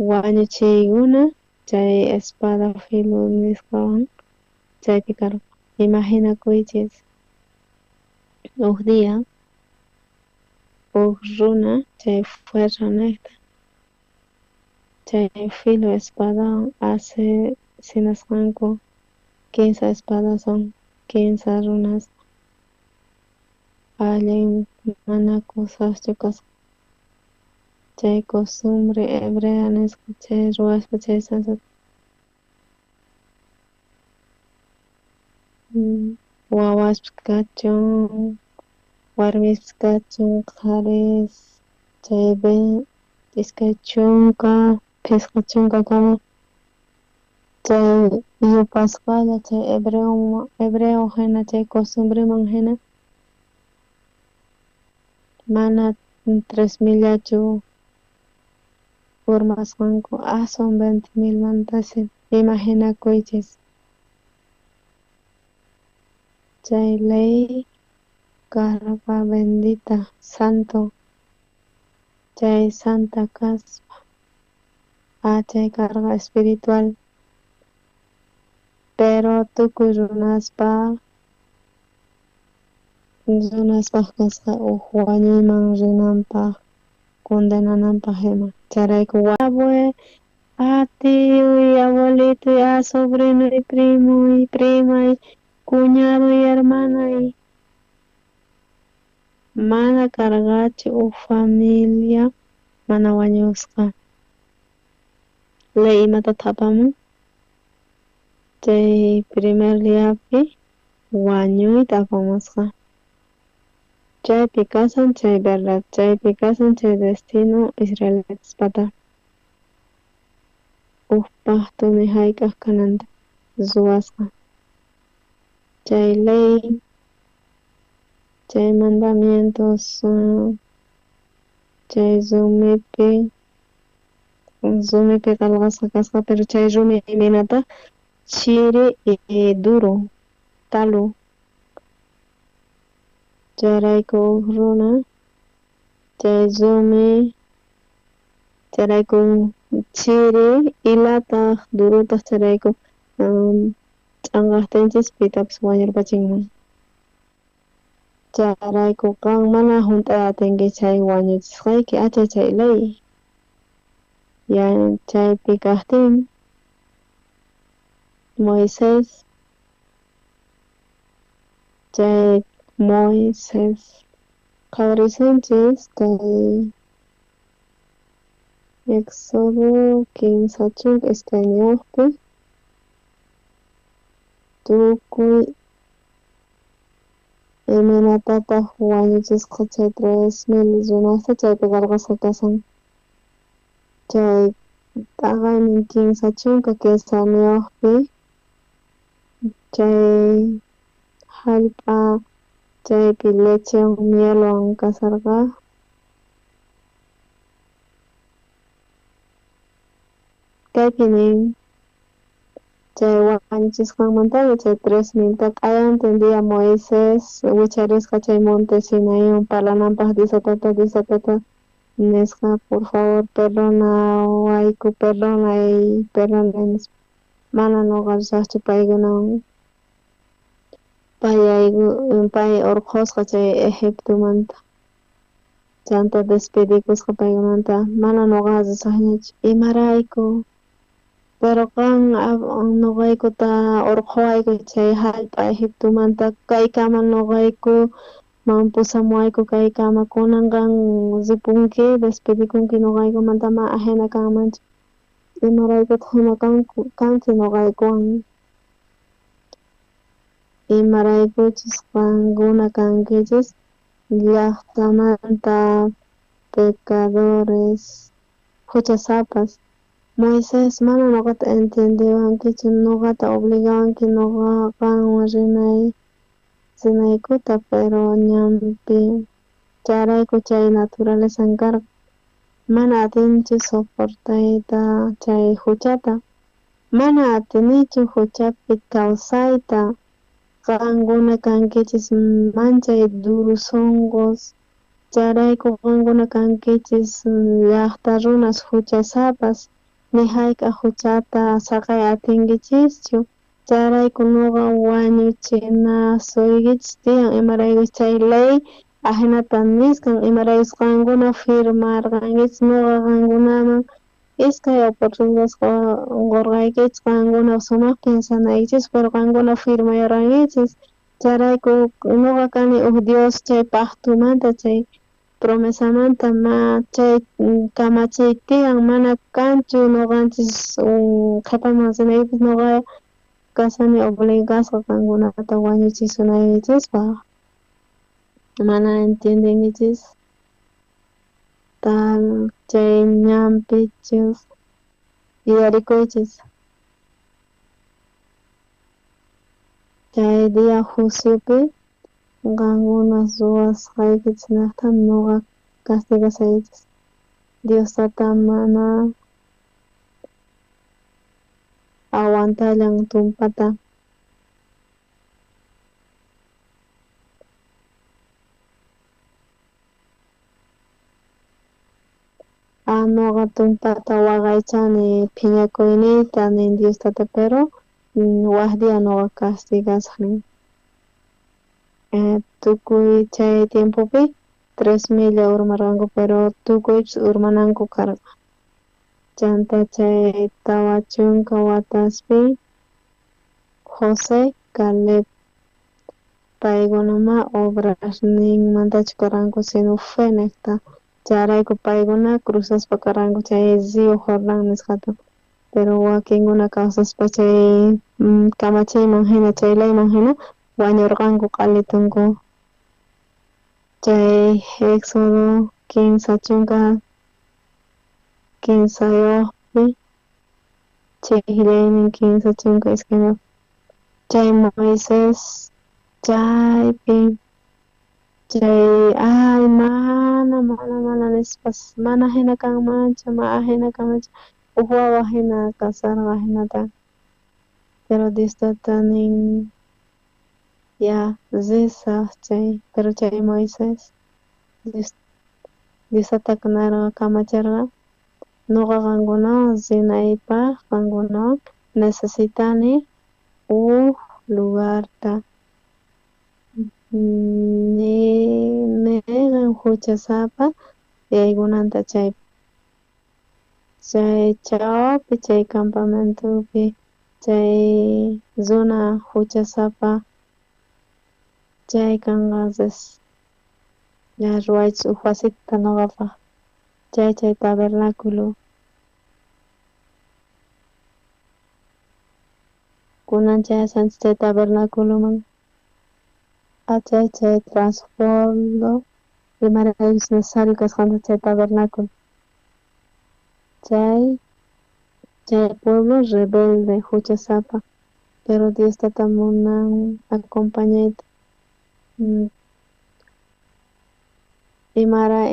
wañuchiykuna chay espada filo nisqawan chaypi karqa imaginakuychis uk dia uk runa chay fuerza niqta chay filo espadawan asesinasqanku 15 espadason 15 runas allin mana kusaqchu kasqa chay costumbre hebrea nisqa chay ruwaspa chay sansata wawaspis kachun warmispis kachun qaris chay iskay chunka pisqa chunka kama chay yupasqalla chay hebreo hina chay costumbreman hina mana 3,000llachu urmasqanku son 20,000 mantashi imaginakuychis chay ley karqa bendita santo chay santa kaspa chay karqa espiritual pero tukuy runaspaq kasqa wañuyman rinanpaq condenananpaq hina charayku a tío y abuelito y a sobrino y primo y prima y cuñado y hermana y mana cargachi u familia mana wañusqa. Ley imata tapamun chay primer diapi wañuyta apamusqa. Chaypi kasan chay verdad, chaypi kasan chay destino Israelispata. Paqtumi hayk'aq kananta ruwasqa. Chay ley, chay mandamientos, chay rumipi qalqasqa kasqa, pero chay rumi iminata chiri y duro, talu. Chayrayku runa, chay rumi, chayrayku chiri ilataq durutaq chayrayku ch'anqaqtinchis pitapas wañurpachinman. Chayrayku kan mana hunt'ay atinki chay wañuchisqayki achay chay ley. Chaypi kaqtin Moisés, chay Moisés qadrisunchis kay Éxodo 15 escañoqpi tukuy imanatapaq wañuchisqa chay 3000 runasta chaypi qarqasqa kasan. Chay taqaynin 15 chunka quesaniyuqpi chay hallp'a chaypi lechewan mielwan kasarqa kaypi nin chay wañuchisqanmantaqa chay 3000 q'ayantin dia Moisés wicharisqa chay monte Sinaiwan parlananpaq desatata nisqa por favor perdona wayku perdonay mana nuqa risaqchu paykunawan pay urqusqa chay Egiptomanta chanta despedikusqa paykunanta mana nuqa risaqñachu imarayku pero kan nuqaykuta urqwayku chay hallp'a Egiptomanta kaykama nuqayku pusamuwayku kaykama kunanqan ripunki despedikunki nuqaykumanta ma ahina kanmanchu imaraykutaq hina kanki nuqaykuwan imaraykuchus qankuna kankichis llaqtamanta pecadores huchasapas. Moisés mana nuqata entendiwankichu nuqata obligawanki nuqa qanwan rinaykuta pero ñanpi chayrayku chay naturalesan karqa mana atinchu soportayta chay huchata mana atinichu huchapi kawsayta qankuna kankichis manchay duru sunqus chayrayku qankuna kankichis llaqta runas huchasapas ni hayk'a huchata saqay atinkichischu chayrayku nuqa wañuchina suykichis tiyan imaraykuchus chay ley ahinata nisqan imaraykus qankuna firmarqankichis nuqa qankunaman iskay oportunidades qurqaykichis qankuna sumaq pensanaykichis pero qankuna firmayarqankichis chayrayku nuqa kani Dios chay pactumanta chay promesamanta chay kamachiy tiyan mana kanchu nuqanchis qhipaman rinaykipis nuqa kasani obligasqa qankunata wañuchisunaykichispaq mana entiendenkichis tal chay ñanpichus yuyarikuychis chay dia juiciopi qankunas ruwasqaykichis naqta nuqa castigasaykichis Diostata mana aguantallan tumpata nuqa tumpata waqaychani phiñakuyniyta nin Diostata pero waqtiya nuqa castigasqnin tukuy chay tiempopi 3000 urmarqanku pero tukuypis urmananku karqa chanta chay tawa chunka wataspi José Caleb paykunama obras ninmantachu karanku sino fe nekta charayku payguna cruzaspa karanku chay Río Jordán nisqata pero wakinkuna kawsaspa chay kamachayman hina chaylayman hina wañurqanku qhalitunku chay Éxodo 15 chunka 15 chihlaynin 15 chunka isquina chay Moisés chaypi chay ay mana nispas mana hina kanmancha ma hina kanmancha wawa hina kasarqa hinata pero Diostata nin ya zisa chay pero chay Moisés Diosata kunarqa kamacharqa nuqa qankuna zinaypaq qankuna necesitani lugarta neqan huchasapa yaykunanta chay chawpi chay campamentopi chay zona huchasapa chay kanqanchis ña ruwaychis huk wasita nuqapaq chay tabernáculo kunan chayashanchis chay tabernáculoman chay transbordo imaraykuchus necesario kasqanta chay tabernáculo chay pueblo rebelde huchasapa pero Diostata munan acompañayta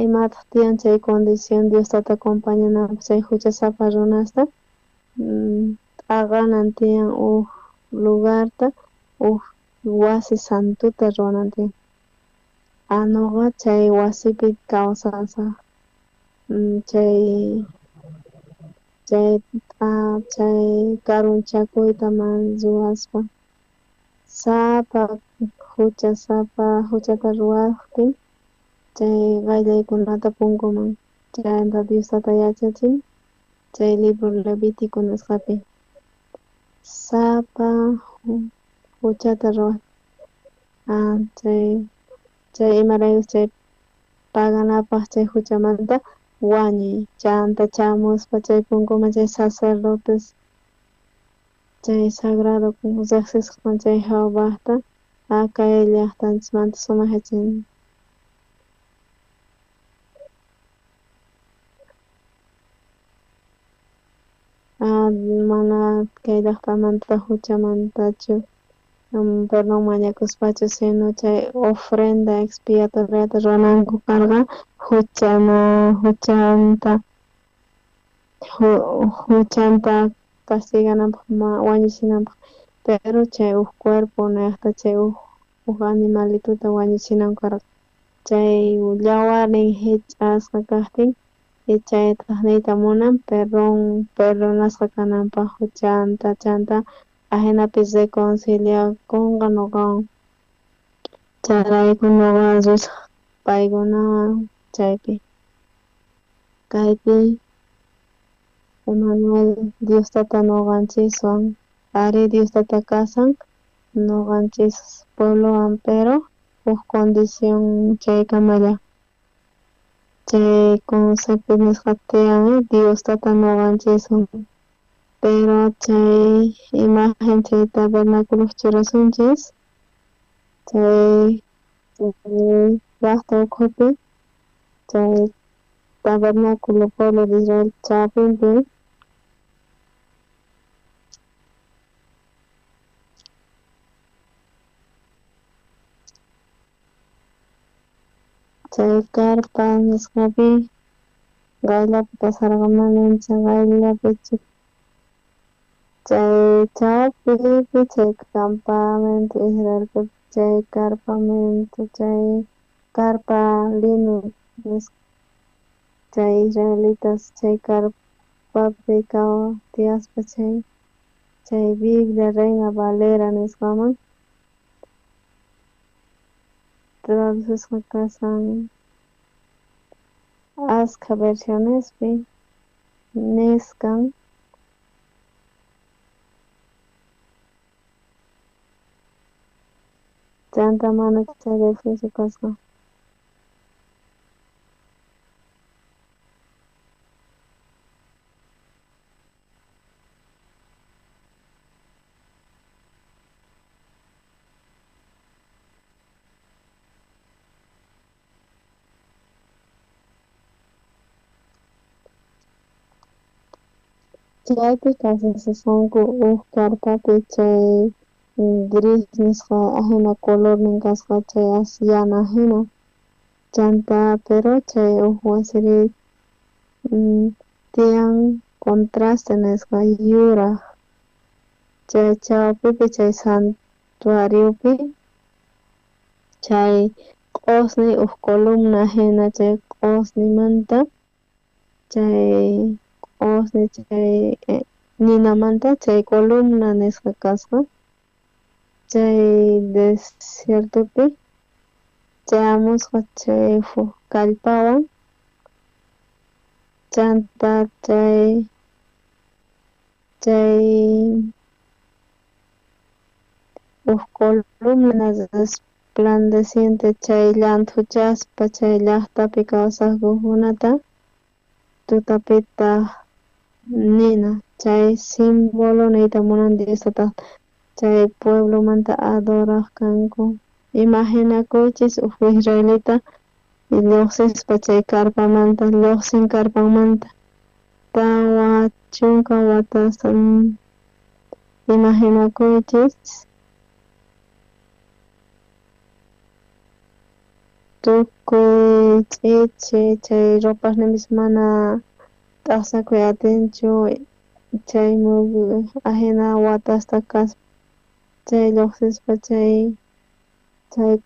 imataq tiyan chay condición Diostata acompañanapak chay huchasapa runasta t'aqanan tiyan lugarta wasi santuta ruwanan tiyan nuqa chay wasipi kawsasaq chay karunchakuyta ruwaspa huchata ruwaptin chay qayllaykunata punkuman chayanta Diostata yachachin chay libro Levítico nisqapi huchata ruwaq chay imaraykuchus chay paganapaq chay huchamanta wañuy chanta chamuspa chay punkuman chay sacerdotes chay sagrado riqsisqan chay Jehovahta kay llaqtanchismanta sumaq yachaynin mana kay llaqtamanta huchamantachu perdón mañakuspachu sino chay ofrenda expiatoriata ruwananku karqa huchanta castiganapaq wañuchinanpaq pero chay cuerpo niqta chay animalituta wañuchinanku karqa chay yawarnin hich'asqa kaqtin y chaytaq niyta munan perdonasqa kananpaq chanta ahinapi reconciliakunqa nuqawan charayku nuqa risaq paykunawan chaypi kaypi Emmanuel Diostata nuqanchiswan ari Diostata kasan nuqanchis pueblowan pero huk condición chaykamalla chay concepto nisqa tiyan Diostata nuqanchiswan pero chay imagen chay tabernáculo churasunchis chay llaqta ukhupi chay tabernáculo pueblo de Israel chapinpi chay carpa nisqapi qayllapi kasarqamanincha qayllapi chay chawpipi chay campamento Israelpi chay campamento chay carpa lino chay israelitas chay carpapi tiyaspa chay Biblia Reina Valera nisqaman traducisqa kasan ashka versionespi niskan chanta mana chay difícil kasqa. Chaypi kasasasonku karpapi chay gris nisqa ajena color nin kasqa chay yana ajena chanta pero chay wasiri tiyan contraste nisqa yuraq chay chawpipi chay santuariopi chay q'usni columna ajena chay q'usnimanta chay q'usni chay ninamanta chay columna nisqa kasqa chay desiertopi chayamusqa chay kallpawan chanta chay columna resplandeciente chay llanthuchaspa chay llaqtapi kawsaqkunata tutapita nina chay símbolo niyta munan Diostataq chay pueblomanta adoraq kanku imaginakuychis israelita lluqsispa chay karpamanta lluqsin karpanmanta tawa chunka watasa imaginakuychis tukuy ch'ichi chay rupaqnimis mana t'aqsakuy atinchu chay ajena watasta kaspa chay lluqsispa chay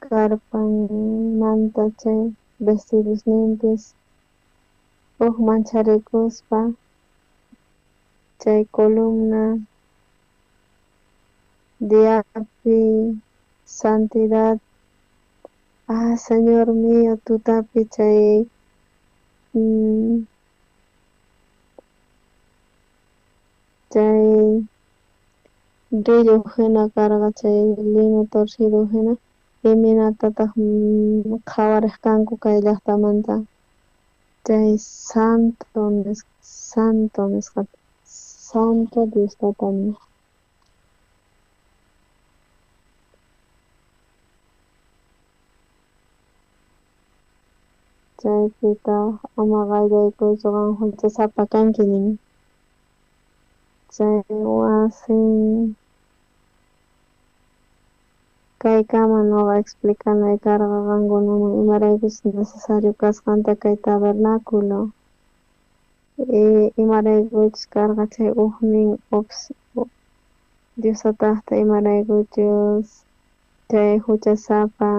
karpanmanta chay vestidosninpis mancharikuspa chay columna diapi santidad Señor mío tutapi chay chay brillo hina karqa chay lino torcido hina iminatataq qhawariq kanku kay llaqtamanta chay santo nisqa santo Diostatami chaypita ama qayllaykuchuwan huchasapa kanki nin chay wasin kaykama nuqa explicanay karqa qankunaman imaraykus necesario kasqanta kay tabernáculo imaraykuchus karqa chay nin Diosataqta imaraykuchus chay huchasapa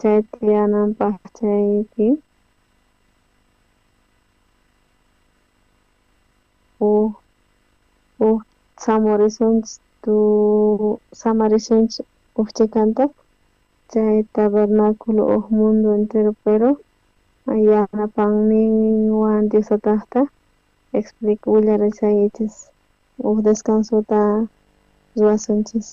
chay tiyananpaq chaypi samarisunchis chikanta chay tabernáculo mundo entero pero yanapanninwan Diosataqta willarisaychis descansuta ruwasunchis.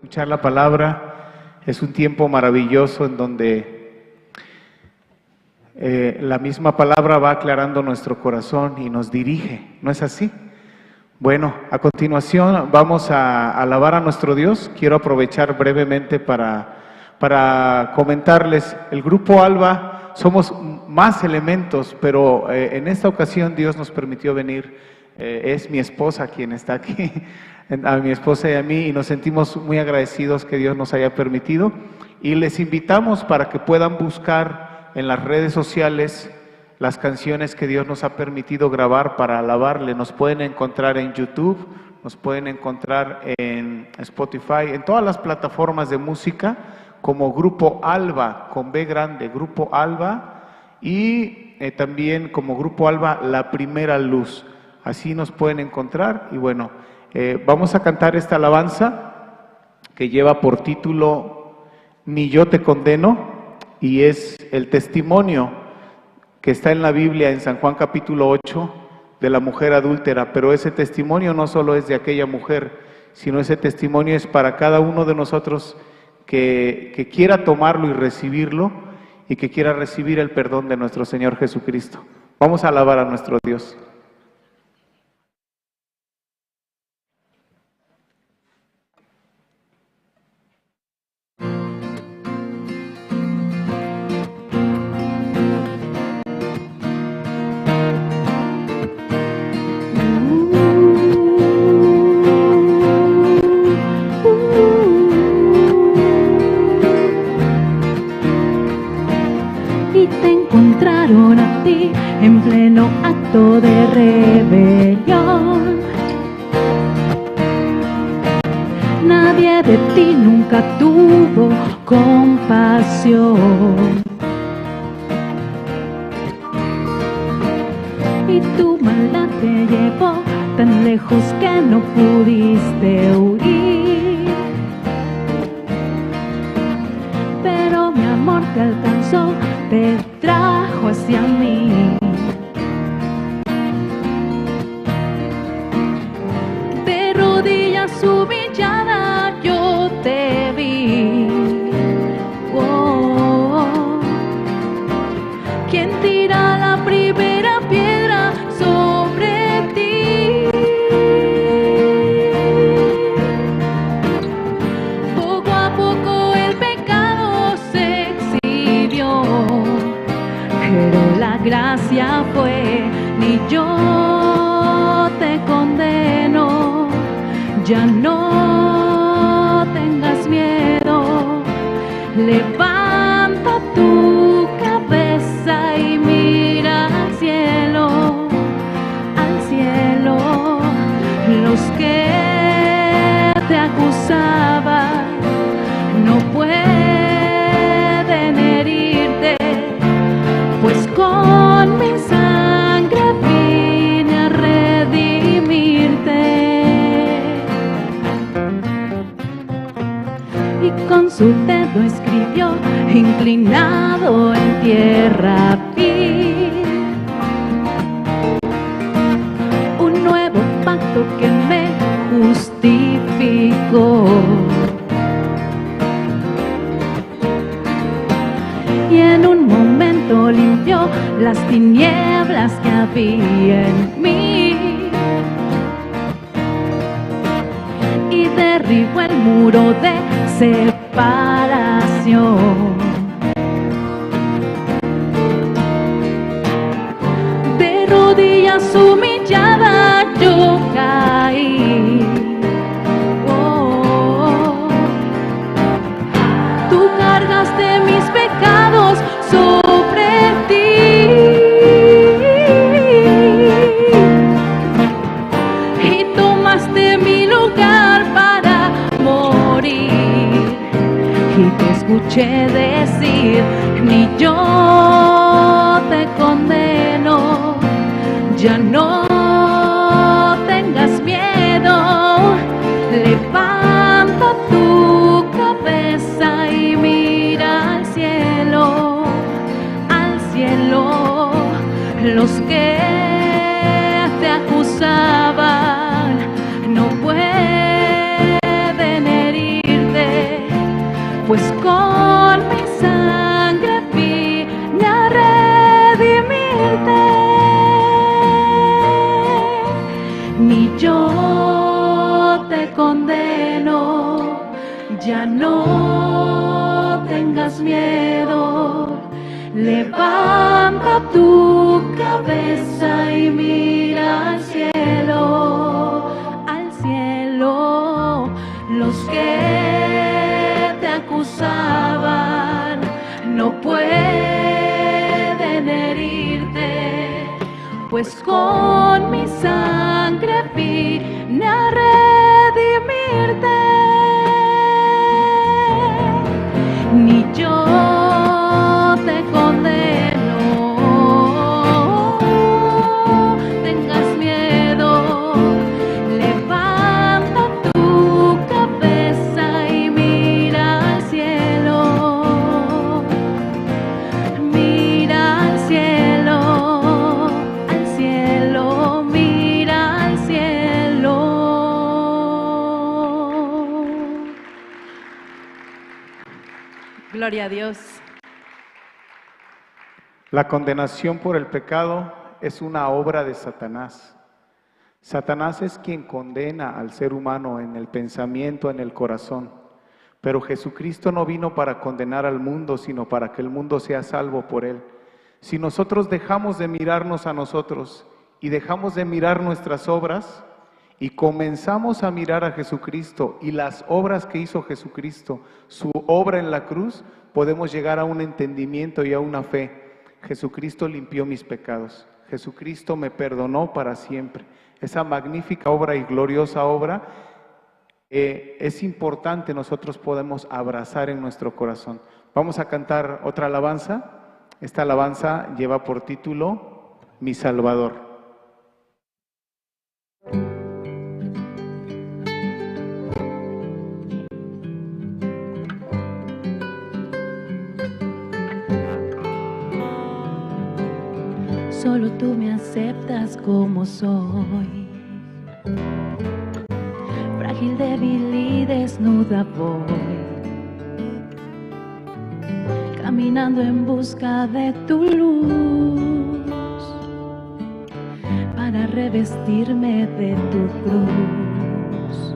escuchar la palabra. Es un tiempo maravilloso en donde la misma palabra va aclarando nuestro corazón y nos dirige, ¿no es así? Bueno, a continuación vamos a alabar a nuestro Dios. Quiero aprovechar brevemente para comentarles, el Grupo Alba, somos más elementos, pero en esta ocasión Dios nos permitió venir. Es mi esposa quien está aquí, a mi esposa y a mí, y nos sentimos muy agradecidos que Dios nos haya permitido. Y les invitamos para que puedan buscar en las redes sociales las canciones que Dios nos ha permitido grabar para alabarle. Nos pueden encontrar en YouTube, nos pueden encontrar en Spotify, en todas las plataformas de música, como Grupo Alba, con B grande, Grupo Alba, y también como Grupo Alba, La Primera Luz. Así nos pueden encontrar. Y bueno, vamos a cantar esta alabanza que lleva por título Ni yo te condeno, y es el testimonio que está en la Biblia, en San Juan capítulo 8, de la mujer adúltera. Pero ese testimonio no solo es de aquella mujer, sino ese testimonio es para cada uno de nosotros que quiera tomarlo y recibirlo, y que quiera recibir el perdón de nuestro Señor Jesucristo. Vamos a alabar a nuestro Dios. Encontraron a ti en pleno acto de rebelión. Nadie de ti nunca tuvo compasión. Y tu maldad te llevó tan lejos que no pudiste huir. Pero mi amor te alcanzó, te trajo hacia mí. De rodillas humillada yo te vi. Oh, ¿quién tira la primera piedra sobre ti? Poco a poco el pecado se exhibió, pero la gracia fue: ni yo te condeno, ya no tengas miedo. Levanta tu cabeza y mira al cielo, al cielo. Los que te acusaban no pueden herirte, pues con mi sangre vine a redimirte. Y con su dedo escribió, inclinado en tierra vi, un nuevo pacto que me justificó. Y en un momento limpió las tinieblas que había en mí, y derribó el muro de separación. De rodillas humillada yo caí. Oh, tú cargaste mis pecados sobre ti, y tomaste mi lugar para morir. Y te escuché decir: ni yo te condeno, ya no tengas miedo. Levanta tu cabeza y mira al cielo, al cielo. Los que te acusaban no pueden herirte, te condeno, ya no tengas miedo. Levanta tu cabeza y mira al cielo, al cielo. Los que te acusaban no pueden herirte, pues con mi sangre vine a redimirte. Ni yo te condeno, tengas miedo. Levanta tu cabeza y mira al cielo, mira al cielo, mira al cielo. Gloria a Dios. La condenación por el pecado es una obra de Satanás. Satanás es quien condena al ser humano en el pensamiento, en el corazón. Pero Jesucristo no vino para condenar al mundo, sino para que el mundo sea salvo por él. Si nosotros dejamos de mirarnos a nosotros y dejamos de mirar nuestras obras y comenzamos a mirar a Jesucristo y las obras que hizo Jesucristo, su obra en la cruz, podemos llegar a un entendimiento y a una fe. Jesucristo limpió mis pecados. Jesucristo me perdonó para siempre. Esa magnífica obra y gloriosa obra es importante, nosotros podemos abrazar en nuestro corazón. Vamos a cantar otra alabanza. Esta alabanza lleva por título Mi Salvador. Solo tú me aceptas como soy, frágil, débil y desnuda voy, caminando en busca de tu luz, para revestirme de tu cruz.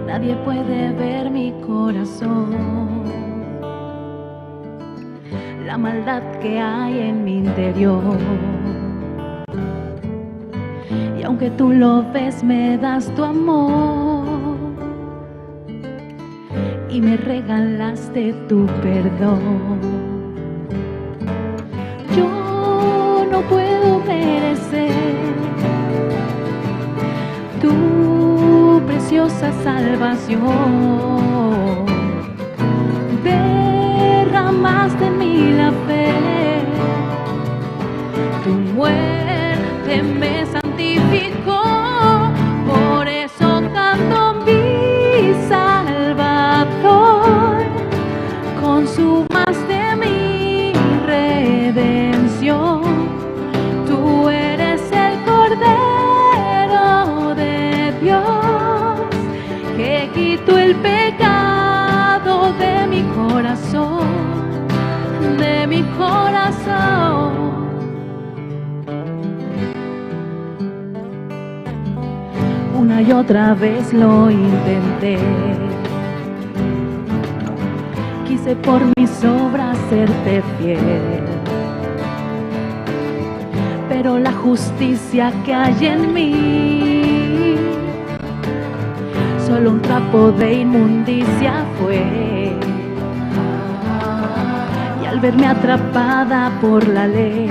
Nadie puede ver mi corazón, la maldad que hay en mi interior. Y aunque tú lo ves, me das tu amor y me regalaste tu perdón. Yo no puedo merecer tu preciosa salvación. Derramaste en mí la fe, tu muerte me santificó, por eso canto mi Salvador, consumaste mi redención. Tú eres el Cordero de Dios, que quitó el pecado de mi corazón, de mi corazón. Una y otra vez lo intenté, quise por mis obras serte fiel, pero la justicia que hay en mí solo un trapo de inmundicia fue. Y al verme atrapada por la ley,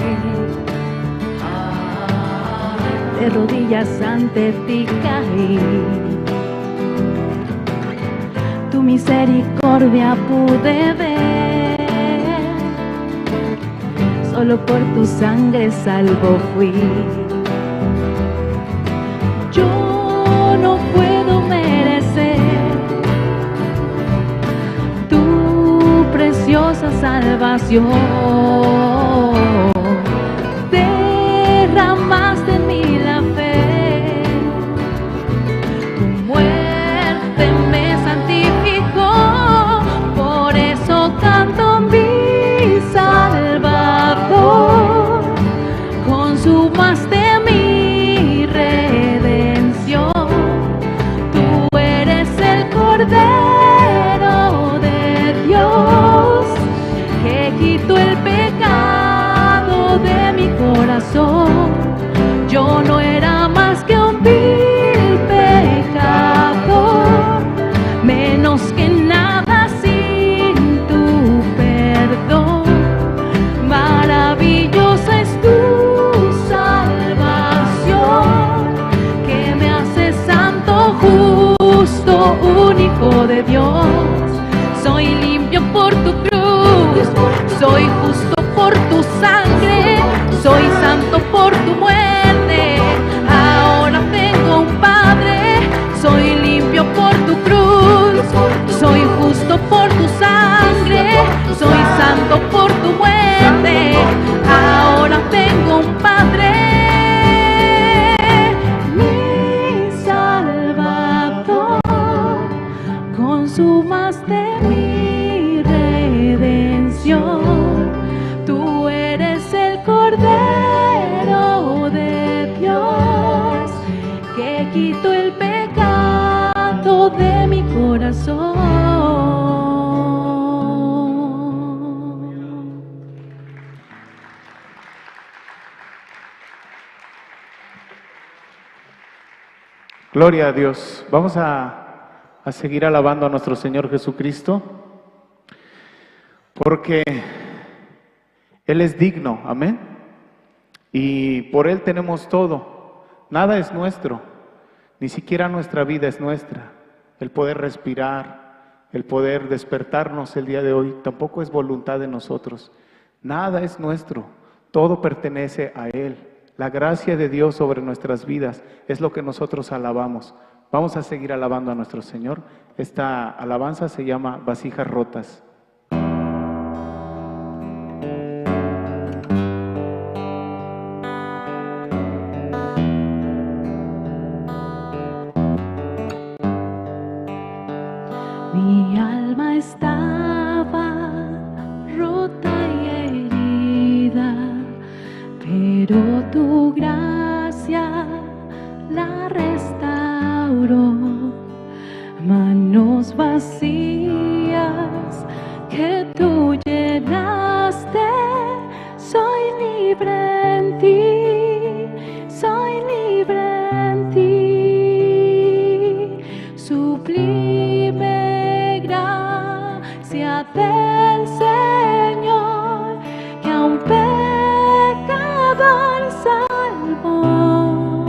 de rodillas ante ti caí. Tu misericordia pude ver, solo por tu sangre salvo fui. Yo no puedo merecer tu preciosa salvación. Derramaste en mí la fe, tu muerte me santificó, por eso canto mi Salvador. Consumaste mi redención, un hijo de Dios. Soy limpio por tu cruz, soy justo por tu sangre, soy santo por tu muerte. Ahora tengo un Padre, soy limpio por tu cruz, soy justo por tu sangre, soy santo por tu muerte. Ahora tengo un Padre, mi Salvador, consumaste mi redención. Tú eres el Cordero de Dios, que quitó el pecado de mi corazón. Gloria a Dios. Vamos a seguir alabando a nuestro Señor Jesucristo, porque Él es digno, amén. Y por Él tenemos todo. Nada es nuestro, ni siquiera nuestra vida es nuestra. El poder respirar, el poder despertarnos el día de hoy, tampoco es voluntad de nosotros. Nada es nuestro, todo pertenece a Él. La gracia de Dios sobre nuestras vidas es lo que nosotros alabamos. Vamos a seguir alabando a nuestro Señor. Esta alabanza se llama Vasijas Rotas. Mi alma estaba rota y herida, pero tu gracia la restauró. Manos vacías que tú llenaste, soy libre en ti, soy libre en ti. Sublime gracia del Señor, que a un pecador salvó.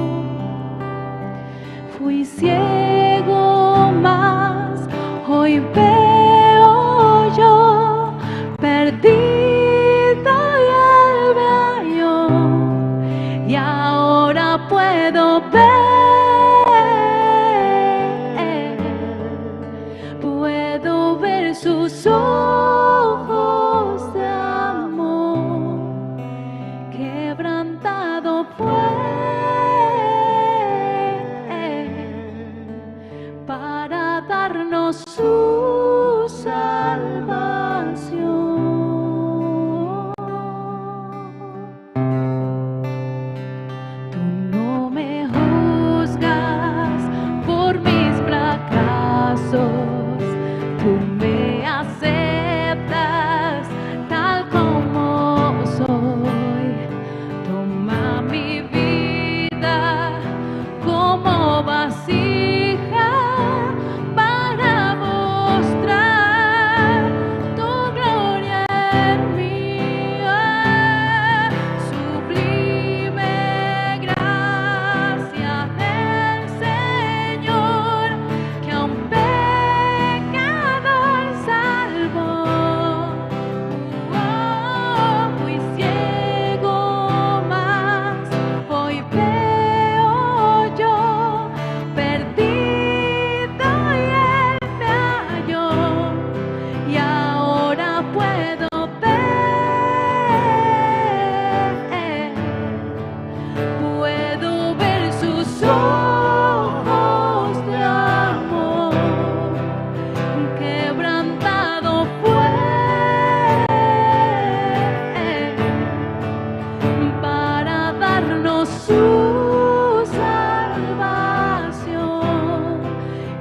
Fui ciego, mas hoy veo yo, perdido y Él me halló, y ahora puedo ver sus ojos de amor. Quebrantado fue para darnos su salvación. Tú no me juzgas por mis fracasos, tú me aceptas tal como soy. Toma mi vida como vasija para mostrar tu gloria en mí. Sublime gracia del Señor, que a un pecador salvó. Fui ciego, mas hoy veo yo, perdido y Él me halló, y ahora puedo ver sus ojos de amor. Quebrantado fue para darnos su salvación,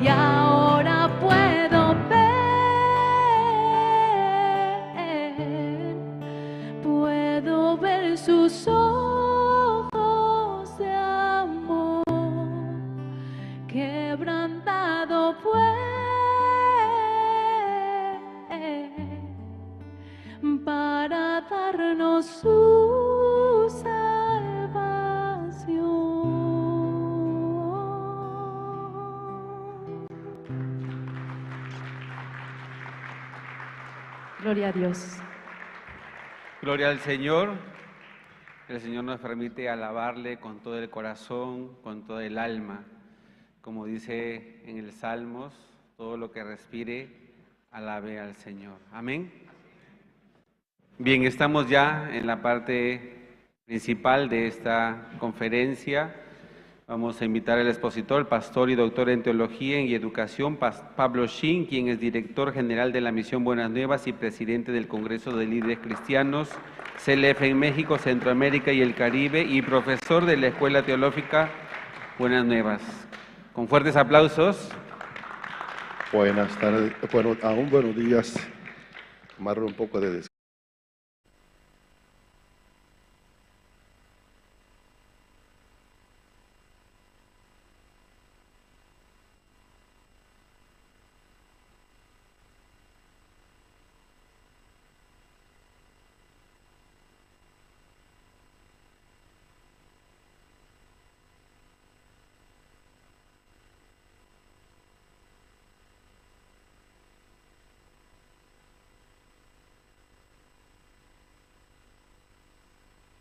y ahora puedo ver sus ojos de amor. Quebrantado fue para darnos su salvación. Gloria a Dios. Gloria al Señor. El Señor nos permite alabarle con todo el corazón, con todo el alma. Como dice en el Salmos, todo lo que respire, alabe al Señor. Amén. Bien, estamos ya en la parte principal de esta conferencia. Vamos a invitar al expositor, pastor y doctor en Teología y Educación, Pablo Shin, quien es director general de la Misión Buenas Nuevas y presidente del Congreso de Líderes Cristianos, CLF en México, Centroamérica y el Caribe, y profesor de la Escuela Teológica Buenas Nuevas. Con fuertes aplausos. Buenas tardes, bueno, aún buenos días. Tomarme un poco de descanso.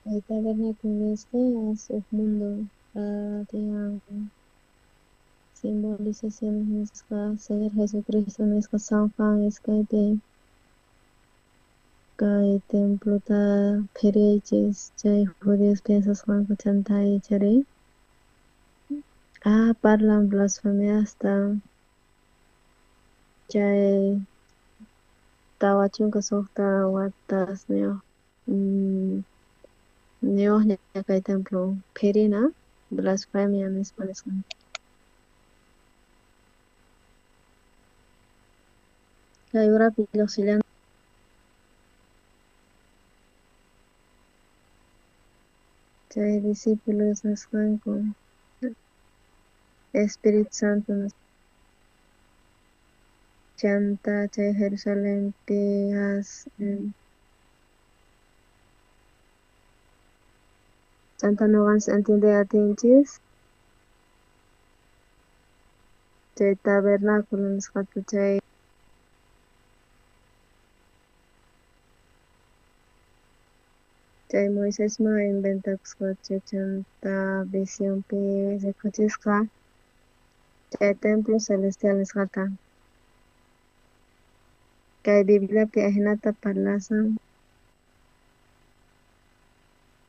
El tabernáculo es su mundo, de simbolización nuestra Señor Jesucristo, nuestra San Juan, es que de el templo de Pereches, ya judíos piensas Juan Cochanta y Chare, parlan blasfemia hasta ya tawachun que sokta watas neo. Neo ya que templo Perina, blasfemia en español. La hora pilosilan. Chay discípulos nos van con Espíritu Santo nos chanta, chay Jerusalén pias chanta no van a entender a tinchis. Chay tabernáculo nos katu chay Moisés ma inventa chay chanta visión pi se kachisca. Chay templo celestial nos kata. Kay Biblia pi ahinata parlasan.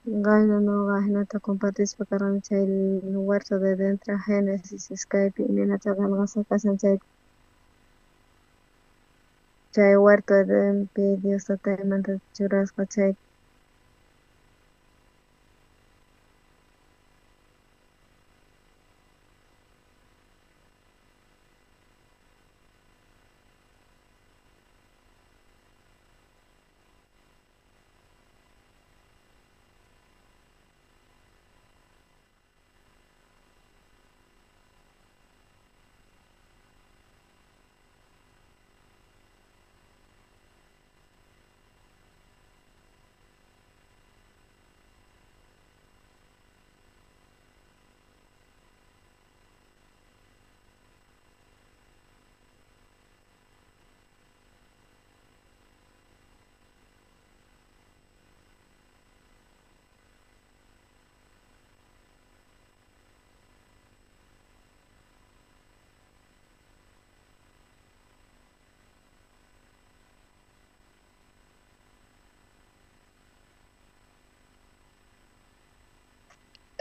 Gaina no gahinata compartis pakaran chay huerto de dentro Génesis Skype y minata galgasa kasan chay huerto de Dios totalmente churrasco chay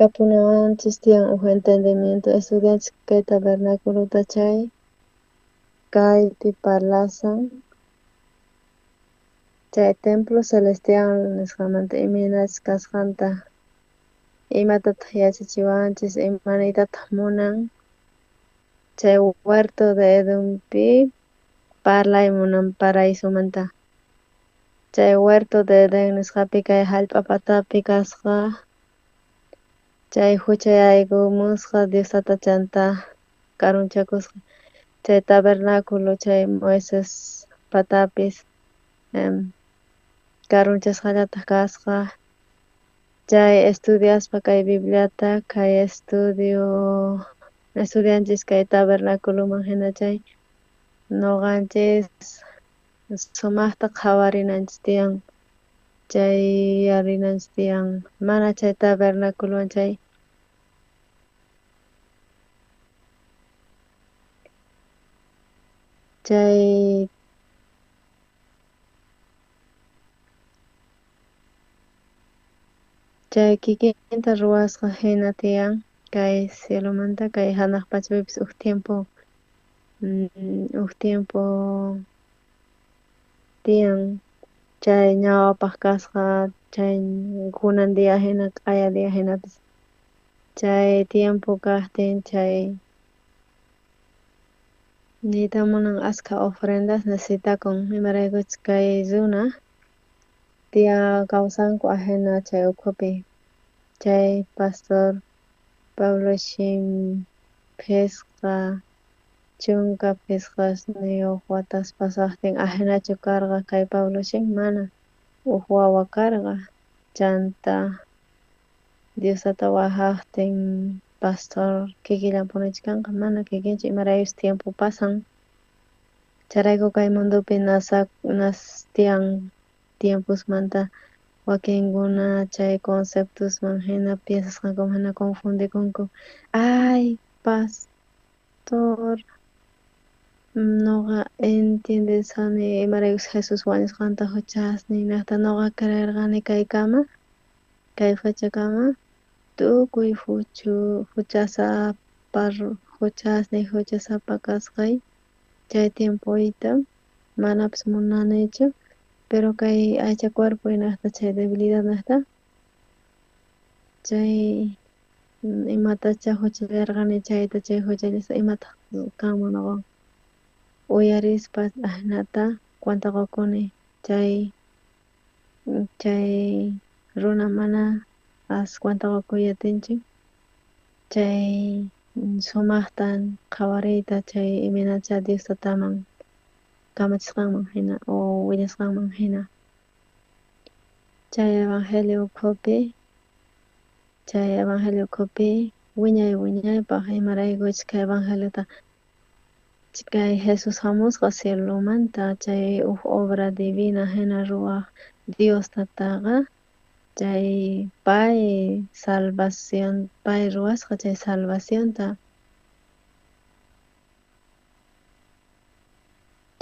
Kapunawan chistian o entendimiento estudiantes que tabernáculo tachay kai pipalasan chay templo celestial nisqamanta iminas kasqanta imatataq yachachiwanchis imaniytataq munan chay huerto de Edenpi parlay munan paraisumanta chay huerto de Eden nisqapi kay hallp'a patapi kasqa chay huchayayku musqa Diosata chanta karunchakusqa chay tabernáculo chay Moisés patapis karunchasqallataq kasqa chay estudiaspa kay Bibliata kay estudianchis kay tabernáculoman hina chay nuqanchis sumaqta qhawarinanchis tiyan chay yarinanchis tiyan mana chay tabernaculowan chay chay kikinta ruwasqa hina tiyan kay cielomanta kay hanaq pachapipis uk tiempo tiyan chay ñawapaq kasqa chay kunan dia hina q'aya dia hinapis chay tiempo kaqtin chay niytamunan askha ofrendas necesitakun imaraykuchus kay runa tia kawsanku ajena chay ukhupi chay pastor Pablo Shim Pisqa chunka pisqasniyuq watas pasaqtin ajenachu karqa kay Pablo Shim mana uk wawa karqa chanta Diosata waqhaqtin pastor kikillan punachkanqa mana kikinchik imaraykuchus tiempo pasan chayrayku kay mundupi tiyan tiemposmanta wakinkuna chay conceptosman hina piensasqakuman hina confundikunku ay pastor nuqa entiendesani imaraykuchus Jesus wañusqanta huchasni naqta nuqa creerqani kay kama kay fechakama tukuy huchasapa kasqay chay tiempoyta manapis munanichu pero kay aycha cuerpo hinaqta chay debilidad naqta chay imatacha huchillarqani chayta chay huchallisa imataq kanman noqon uyarispa ahnata cuentaqukuni chay runa mana cuentaqukuyaptinchik chay sumaqta qhawariyta chay iminacha Diostataman kamachisqanman hina o willasqanman hina chay evangelio ukhupi wiñay wiñaypaq imaraykuchus kay evangeliota kay Jesus hamusqa cielomanta chay uk obra divina hina ruwaq Diostataqa chay pay salvación pay ruwasqa chay salvacionta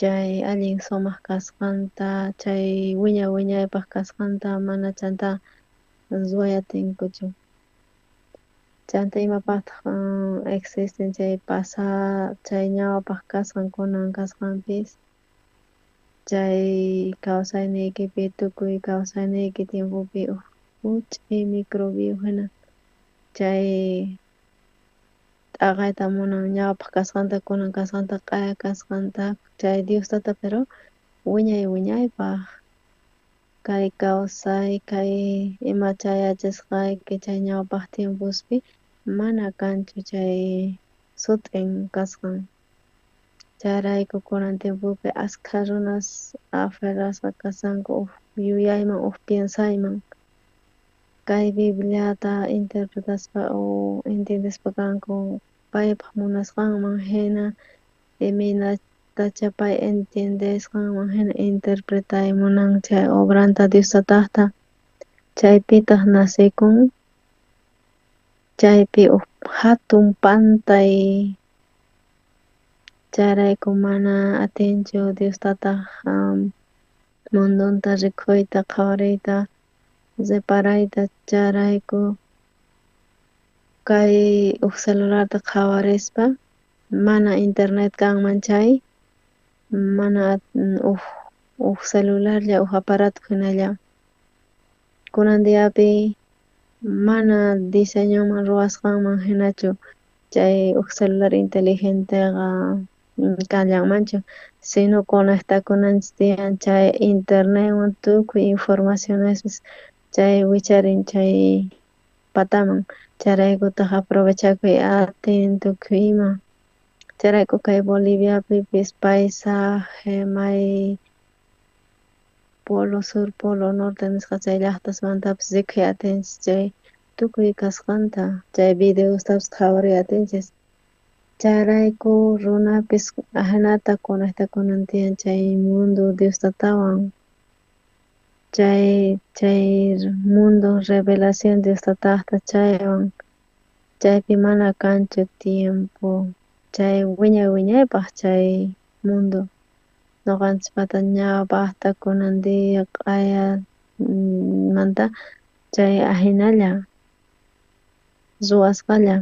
chay allin sumaq kasqanta chay wiñay wiñaypaq kasqanta mana chanta ruwayatinkuchu chanta imapaqtaq existen chay chay ñawapaq kasqan kunan kasqanpis chay kawsayniykipi tukuy kawsayniyki tiempopi huch'uy microbio hina chay t'aqayta munan ñawapaq kasqanta kunan kasqanta q'aya kasqanta chay Diostata pero wiñay wiñaypaq kay kawsay kay ima chayachishqayki chay ñawpaq tiempospi mana kanchu chay sut'in kasqan chayrayku kunan tiempopi askha runas aferrasqa kasanku yuyayman piensayman kay Bibliata interpretaspa o entiendespa kanku paypaq munasqanman hina iminatacha pay entiendesqanman hina interpretay munan chay obranta Diostataqta chaypitaq nasikun chaypi hatun pantay chayrayku mana atinchu Diostataq mundunta rikhuyta qhawariyta reparayta chayrayku kay uk celularta qhawarispa mana internet kanman chay mana uk celularlla uk aparato hinalla kunan diapi mana diseñoman ruwasqanman hinachu chay uk celular inteligentega kallanmanchu sino conectakunanchis tiyan chay internetwan tukuy informacionespis chay wicharin chay pataman chayraykutaq aprovechakuy atento ima chayrayku kay Boliviapipis paisaje may polo sur polo norte nisqa chay llaqtasmantapis rikhuy atinchis chay tukuy kasqanta chay videostapas qhawaray atinchis Chayrayku runapis ahanata kunantiyan chay mundo Diostatawan. Chay mundo revelación Diostataqta chaywan. Chaypi mana kanchu tiempo. Chay wiñaypaq chay mundo. Ñuqanchis pata ñawpaqta kunantiya q'aya manta chay ahinalla ruwasqalla.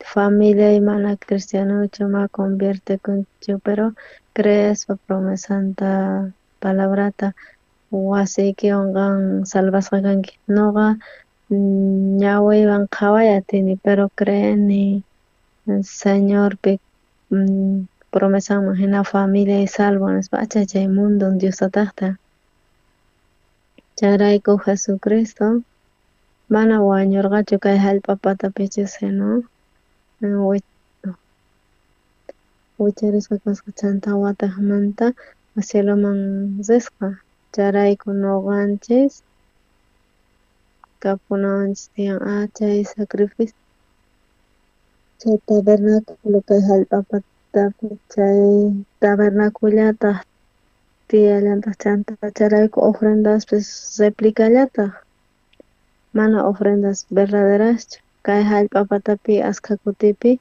Familia mana cristianuchu ma conviertekunchu pero creespa promesanta palabrata wasiykiwan qan salvasqa kanki. Ñuqa ñawiywan qhaway atini pero creeni Señorpi promesaman hina familia salvo nispa achay chay mundo Diostataqta. Chayrayku Jesucristo mana wañurqachu kay hallp'apatapichis sino wicharisqa kasqa chanta wataqmanta cieloman risqa. Chayrayku ñuqanchis kapunawanchis tiyan chay sacrificio chay tabernaculo kay hallp'apatapi chay tabernacullataq tiyallataq chanta chayrayku ofrendaspis replicallataq mana ofrendas verdaderaschu. Kay hallp'apatapi askha kutipi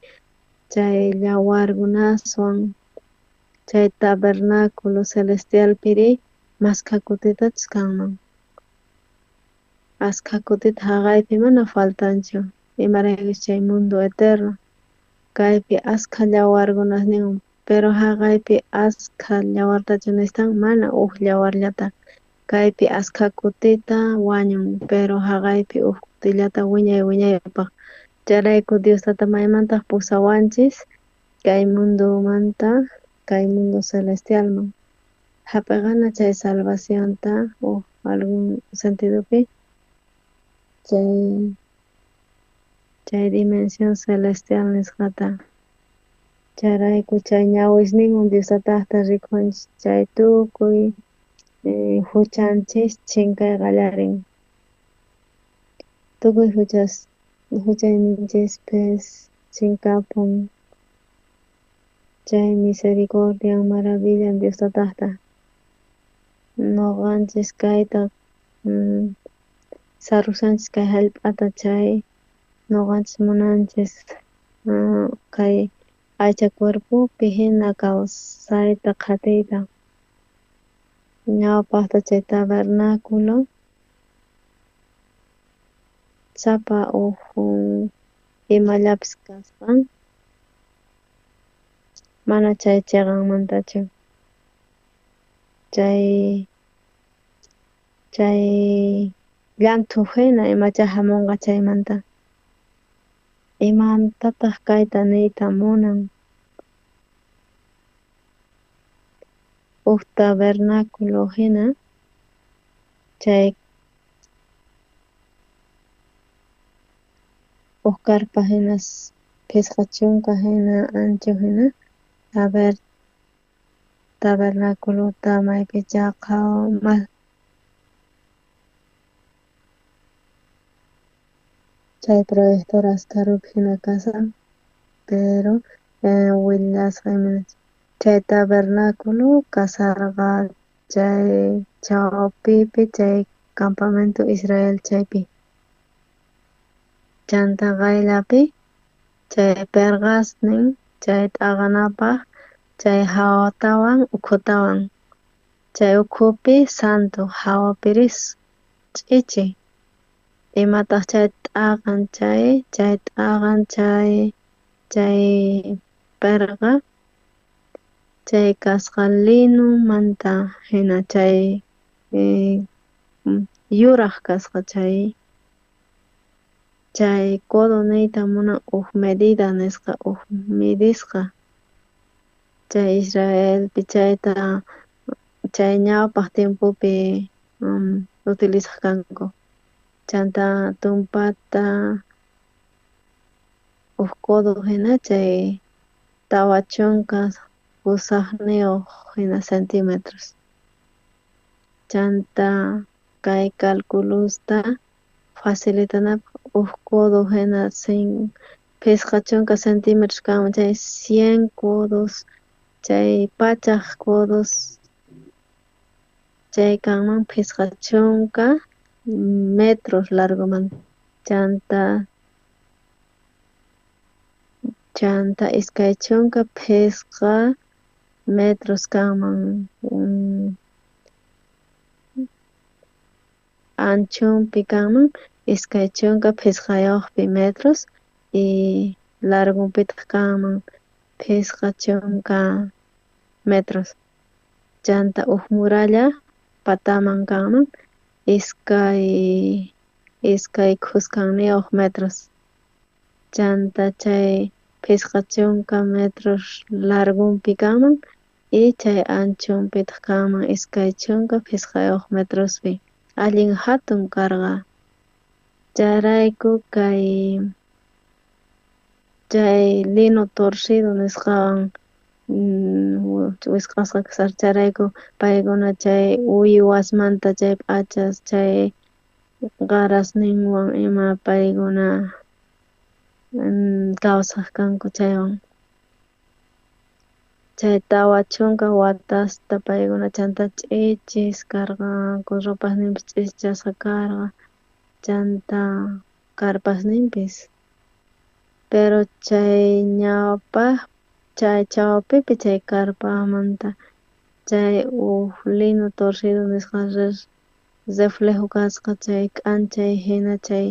chay yawarkunaswan chay tabernaculo celestialpiri maskha kutitachus kanman. Askha kutita haqaypi mana faltanchu imaraykuchus chay mundo eterno. Kaypi askha yawarkunas ninman pero haqaypi askha yawartachu nistan mana yawarllata. Kaypi askha kutita wañun pero haqaypi kutillata wiñaypaq. Chayrayku Diostata maymantaq pusawanchis kay mundomanta kay mundo celestialman. Hap'igana chay salvacionta algún sentidopi chay dimensión celestial nisqata. Chayrayku chay ñawisninwan Diostataqta rikunchis chay tukuy huchanchis chinkay qallarin. Tukuy huchayninchispis chinkapun chay misericordian maravillan Diostataqta. Ñuqanchis kayta sarushanchis kay hallp'ata chay ñuqanchis munanchis kay aycha cuerpopi hina kawsayta qatiyta. Ñawpaqta chay tabernaculo sapa imallapis kaspan mana chay chiqanmantachu. Chay llanthu hina imacha hamunqa chaymanta. Imantataq kayta niyta munan. Tabernaculo hina chay carpa hina pisqa chunka hina ancho hina tabernaculota maypi chaqa chay proyector ascarupi hina kasan pero willasqa imachu. Chay tabernaculo kasarqa chay chawpipi chay campamento Israel chaypi. Chanta qayllapi chay pergasnin chay t'aqanapaq chay hawatawan ukhutawan. Chay ukhupi santo hawapiris ch'ichi. Imataq chay t'aqan chay perqa chay kasqa linumanta hina chay yuraq kasqa chay codo niyta munan medida nisqa midisqa. Chay Israelpi chayta chay ñawpaq tiempopi utilizaq kanku. Chanta tumpata codo hina chay tawa chunka pusaqniyuq hina centímetros. Chanta kay calculusta facilitanapaq codo hina pescachonka centímetros kanman chay 100 codos chay pachak codos chay kanman pescachonka metros largoman chanta iskaychonka pesca metros kanman anchonpi kanman iskaychonka pescayuqpi metros y largonpita kanman pescachonka metros chanta huk muralla pataman kanman iskay kuskaniyuq metros chanta chay pescachonka metros largonpi kanman y chay anchonpita kanman iskaychonka pescayuq metrospi allin hatun karqa chayrayku chay lino torcido nisqawan wiskasqa kasar charayku paykuna chay uywasmanta chay p'achas chay qarasninwan ima paykuna kawsaq kanku chaywan chay tawa chunka watasta paykuna chanta ch'ichis karqa rupasninpis ch'ichasqa karqa chanta karpasninpis pero chay chawapipi chay karpamanta chay lino torcido nisqa reflejo kasqa chay k'anchay hina chay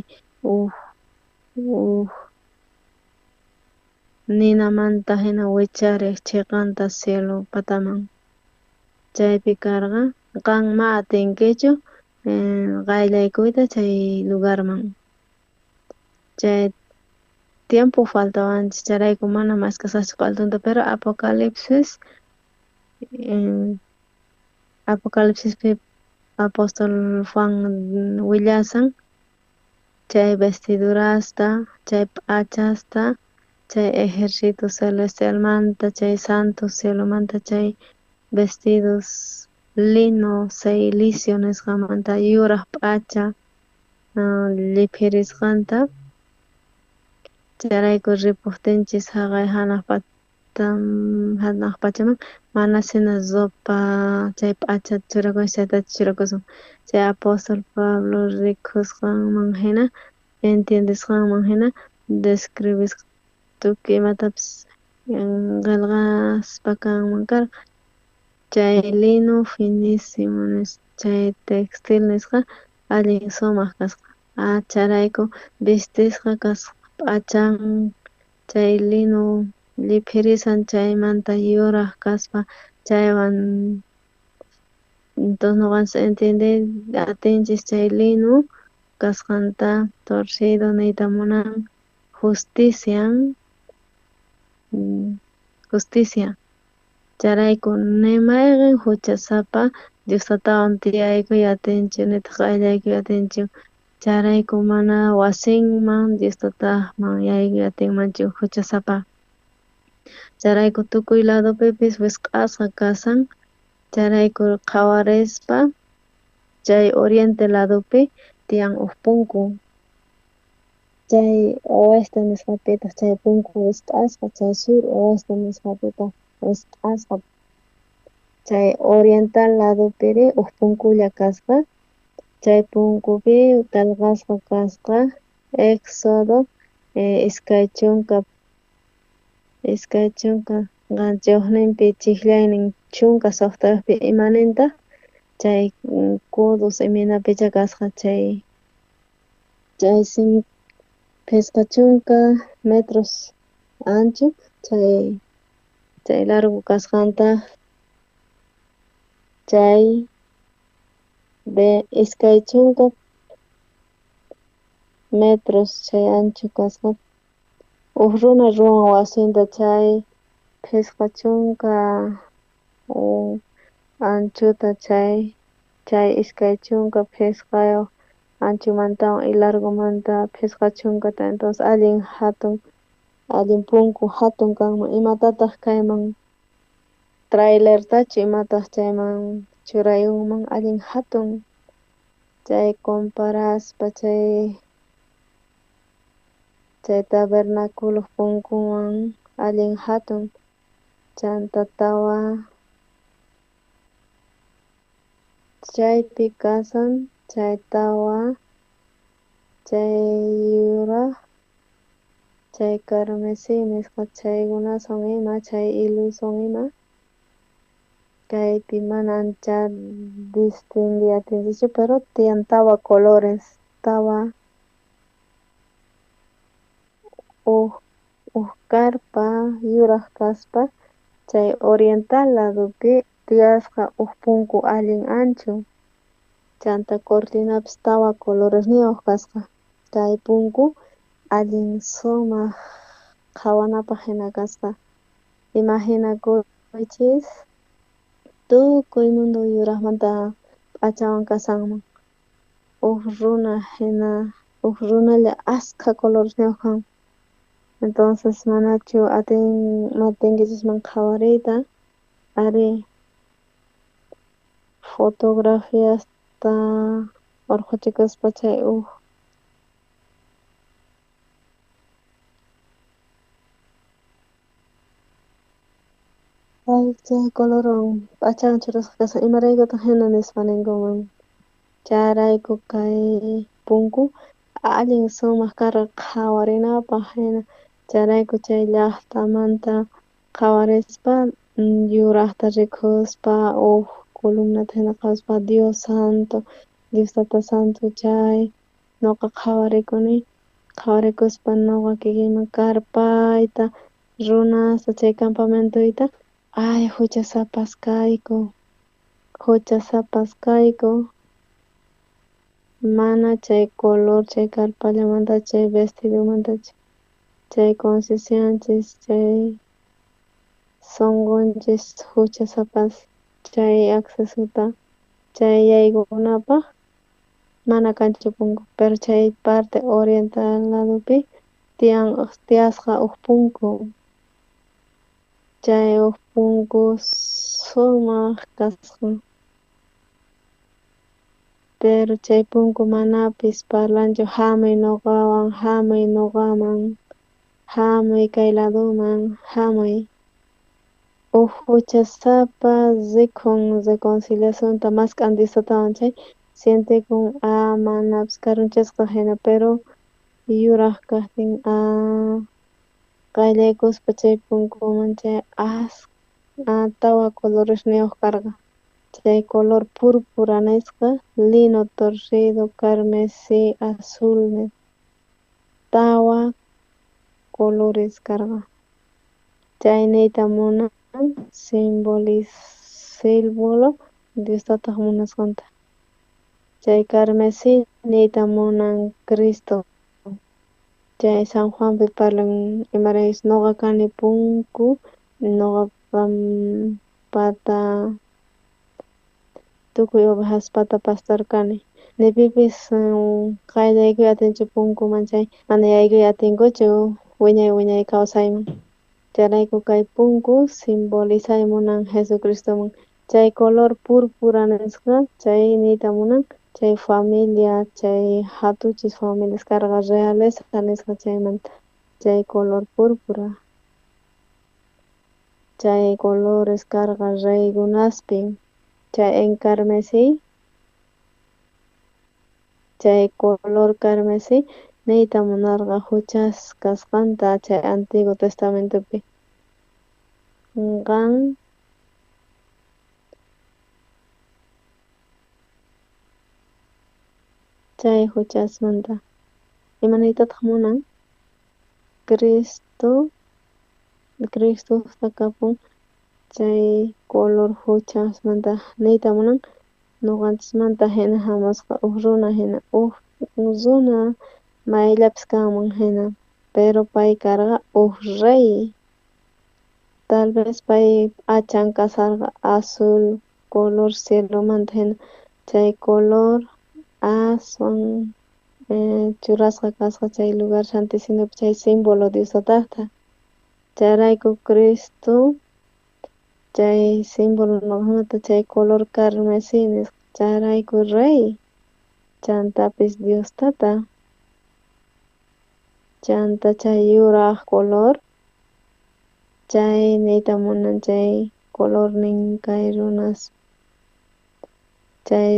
ninamanta hina wichariq chiqanta cielo pataman chaypi karqa qan ma atinkichu qayllaykuyta chay lugarman chay tiempo faltawanchis charayku mana maskasaqchu altunta pero Apocalipsispi apóstol Juan willasan chay vestidurasta chay p'achasta chay ejército celestialmanta chay santo cielomanta chay vestidos lino silicio nisqamanta yuraq p'acha lliphirisqanta charayku ripuqtinchis haqay hanaq pachaman mana sina sopa chay p'acha churakush chaytacha churakusun chay apóstol Pablo rikusqanman hina entiendisqanman hina describisqa tukuy imatapis qillqaspa kanman karqa chay lino finísimo chay textil nisqa allin sumaq kasqa charayku vestisqa kasqa p'achan chay lino lliphirisan chaymanta yuraq kaspa chaywan entonces ñuqanchis atinchis chay lino kasqanta torcido niyta munan justicia charayku nemayqin huchasapa Diostatawan tiyaykuy atinchu nitaq qayllaykuy atinchu charayku mana wasinman Diostataqman yaykuy atinmanchu huchasapa charayku tukuy ladupipis wisk'asqa kasan charayku qhawarispa chay oriente ladopi tiyan huk punku chay oeste nisqapitaq chay punku wisk'asqa chay sur oeste nisqapitaq wisk'asqa chay oriental ladopiri huk punkulla kasqa chay punkupi qillqasqa kasqa Éxodo iskay chunka qanchayuqninpi chiqllaynin chunka suqtayuqpi imanintaq chay codos iminapicha kasqa chay pescachonka metros ancho chay largo kasqanta chay iskay chunka metros chay ancho kasqa huk runa ruwan wasinta chay pescachonka anchota chay iskay chunka pescayuq anchomantawan y largomanta pescachonkata entonces allin hatun allin punku hatun kanman imatataq kayman trailertachu imataq chayman churayunman allin hatun chay comparaspa chay chay tabernáculo punkuwan allin hatun chanta tawa chaypi kasan chay tawa chay yuraq chay carmesí nisqa chaykuna son ima chay ilu son ima kaypi mana ancha distinguiatinchichu pero tiyan tawa colores tawa carpa yuraq kaspa chay oriental ladopi tiyasqa punku allin ancho chanta cortinapis tawa colores niyuq kasqa kay punku allin sumaq qhawanapaq hina kasqa imaginakuychis tukuy mundo yuraqmanta p'achawan kasanman runa hina runalla askha colores niyuq kan entonces manachu atinkichikman qhawariyta ari fotografiasta urquchikaspa chay chay colorwan p'achawan churasqa kasqa imaraykutaq hina nispa ninkuman chayrayku kay punku allin sumaq karqa qhawarinapaq hina chayrayku chay llaqtamanta qhawarispa yuraqta rikuspa columnata hina qhawaspa Dios santo Diostata santo chay ñuqa qhawarikuni qhawarikuspa ñuqa kikiyman karpayta runasta chay campamentoyta huchasapas kayku mana chay color chay karpallamanta chay vestidumantachu chay conciencianchis chay sunqunchis huchasapas chay accesuta chay yaykunapaq mana kanchu punku pero chay parte oriental ladopi tiyasqa punku chay punku sumaq kasqa pero chay punku manapis parlanchu hamuy ñuqawan hamuy ñuqaman hamuy kay ladoman hamuy huchasapa rikhun reconciliacionta maskan Diostatawan chay sientikun manapis karunchasqa hina pero yuraq kaqtin qayllaykuspa chay punkuman chay tawa colores niyuq karqa chay color púrpura nisqa lino torcido carmesí azul tawa colores karqa chay niyta munan símbolo Diostataq munasqanta chay carmesí niyta munan Cristo chay San Juanpi parlan imaraykuchus ñuqa kani punku ñuqapa pata tukuy ovejas pata pastor kani ni pipis qayllaykuy atinchu punkuman chay mana yaykuy atinkuchu wiñay kawsayman chayrayku kay punku simbolizay munan Jesucristoman chay color púrpura nisqa chay niyta munan chay familia chay hatuchis familias karqa realeza nisqa chaymanta chay color púrpura chay colores karqa reykunaspi chay en carmesí chay color carmesí niyta munarqa huchas kasqanta chay Antiguo Testamentopi qan chay huchasmanta imanaytataq munan Cristosta kapun chay color huchasmanta niyta munan ñuqanchikmanta hina hamusqa runa hina runa mayllapis kanman hina pero pay karqa rey tal vez pay p'achan kasarqa azul color cielomanta hina chay color aswan churasqa kasqa chay lugar santisimopi chay símbolo Diostataqta chayrayku Cristo chay símbolo ñuqamanta chay color carmesí nisqa chayrayku rey chantapis Diostata chanta chay yuraq color chay niyta munan chay color nin kay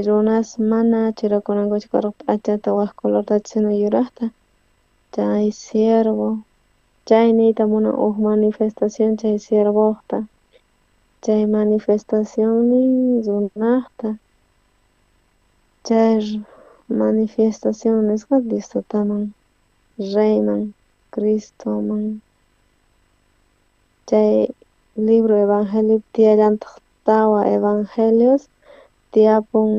runas mana churakunankuchu karqa p'achata waq colorta china yuraqta chay ciervo chay niyta munan huk manifestación chay ciervoqta chay manifestación nin runaqta chay manifestación nisqa Diostataman Reyman Cristoman chay libro evangelio tiyallantaq tawa evangelios tiyapun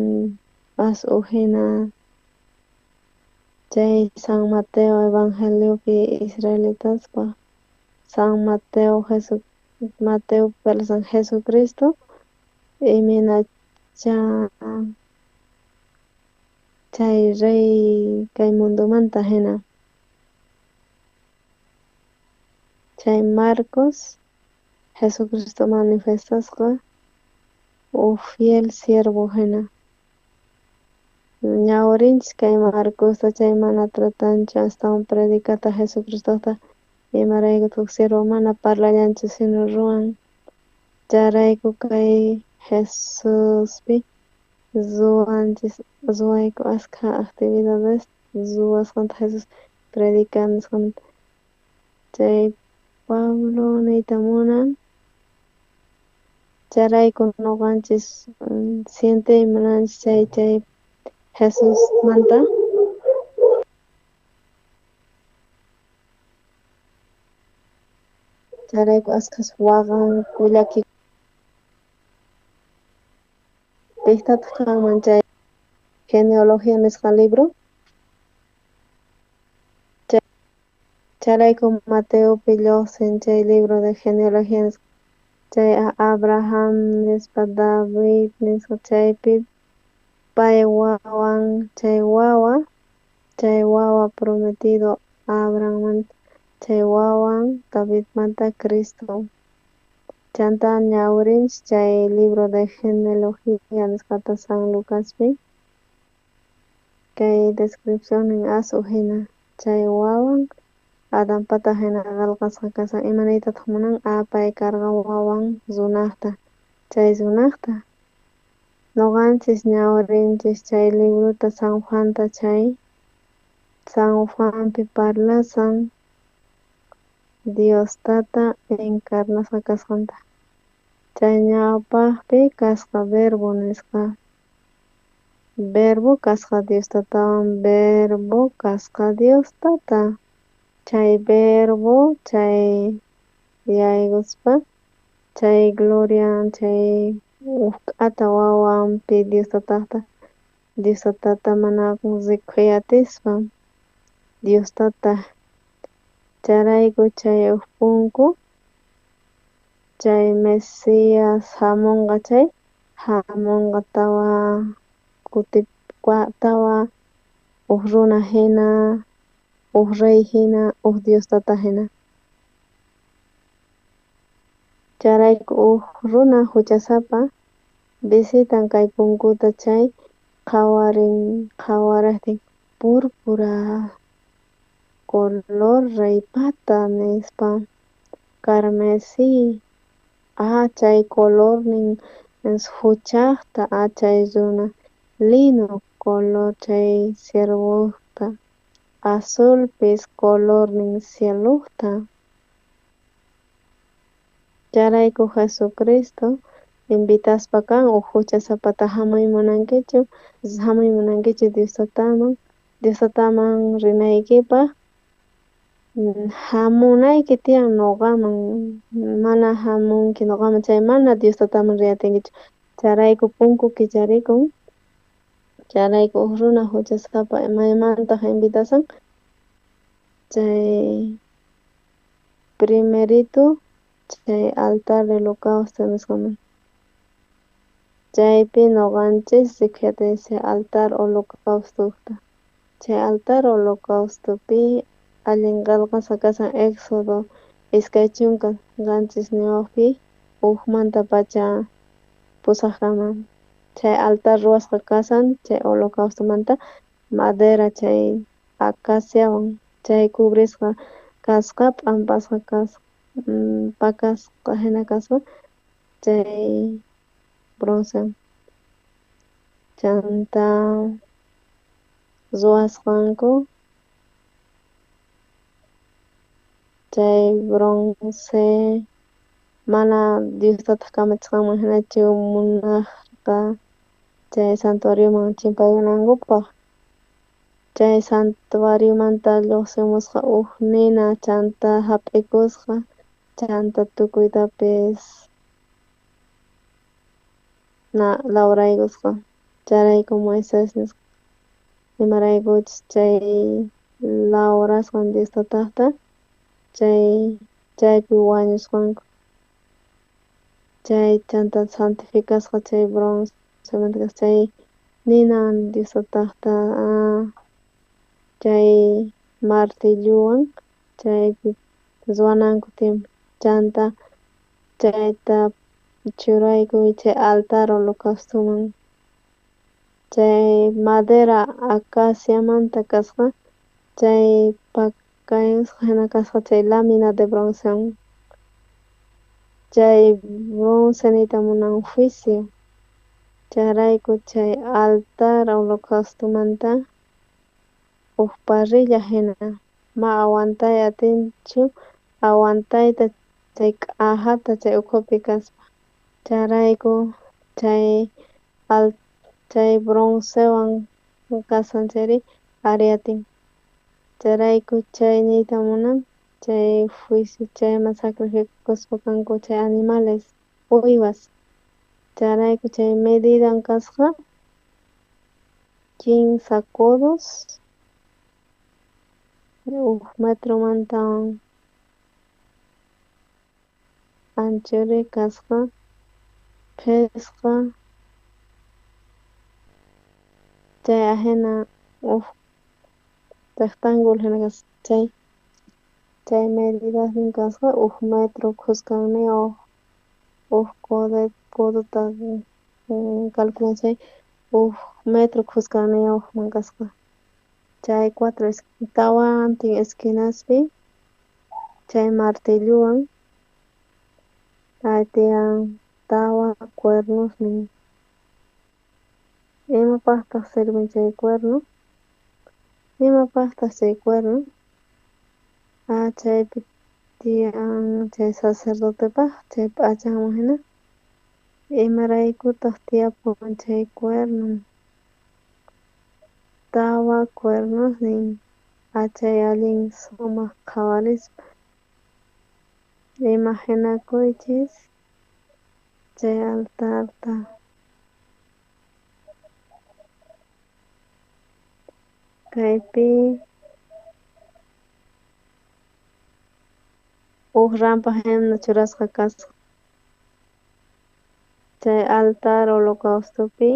hina chay San Mateo evangeliopi israelitaspa San Mateo parlasan Jesucristo imina chay rey kay mundumanta hina chay Marcos Jesucristo manifestasqa fiel siervo hina ñawirinchik kay Marcosta chay mana tratanchu astawan predicata Jesucristosta imaraykutak siervo mana parlallanchu sino ruwan chayrayku kay Jesuspi ruwayku ashka actividades ruwasqanta Jesus predicanisqanta chay Pablo niyta munan chayrayku ñuqanchis sientiymi munanchik chay Jesusmanta chayrayku ashkash waqanku piqtataq kanman chay genealogía nisqa libro chayrayku Mateopi lluqsin chay libro de genealogía nisqa chay Abraham nispa David nisqa chaypi pay wawan chay wawa prometido Abrahammanta chay wawan Davidmanta Cristo chanta ñawirinchik chay libro de genealogía nisqata San Lucaspi kay descripción nin asu hina chay wawan Adanpata hina qallqasqa kashan imanaytataq munan pay karqan wawan runaqta chay runaqta ñuqanchis ñawirinchik chay libruta San Juanta chay San Juanpi parlasan Diostata encarnasqa kasqanta chay ñawpaqpi kasqa verbo nisqa verbo kasqa Diostatawan verbo kasqa Diostata chay verbo chay yayguspa chay Gloria chay k'ata wawanpi Diostatata mana rikhuyatispa Diostata chayrayku chay huk punku chay Mesias hamunqa chay hamunqa tawa huk runa hina huk rey hina huk Diostata hina chayrayku huk runa huchasapa visitan kay punkuta chay qhawarin purpura color reypata nispa carmesí chay color nin huchaqta chay runa lino color chay ciervoqta azulpis color nin cieluqta chayrayku Jesucristo invitaspa kan huk huchasapata hamunmankichu Diostataman rinaykipaq hamunayki tiyan ñuqaman mana hamunki ñuqaman chay mana Diostataman riyatinkichu chayrayku punku kicharikun chayrayku huk runa huchasqapa maymantaq invitasan chay primerito chay altar de holocausto nisqaman chaypi ñuqanchis riqsiyatishi altar holocaustosta chay altar holocaustopi allin qillqasqa kashan Éxodo iskay chunka qanchis niwaqpi hukmanta pacha pusaqkama chay altar ruwasqa kashan chay holocaustomanta madera chay acaciawan chay cubrisqa kasqa p'ampasqa kasqa pakasqa hina kasqa chay bronce chanta ruwasqanku chay bronce mana Diostataq kamachisqanman hinachu munaqqa chay santuarioman chimpayanankupak chay santuariomanta lluqsimusqa nina chanta hap'ikusqa chanta tukuytapis lawraykusqa chayrayku Moises nisqa imaraykuchus chay lawrasqan Diostataqta chaypi wañusqanku chay chanta santificasqa chay broncemantaqa chay nina Diostataqta chay martilluwan chaypi ruwananku chanta chayta churayku chay altar holocaustoman chay madera acaciamanta kasqa chay pakayusqa hina kasqa chay lamina de broncewan chay bronce niyta munan juicio chayrayku chay altar holocaustomanta huk parrilla hina ma awantay atinchu awantayta chay k'ahata chay ukhupi kaspa chayrayku chay broncewan kashan chayri ari atin chayrayku chay niyta munan chay juicio chayman sacrificakuspa kanku chay animales uywas chayrayku chay medidan kasqa 15 codos huk metromantawan anchuri kasqa p'isqa chay ahina huk rectangulo hina kasqa chay medidaspin kasqa huk metro kusqanniyuq huk codota calculansay huk metro kusqanniyuqman kasqa chay tawantin esquinaspi chay martilluwan tiyan tawa cuernosnin imapaqtaq sirven chay cuerno imapaqtaq chay cuerno chaypi tiyan chay sacerdotepaq chay p'achanwan hina imaraykutaq tiyapun chay cuerno tawa cuernosnin chay allin sumaq qhawarispa imaginakuychis chay altarta kaypi huk rampa hina churasqa kasqa chay altar holocaustopi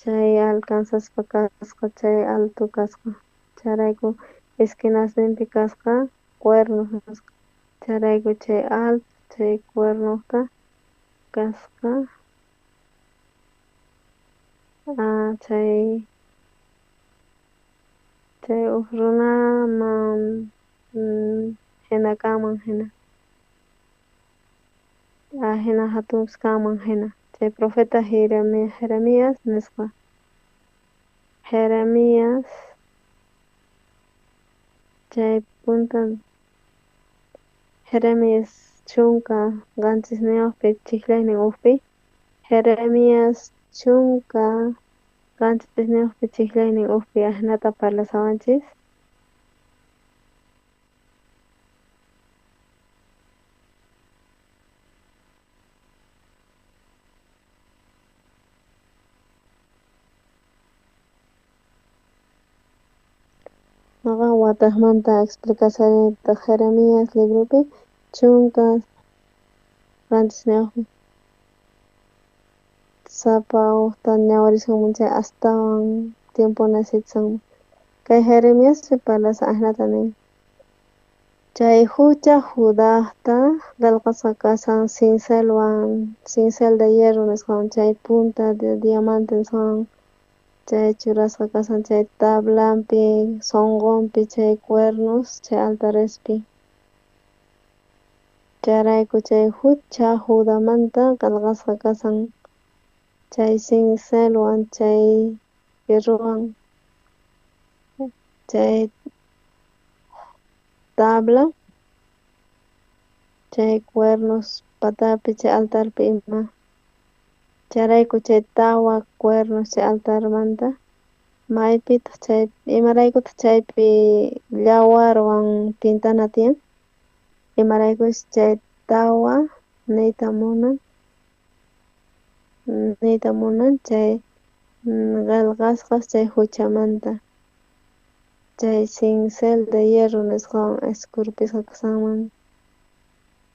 chay alcanzaspa kasqa chay alto kasqa chayrayku esquinasninpi kasqa cuerno kasqa chayrayku chay alto chay cuernoqa kasqa chay huk runaman hina kanman hina hatunpis kanman hina chay profeta Jeremias nisqa Jeremias chay punta Jeremias chunka qanchis chiklaynin hukpi Jeremias chunka qanchis chiklaynin hukpi hinata parlasawanchis Nuqa wataqmanta explicacionita Jeremias libropi chunka qanchis sapa hukta ñawirisqanman chay astawan tiempo nasitisanman kay Jeremiaspi parlasa ahnata nin chay hucha Judasta qillqasqa kashan cincel de hierro nisqawan chay punta de diamante nisqawan chay churasqa kasan chay tablampi, sonqonpi, chay cuernos, chay altarespi. Chayrayku chay hucha Judamanta qillqasqa kasan chay cincelwan, chay hierrowan, chay tabla, chay cuernos patapi, chay altarpi ima. Chayrayku chay tawa cuernos chay altarmanta maypitaq chay imaraykutaq chaypi llawarwan pintana tiyan, imaraykush chay tawa niyta munan chay qillqasqa chay huchamanta, chay cincel de hierro nisqawan esculpisqa kasanman,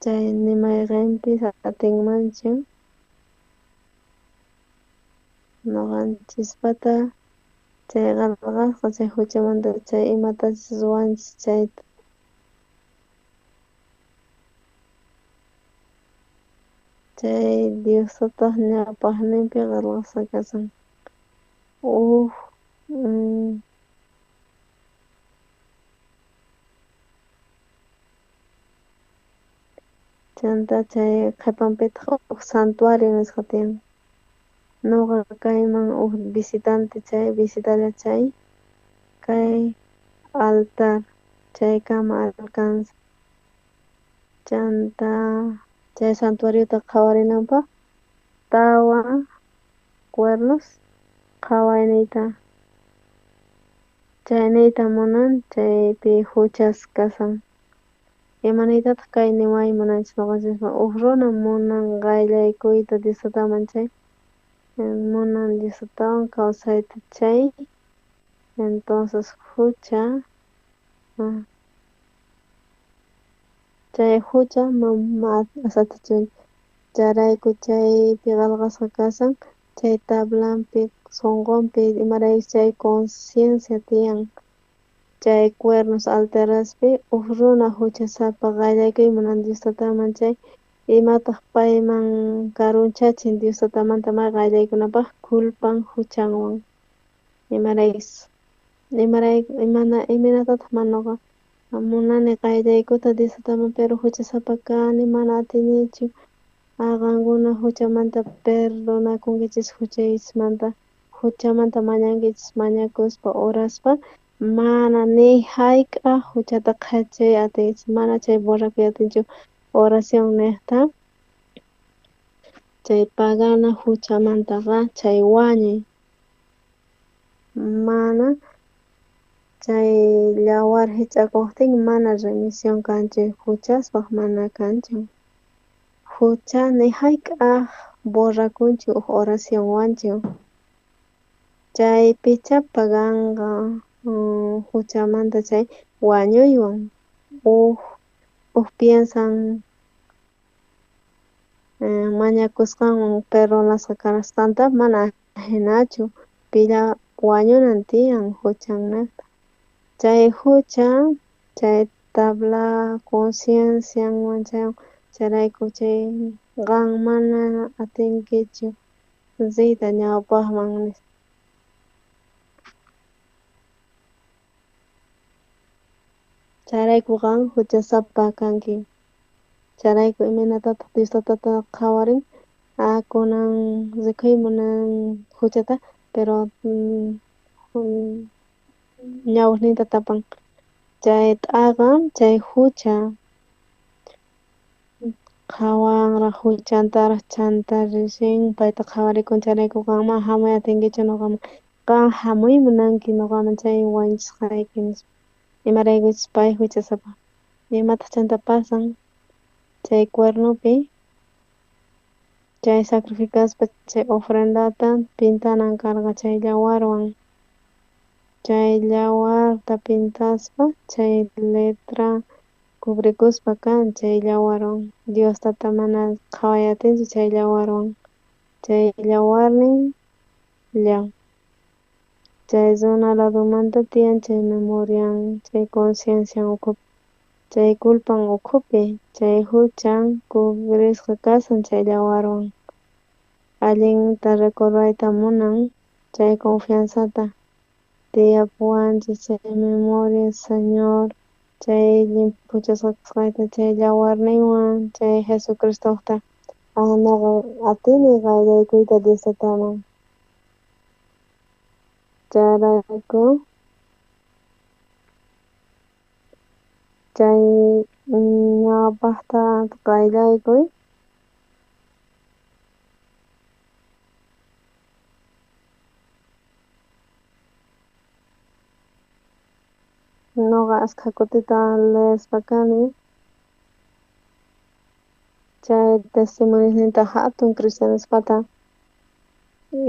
chay nimayqinpis atinmanchu ñuqanchispata chay qillqasqa chay huchamanta chay imatachis ruwanchis chayta. Chay Diostataq ñawpaqninpi qillqasqa kasan chanta chay qhipanpitaq santuario nisqa tiyan. Nuqa kayman visitante chay visitalla chay kay altar chaykama alcanza. Chanta chay santuariota qhawarinanpaq tawa, cuernos, qhawayniyta. Chayniyta munan chaypi huchas kasan. Imaniytataq kay niway munanchis nuqanchikpa runa munan qayllaykuyta Diostawan chay munan Diostawan kawsayta chay entonces hucha chay hucha asatichunchik. Chayrayku chaypi qillqasqa kasan chay tablanpi, sonqonpi imaraykuchus chay conciencia tiyan. Chay cuernos altaraspi runa huchasapa qayllaykuyta munan Diostatawan chay imataq payman karunchachin Diostatamanta may qayllaykunapaq culpan huchanwan imaraykus. Iminatataq mana nuqa munani qayllaykuta Diostatawan pero huchasapa kani mana atinichu aqankuna huchamanta perdonakunkichis huchaykichikmanta huchamanta mañankichis mañakuspa uraspa mana ni hayk'a huchata qhechay atinkichis mana chay borrakuy atinchu oración niqta chay pagana huchamantaqa chay wañuy mana chay llawar hich'akuqtin mana remisión kanchu huchaspaq mana kanchu. Hucha ni hayk'aq borrakunchu oraciónwanchu. Chaypicha paganqa huchamanta chay wañuywan piensan mañakusqanwan perdonasqa karasqanta mana hinachu pilla wañunan tiyan huchan niqta. Chay hucha chay tabla concienciawan chayrayku chay qan mana atinkichu siyta ñawpaqman nispa. Chayrayku qan huchasapa kanki. Chayrayku iminatataq Diostatataq qhawarin kunan riquymunan huchata pero ñawaqninta tapan. Chay t'aqa chay hucha qhawanraq huchantaraq chanta rishin payta qhawarikun chayrayku qanman hamuy atinkichu nuqaman qan hamuy munanki nuqaman chay wañuchisqayki nispa. Imaraykuchus pay huchasapa imataq chanta pasan chay cuernopi chay sacrificaspa chay ofrendata pintanan karqa chay llawarwan. Chay llawarta pintaspa chay letra cubrikuspa kan chay llawarwan Diostata mana qhaway atinchu chay llawarwan. Chay llawarnin llan. Chay zona ladumanta tiyan chay memorian, chay conciencian ukhupi, chay culpan ukhupi, chay huchan cubrisqa kasan chay llawarwan. Allinta recordayta munan chay confianzata tiyapuwanchik chay memoria Señor chay limpuchasqa kasqayta chay yawarninwan chay Jesucristota naqa atini qallaykuyta Diostataman chayrayku chay ñawpaqta qayllaykuy ñuqa ashka kutita leespa kani chay testimoniosninta hatun cristianuspata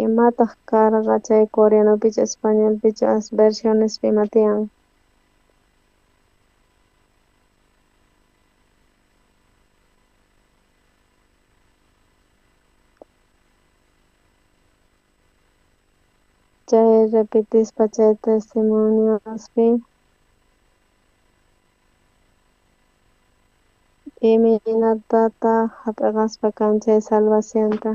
imataq karqa chay coreanopicha españolpichas versionespi ima tiyan chay repetispa chay testimoniospi iminatataq hap'iqaspa kan chay salvacionta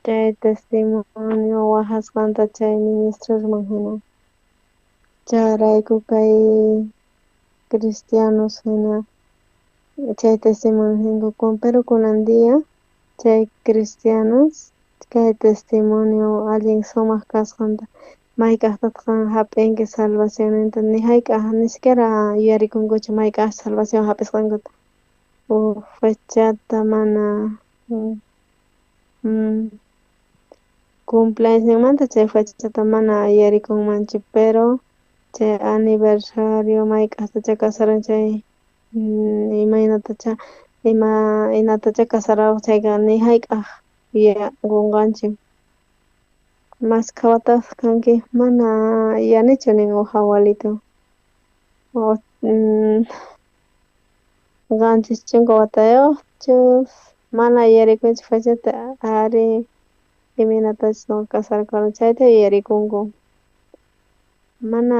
chay testimonio wahasqanta chay ministrosman hina chayrayku kay cristianos hina chay testimonios ninkukun pero kunan dia chay cristianos kay testimonio allin sumaq kasqanta mayk'aqtataq hap'inki salvacionninta ni hayk'aq ni siquiera yuyarikunkuchu mayk'aq salvación hap'isqankuta fechata mana cumpleañosninmanta chay fechata mana yuyarikunmanchu pero chay aniversario mayk'aqtacha kasaran chay imaynatacha inatacha kasarawaq chayqa ni hayk'aq yuyakunqanchik mas qhawataq kanki mana yuyanichu nin uha abuelito qanchis chunka watayuqchus mana yuyarikunchik fechata ari imanatachi ñuqa kasarqani chayta yuyarikunku mana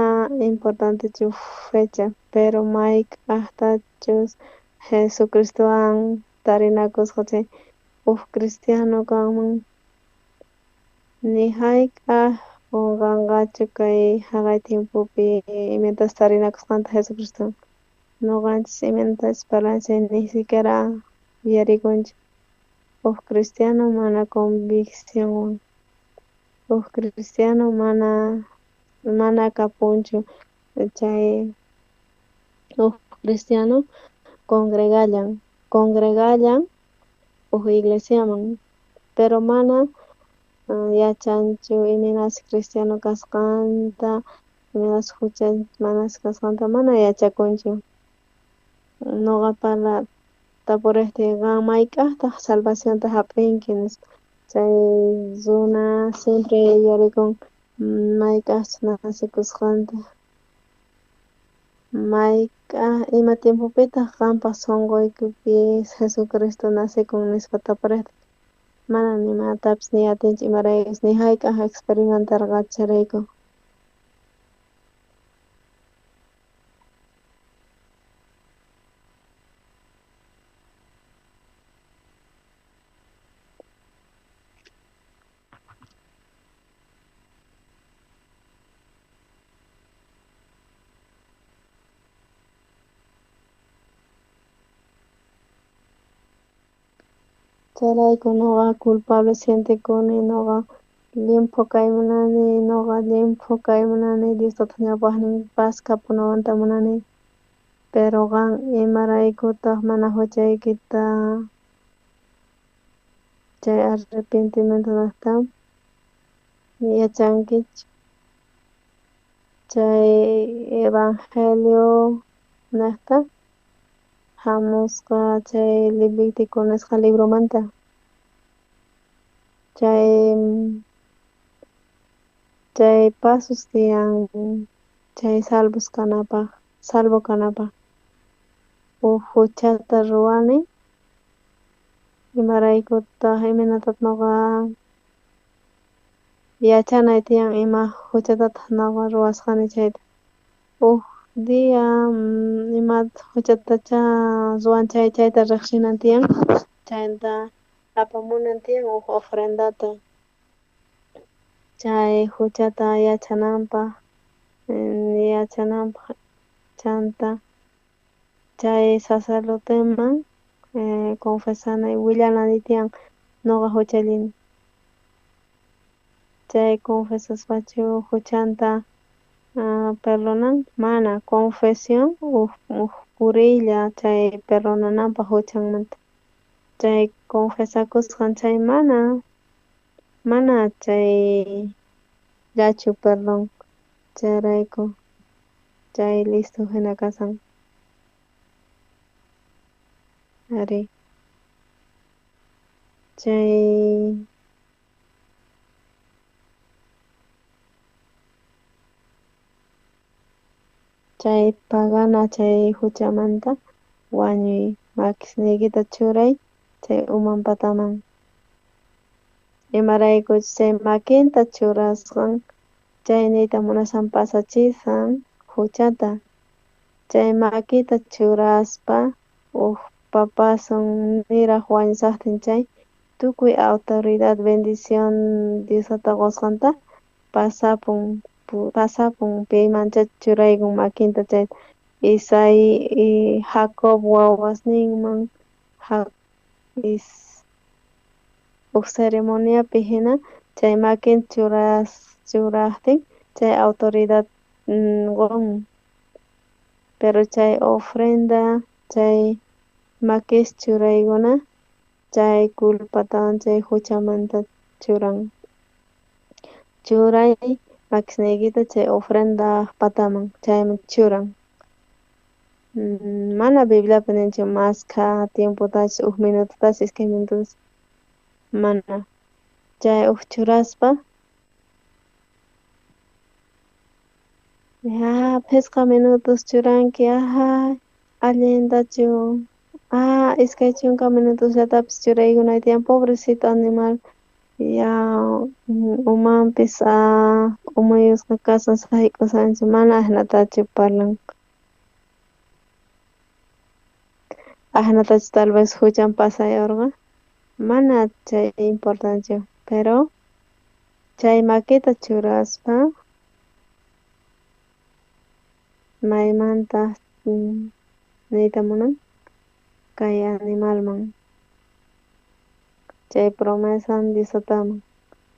importantechu fecha pero mayk'aqtachus Jesucristowan tarinakusqa chay cristiano kanman ni hayk'aq qunqanqachu kay haqay tiempopi imatas tarinakusqanta Jesucristowan ñuqanchis imantapas parlachay ni siquiera yuyarikunchik cristiano mana conviccionwan cristiano mana kapunchu chay cristiano congregallan iglesiaman pero mana yachanchu imanas cristiano kasqanta imanas hucha manas kasqanta mana yachakunchu ñuqa parla tapuriqti qan mayk'aqtaq salvacionta hap'inki nispa chay runa siempre yuyarikun mayk'aqchus nasikusqanta mayk'aq ima tiempopitaq qanpaq sunquykipi Jesucristo nasikun nispa tapuriqti mana nimatapis ni atinchu imaraykus ni hayk'aq experimentarqachu chayrayku chayrayku ñuqa culpable sientikuni ñuqa limpu kay munani ñuqa limpu kay munani Diostata ñawpaqnin paz kapunawanta munani pero qan imaraykutaq mana huchaykita chay arrepentimientonata yachankichu chay evangelio niqta hamusqa chay Levítico nisqa libromanta chay pasos tiyan chay salvo kanapaq huchata ruwani imaraykutaq imanataq ñuqa yachanay tiyan ima huchatataq ñuqa ruwasqani chayta dia ima huchatacha ruwan chayta riqsinan tiyan chayta apamunan tiyan ofrendata chay huchata yachananpaq chanta chay sacerdoteman confesanay willanani tiyan ñuqa huchallini. Chay confesaspachu huchanta perdonan mana confesión puriylla chay perdonananpaq huchanmanta. Chay confesakusqan chay mana chay llachu perdón chayrayku chay listo hina kasan. Ari chay pagana chay huchamanta wañuy makisniykita churay chay uman pataman. Imaraykuchus chay makinta churasqan chayniyta munashan pasachisan huchata. Chay makita churaspa papasun niraq wañusaqtin chay tukuy autoridad bendición Diosota qusqanta pasapun paymancha churaykun makinta chay Isaí y Jacob wawasninman uk ceremoniapi hina chay makin churaqtin chay autoridad qunman. Pero chay ofrenda chay makis churaykuna chay culpatawan chay huchamanta churay makisniykita chay ofrenda pataman chayman churan. Mana Bibliapi ninchu masca tiempotachus uk minututachus iskay minututachus mana. Chay churaspa pisqa minutos churanki allintachu iskay chunka minutosllatapish churaykunay tiyan pobrecito animal umanpis umayusqa kasan sayk'usanchu mana ahnatachu parlan. Ahnatachu tal vez huchan pasayorqa mana chay importanchu pero chay makita churaspa maymanta niyta munan kay animalman chay promesan Diosotaman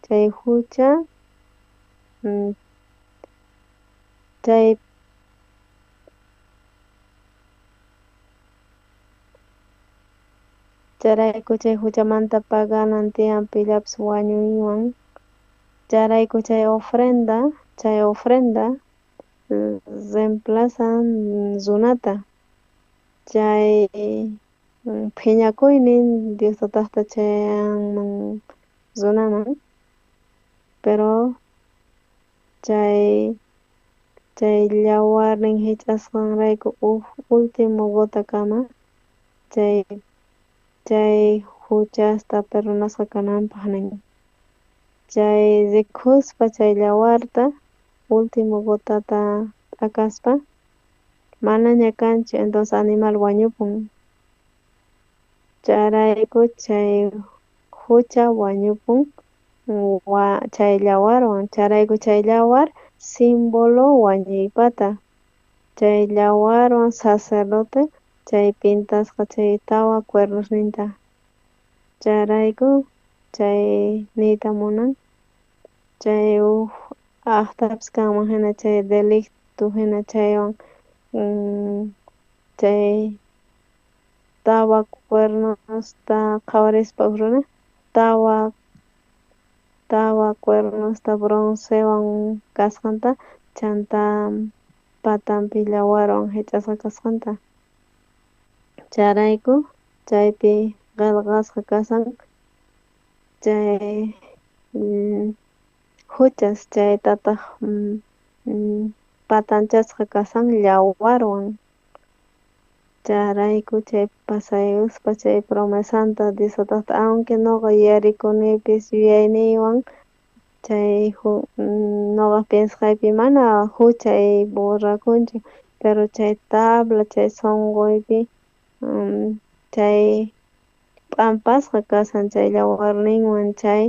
chay hucha chay chayrayku chay huchamanta paganan tiyan pillapis wañuywan chayrayku chay ofrenda reemplazan runata chay phiñakuynin Diosotaqta chayanman runaman pero chay llawarnin hich'asqanrayku último gotakama chay huchasta perdonasqa kananpaq nin. Chay rikuspa chay llawarta último gotata t'akaspa manaña kanchu entonces animal wañupun. Chayrayku chay hucha wañupun chay llawarwan chayrayku chay llawar símbolo wañuypata. Chay llawarwan sacerdote chay pintasqa chay tawa cuernosninta. Chayrayku chay niyta munan chay aqtapis kanman hina chay delicto hina chaywan chay tawa cuernosta qhawarispa runa tawa cuernosta broncewan kasqanta chanta patanpi llawarwan hich'asqa kasqanta. Chayrayku chaypi qillqasqa kasan chay huchas chaytataq patanchasqa kasan llawarwan. Chayrayku chay pasayuspa chay promesanta Diosotaqta aunque ñuqa yarikunipis yuyayniywan chay ñuqa piensaqaypi mana huchay borrakunchu pero chay tabla chay sunquypi chay p'ampasqa kasan chay llawarninwan chay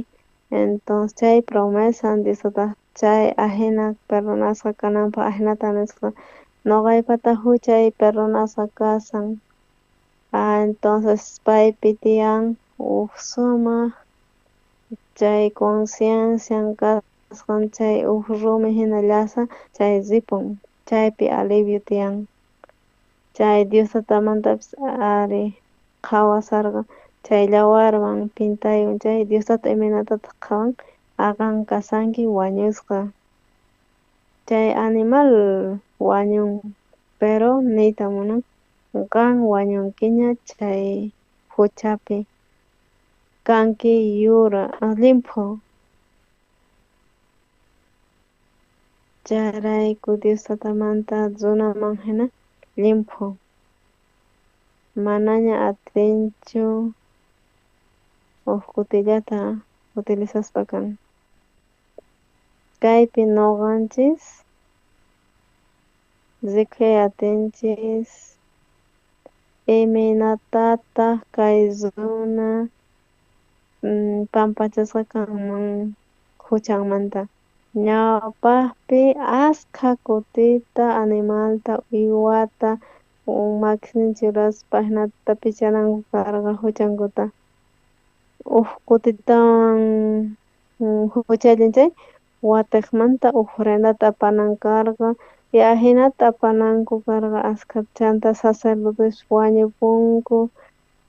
Entonces chay promesa Diosota chay ajena perdonasqa kananpaq ajenata nisqa noqaypata huchay perdonasqa kasan. Entonces paypi tiyan sumaq chay conciencian kasqan chay rumi hina llasa chay ripun chaypi alivio tiyan. Chay Diostatamantapis ari qhawasarqa chay yawarman pintaywan chay Diostata imaynatata qhawan aqan kasanki wañusqa. Chay animal wañun pero niyta munan qan wañunkiña chay huchapi kanki yura limpu. Chayrayku Diostatamanta runaman hina limpu. Manaña atinchu kutillata utilizaspa kan. Kaypi noqanchis rikhay atinchis iminatataq kay runa pampachasqa kanman huchanmanta. Ñawpaqpi ashka kutita, animalta, uywata maquinanchik ruraspa hinata picharanku karqa huchankuta. Kutitawan huchallinchay watiqmanta ofrendata apanan karqa y hinata apananku karqa ashka chanta sacerdotes wañupunku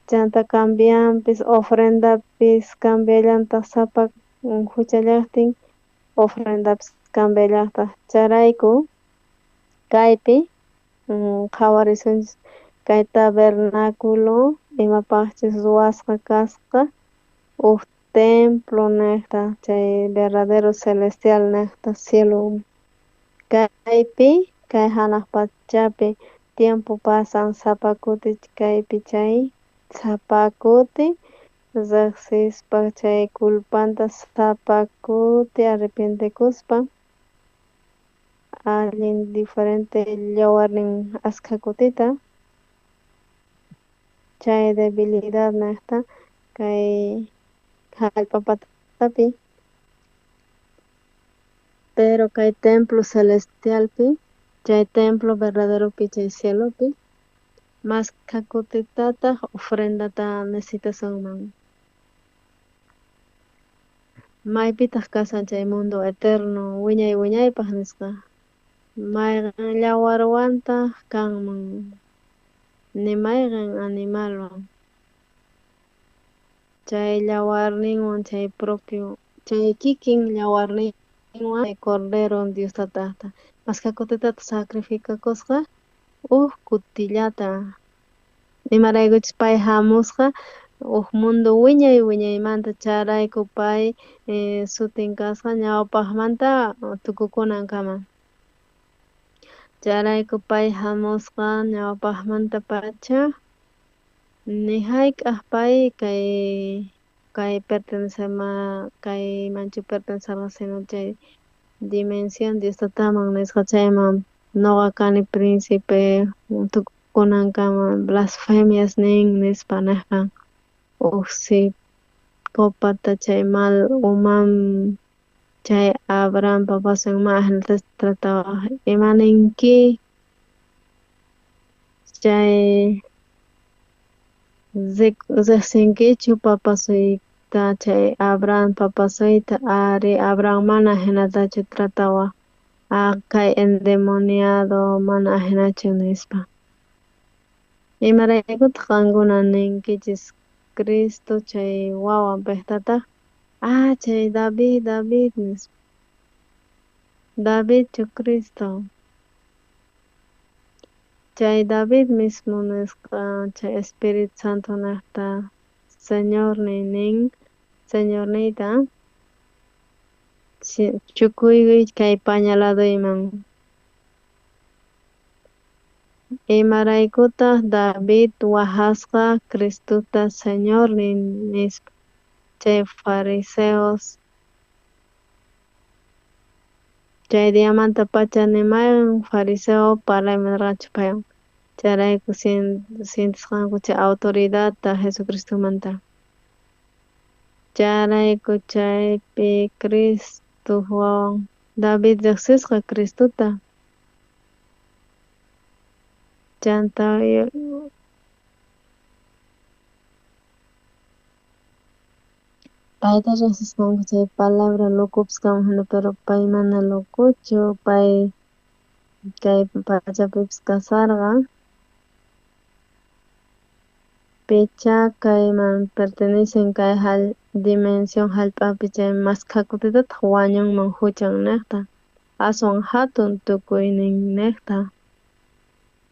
chanta cambianpis ofrendapis cambiallanta sapa huchallaqtin ofrendapis cambiallaqta chayrayku kaypi qhawarisunchis kay tabernaculo imapaqchis ruwasqa kasqa templo niqta chay verdadero celestial niqta cielo kaypi kay hanaq pachapi tiempo pasan sapa kuti kaypi chay sapa kuti riqsispa chay culpanta sapa kuti arrepentikuspa allin diferente yawarnin ashka kutita chay debilidad niqta kay hallp'apatapi pero kay templo celestialpi chay templo verdaderopi chay cielopi masqa kutitataq ofrendata necesitasunman. Maypitaq kasan chay mundo eterno wiñay wiñaypaq nisqa mayqan yawarwantaq kanman ni mayqan animalwan chay yawarninwan chay propio chay kikin yawarninwan chay cordero Diostataqta masqa kutitata sacrificakusqa kutillata imaraykuchus pay hamusqa mundo wiñay wiñaymanta charayku pay sutin kasqa ñawpaqmanta tukukunankama. Charayku pay hamusqa ñawpaqmanta pacha ni hayk'aq pay kay kaymanchu pertenecerqa sino chay dimensión Diostataman nisqa chayman ñuqa kani príncipe tukukunankama blasfemias nin nispa niqpan psicopata chay mal chay Abraham papasunman ajenatash tratawaq imaninki chay riqsinkichu papasuyta chay Abraham papasuyta ari Abraham mana ajenatachu tratawaq kay endemoniado mana ajenachu nispa. Imaraykutaq qankuna ninkichis Cristo chay wawan piqtataq chay David nispa Davidchu Cristo chay David mismo nisqa chay Espiritu Santo niqta Señor nin Señor niyta chukuykuy kay pañaladuyman imaraykutaq David wahasqa Cristuta Señor nispa chay fariseos chay diamanta pacha nimaywan fariseo parlayman nimarqanchu paywan chayrayku sintisqanku chay autoridadta Jesucristumanta Charayku chaypi Cristowan David riqsisqa Cristuta chanta payta riqsisqanku chay palabra locupas kawan hina pero pay mana locuchu pay kay pachapipas kasarqa picha kayman pertenecen kay dimensión hallp'api chay maskhä kutitataq wañunman huchan niqta aswan hatun tukuynin niqta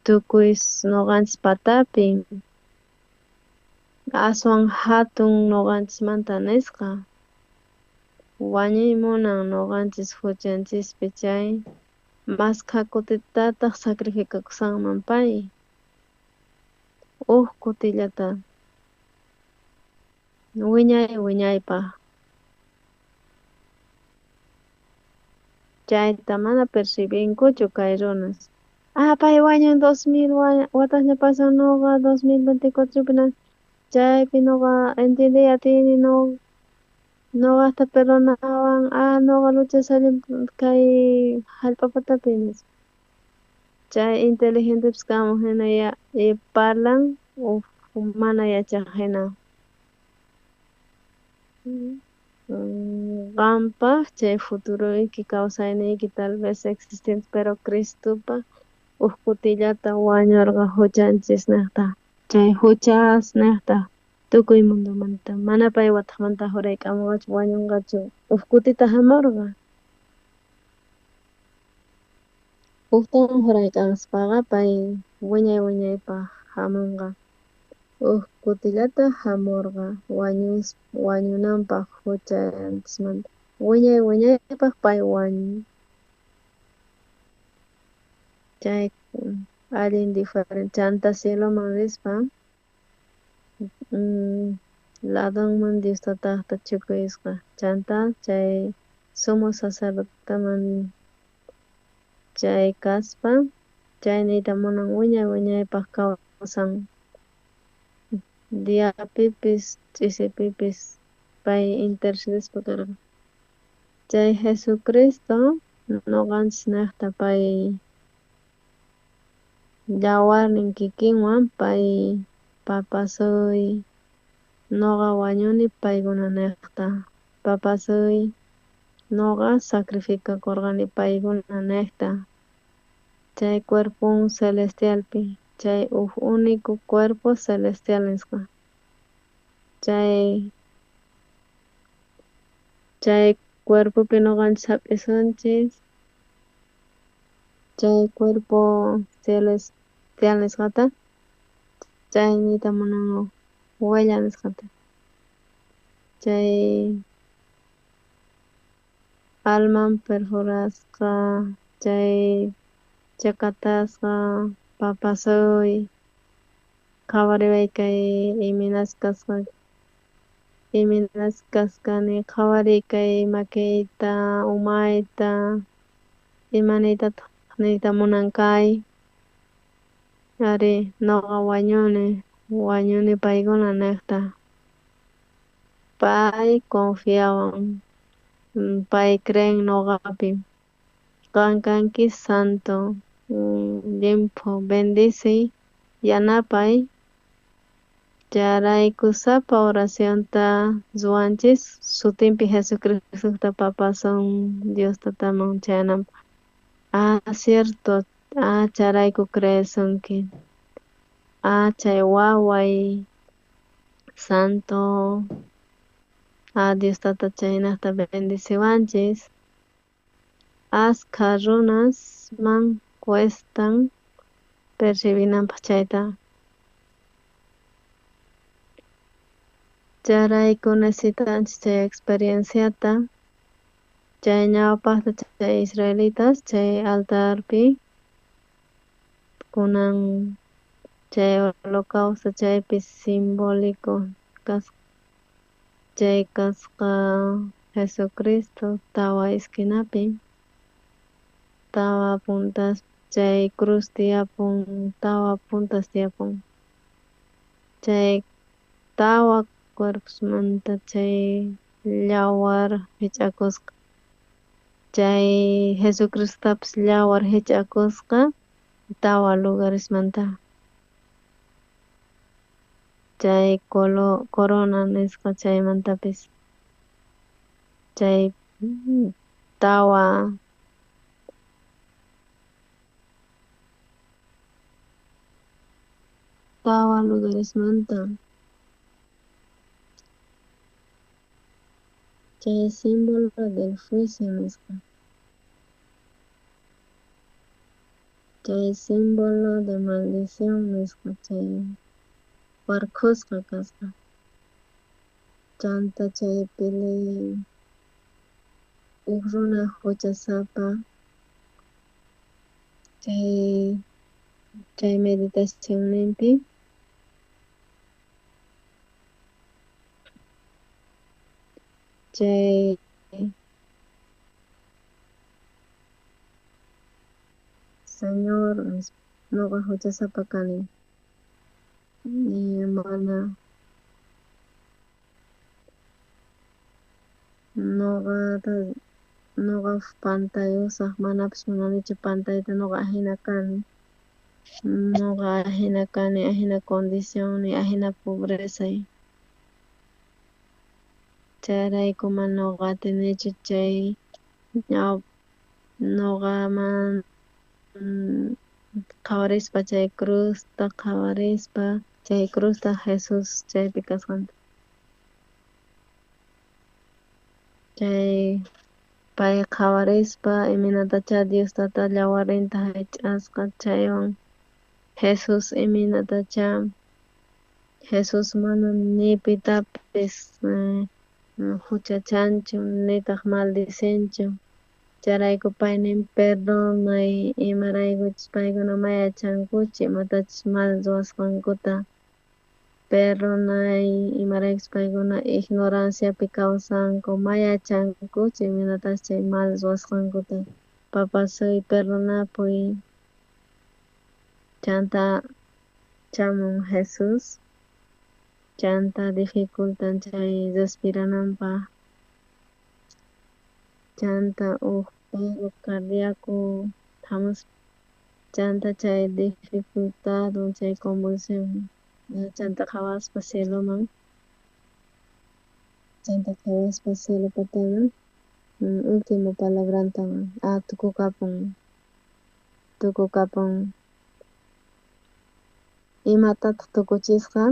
tukuy ñuqanchis patapi aswan hatun ñuqanchismanta nisqa wañuymunan ñuqanchis huchanchispi chay maskhä kutitataq sacrificakusanman pay kutillata wiñaypaq chayta mana percibinkuchu kay runas pay wañun 2000 watashña pasan ñuqa 2024pina chaypi ñuqa entendí atini ñuqata perdonawan ñuqa luchasallin kay hallp'apatapi nispa chay inteligentepis kamun hina parlan mana yachaq hina qanpaq chay futuruyki kawsayniyki tal vez existente pero Cristupak kutillata wañurqa huchanchis niqta chay huchas niqta tukuy mundumanta mana pay wataqmanta jurayk'amuqachu wañunqachu kutita hamurqa jurayk'aspaqa pay wiñaypaq hamunqa kutillata hamurqa wañunanpaq huchanchismanta wiñaypaq pay wañun chay allin diferente chanta cieloman rispa ladonman Diostataqta chukuyisqa chanta chay sumo sacerdoteman chay kaspa chay niyta munan wiñaypaq kawsan diapipis ch'isipipis pay intercedispa karqa chay Jesucristo ñuqanchis niqta pay yawarnin kikinwan pay papasuy ñuqa wañuni paykuna niqta papasuy ñuqa sacrificakurqani paykuna niqta chay cuerpun celestialpi chay único cuerpo celestial nisqa chay cuerpopi ñuqanchis hap'isunchis chay cuerpo celestial nisqata chay niyta munani huella nisqata chay alman perforasqa chay chakatasqa papasuy qhawaribay kay iminaskasqani qhawaray kay makiyta umayta imaniytataq niyta munankay ari ñuqa wañuni paykuna niqta pay confiawan pay creen ñuqapi kanki santo limpu bendiciy yanapay charayku sapa oracionta ruanchis sutinpi Jesucristuta papasun Diostataman chayananpaq cierto charayku creesunki chay waway santo Diostata chaynata bendiciwanchis ashkha runasman cuestan percibinanpaq chayta charayku necesitanchis chay experienciata chay ñawpaqta chay israelitas chay altarpi kunan chay holocausto chaypi simbólico chay kasqa Jesucristo tawa esquinapi tawa puntas chay cruz tiyapun tawa puntas tiyapun chay tawa cuerposmanta chay llawar hich'akusqa. Chay Jesucristotapas llawar hich'akusqa tawa lugaresmanta. Chay corona nisqa chaymantapis. Chay tawa lugaresmanta. Chay símbolo del juicio nisqa. Chay símbolo de maldición nisqa chay warkusqa kasqa. Chanta chaypili runa huchasapa chay meditacionninpi chay Señor nuqa huchasapa kani mana nuqa pantay usaq manapas munanichu pantayta nuqa ahina kani. Nuqa ahina kani, ahina condición ni ahina pobrezay. Chayrayku mana nuqa atinichu chay nuqaman qhawarispa chay cruzta qhawarispa chay cruzta Jesus chaypi kasqanta. Chay pay qhawarispa iminatacha Diostata llawarinta hich'asqa chaywan Jesus iminatacha Jesus mana ni pitapis huchachanchu nitaq maldicenchu. Chayrayku pay nin perdonay imaraykuchus paykuna mayachankuchu imatachus mal ruwasqankuta perdonay imaraykuchus paykuna ignoranciapi kawsanku mayachankuchu imanatashi chay mal ruwasqankuta. Papasuy perdonapuy chanta chamun Jesus chanta dificultan chay respirananpaq chanta paro cardíaco hamuspa chanta chay dificultado chay convulsión chanta qhawaspa cieloman chanta qhawaspa cielopataman último palabrantawan tukukapan imatataq tukuchisqa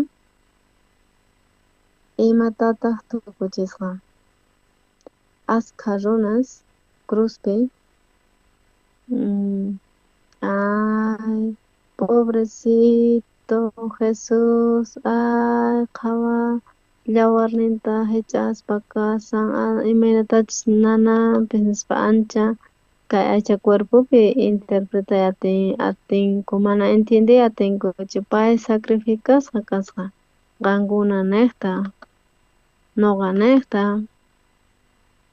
ashkha runas cruzpi ay pobrecito Jesus ay qhawa llawarninta hich'aspa kasan imaynatachus nananpis nispa ancha kay aycha cuerpopi interpretay atinku mana entiendiy atinkuchu pay sacrificasqa kasqa qankuna niqta nuqa niqta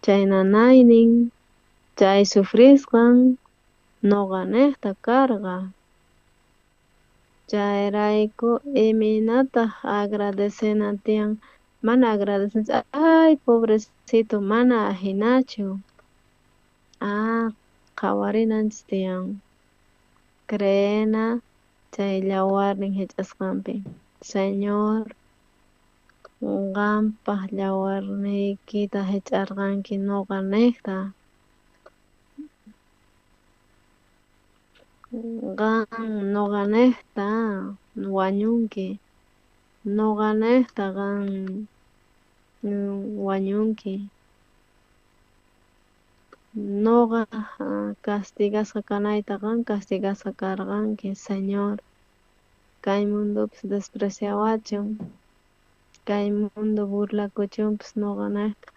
chay nanaynin chay sufrisqan nuqa niqta karqa. Chayrayku iminataq agradecena tiyan mana agradecinachu ay pobrecito mana hinachu qhawarinanchis tiyan creena chay llawarnin hich'asqanpi. Señor qanpaq llawarniykita hich'arqanki nuqa niqta qan nuqa niqta wañunki nuqa niqta qan wañunki nuqa castigasqa kanayta qan castigasqa karqanki Señor kay mundupis despreciawachun kay mundo burlakuchunpis nuqa niqta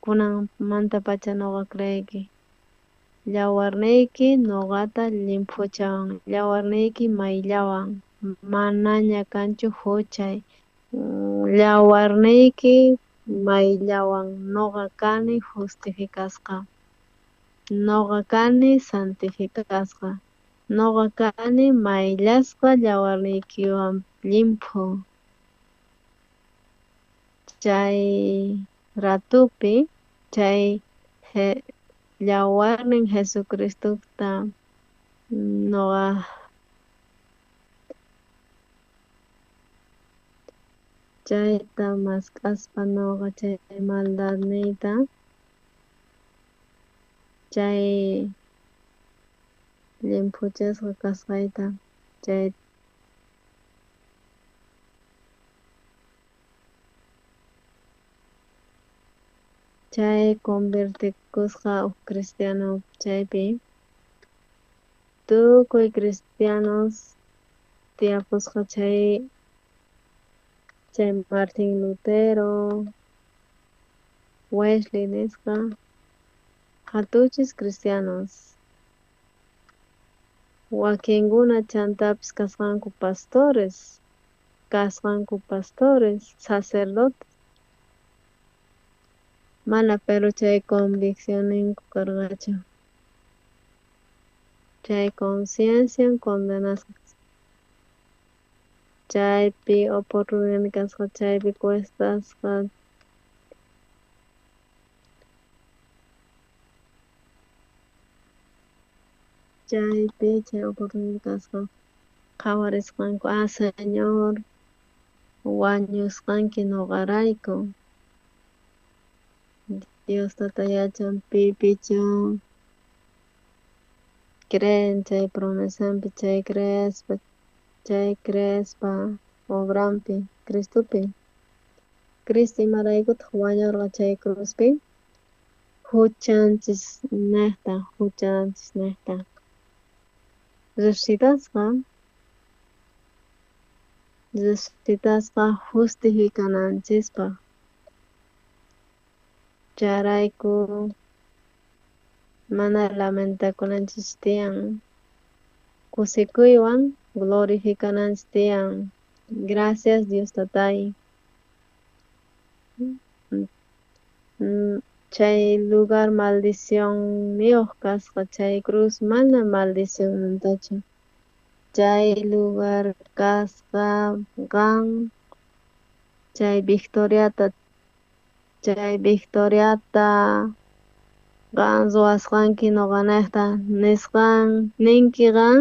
kunanmantapacha nuqa creyki llawarniyki nuqata limpuchawan llawarniyki mayllawan manaña kanchu huchay llawarniyki mayllawan nuqa kani justificasqa nuqa kani santificasqa nuqa kani mayllasqa llawarniykiwan limpu chay ratupi chay yawarnin Jesucristuta noqa chayta mask'aspa noqa chay maldad niyta chay llimpuchasqa kasqayta chay convertikusqa huk cristiano chaypi tukuy cristianos tiyapusqa chay Martin Lutero, Wesley nisqa hatuchis cristianos wakinkuna chantapis kasqanku pastores, sacerdotes mana pero chay conviccionninku karqachu chay conciencian condenasqa chaypi oportunidad kasqa chaypi cuestasqa chaypi chay oportunidad kasqa qhawarisqanku Señor wañusqanki noqarayku Diostata yachan pipichu creen chay promesampi chay creespa obrampi Cristupi Cristo imaraykutaq wañurqa chay cruzpi huchanchis niqta resucitasqa justificananchispaq chayrayku mana lamentakunanchis tiyan kusikuywan glorificananchis tiyan gracias Diostatay chay lugar maldición niyuq kasqa chay cruz mana maldición mantachu chay lugar kasqa qan chay victoriata qan ruwasqanki noqa niqta ninki qan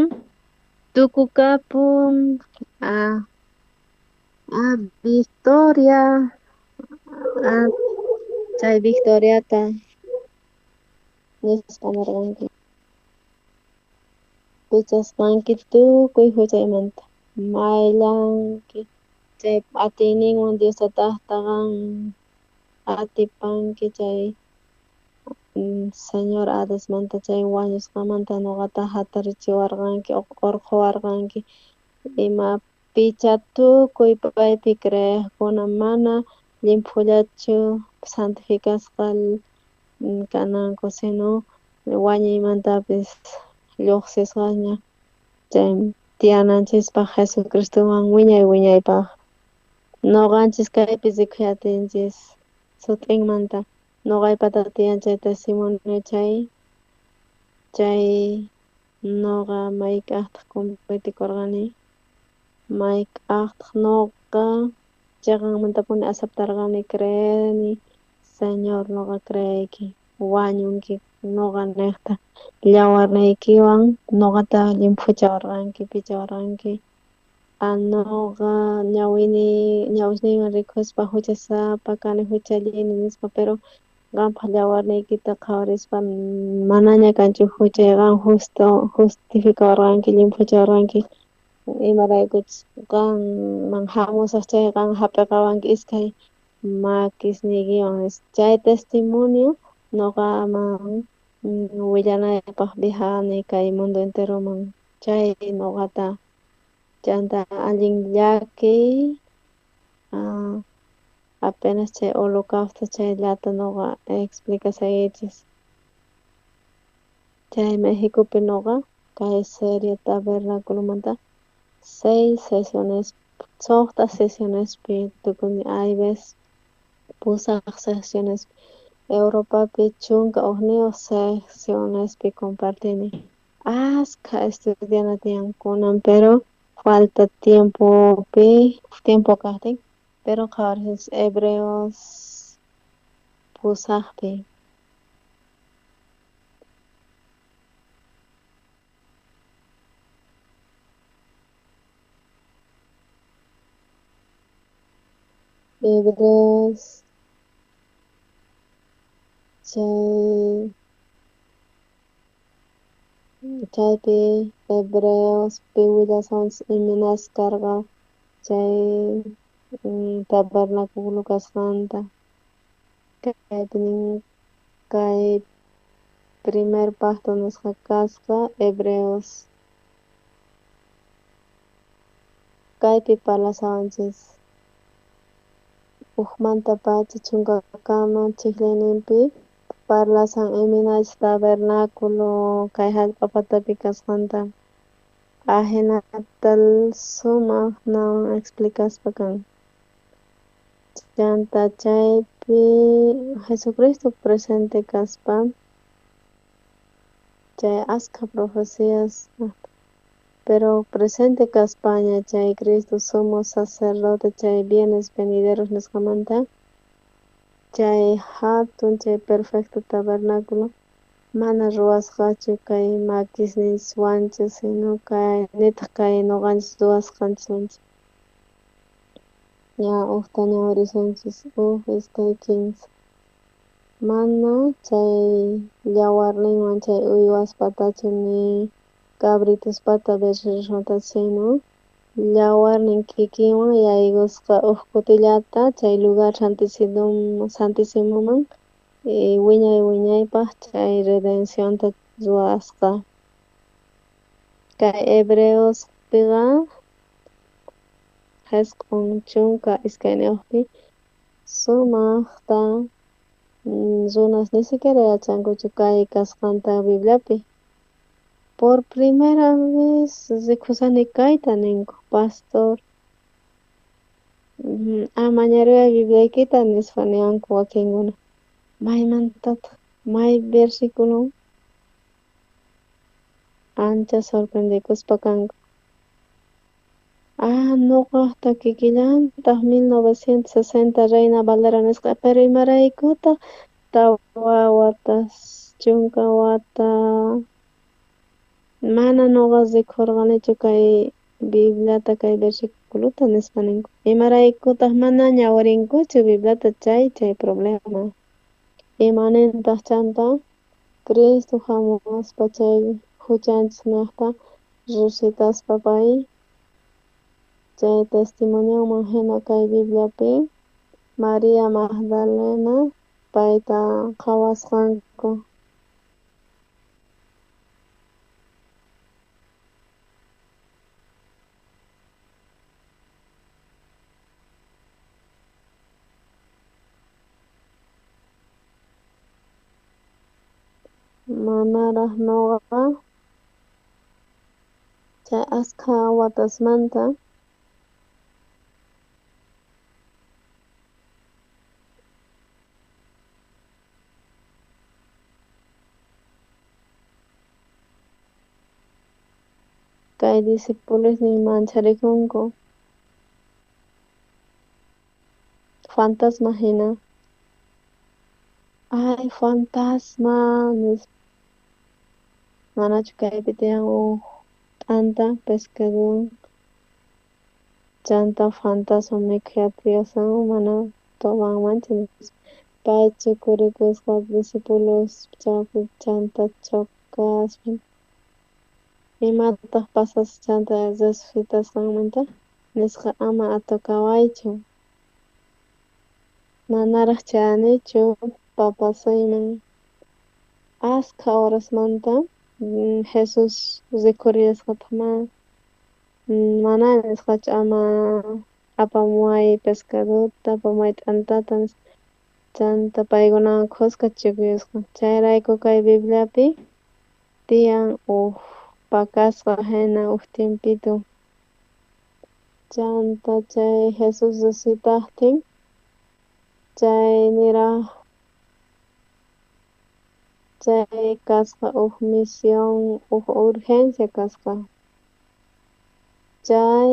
tukukapun Victoria chay victoriata nispa nirqanki pichasqanki tukuy huchaymanta mayllanki chay atiyninwan Diostataqta qan atipanki chay Señor Hadesmanta chay wañusqamanta noqata hatarichiwarqanki urquwarqanki ima picha tukuy paypi creyiqkuna mana limpullachu santificasqa kananku sino wañuymantapis lluqsisqaña chay tiyananchispaq Jesucristuwan wiñaypaq nuqanchis kaypi rikhuyatinchis sut'inmanta nuqaypataq tiyan chay testimonio chay nuqa mayk'aqtaq convertikurqani mayk'aqtaq nuqa chaqanmantapuni aceptarqani creeni Señor nuqa creyayki wañunki nuqa niqta yawarniykiwan nuqata llimpuchawarqanki pichawarqanki nuqa ñawishniwan rikuspa huchasapa kani huchallini nispa pero qanpaq yawarniykita qhawarispa manaña kanchu huchay qan justificawarqanki llimpuchawarqanki imaraykuchus qanman hamusaq chay qan hap'iqawanki iskay makisniykiwan chay testimonio nuqaman willanaypaq dijani kay mundo enteroman chay nuqata chanta allin llakiy apenas chay holocausto chayllata nuqa explicasaychis chay Mexicopi nuqa kay serie tabernaculomanta 6 sesiones suqta sesionespi tukuni ayves pusaq sesiones Europapi chunka ugniyuq sesionespi compartini ashka estudiana tiyan kunan pero falta tiempo kaqtin pero Jarjes Hebreos pusaqpi. Hebreos chaypi Hebreos pi willasanchis imanaskarqa chay tabernáculo kasqanta kaypi nin kay primer pacto nisqa kasqa Hebreos kaypi parlasanchis ukmanta pacha chunqakama chiqlayninpi parlasan imanachik tabernáculo kay hallp'apatapi kasqanta ajinatal sumaq nawan explicaspa kan chanta chaypi Jesucristo presente kaspa chay askha profecías pero presente kaspaña chay Cristo sumo sacerdote chay bienes venideros nisqamanta chay hatun chay perfecto tabernáculo mana ruwasqachu kay makisninchikwanchik sino kay nitaq kay nuqanchik ruwasqanchikwanchik ña uqta ñawirishanchis iskay 15 mana chay yawarninwan chay uywaspatachu ni cabrituspata bechirishmanta sino yawarnin kikinwan yaygusqa kutillata chay lugar santísimoman wiñay wiñaypaq chay redencionta ruwasqa kay Hebreospiqa qisqun chunka iskayniyuqpi sumaqta runas ni siquiera yachankuchu kay kasqanta Bibliapi por primera vez rikusani kayta ninku pastor amañariyay Bibliaykita nispa niyanku wakinkuna maymantataq may versiculo ancha sorprendikuspa kanku nuqaqta kikillantaq 1960 Reina Valera nisqa pero imaraykutaq tawa watas chunka wata mana nuqa rikurqanichu kay Bibliata kay versiculota nispa ninku imaraykutaq mana ñawirinkuchu Bibliata chay problema imanintaq chanta Cristo hamumaspa chay huchanchik llaqta resucitaspa pay chay testimonioman hina kay Bibliapi María Magdalena payta qhawasqanku manaraq nuqa chay askha watasmanta kay discipulusnin mancharikunku fantasma hina ay fantasma manachu kaypi tiyan t'anta pescaduwan chanta fantasma mikhuyatiyasan mana tomanmanchu paychu kurikusqa discipulos chaypi chanta chokaspa imataq pasas chanta resucitasqanmanta nisqa ama atukawaychu manaraq chanichu papasayman askha horasmanta Jesus rikuriyasqataq mana nisqachu ama apamuway pescaduta apamuway t'antata chanta paykunawan khusqa chukuyasqa chayrayku kay Bibliapi tiyan pakasqa hina tiempitu chanta chay Jesus resucitaqtin chay niraq chay kasqa misión urgencia kasqa chay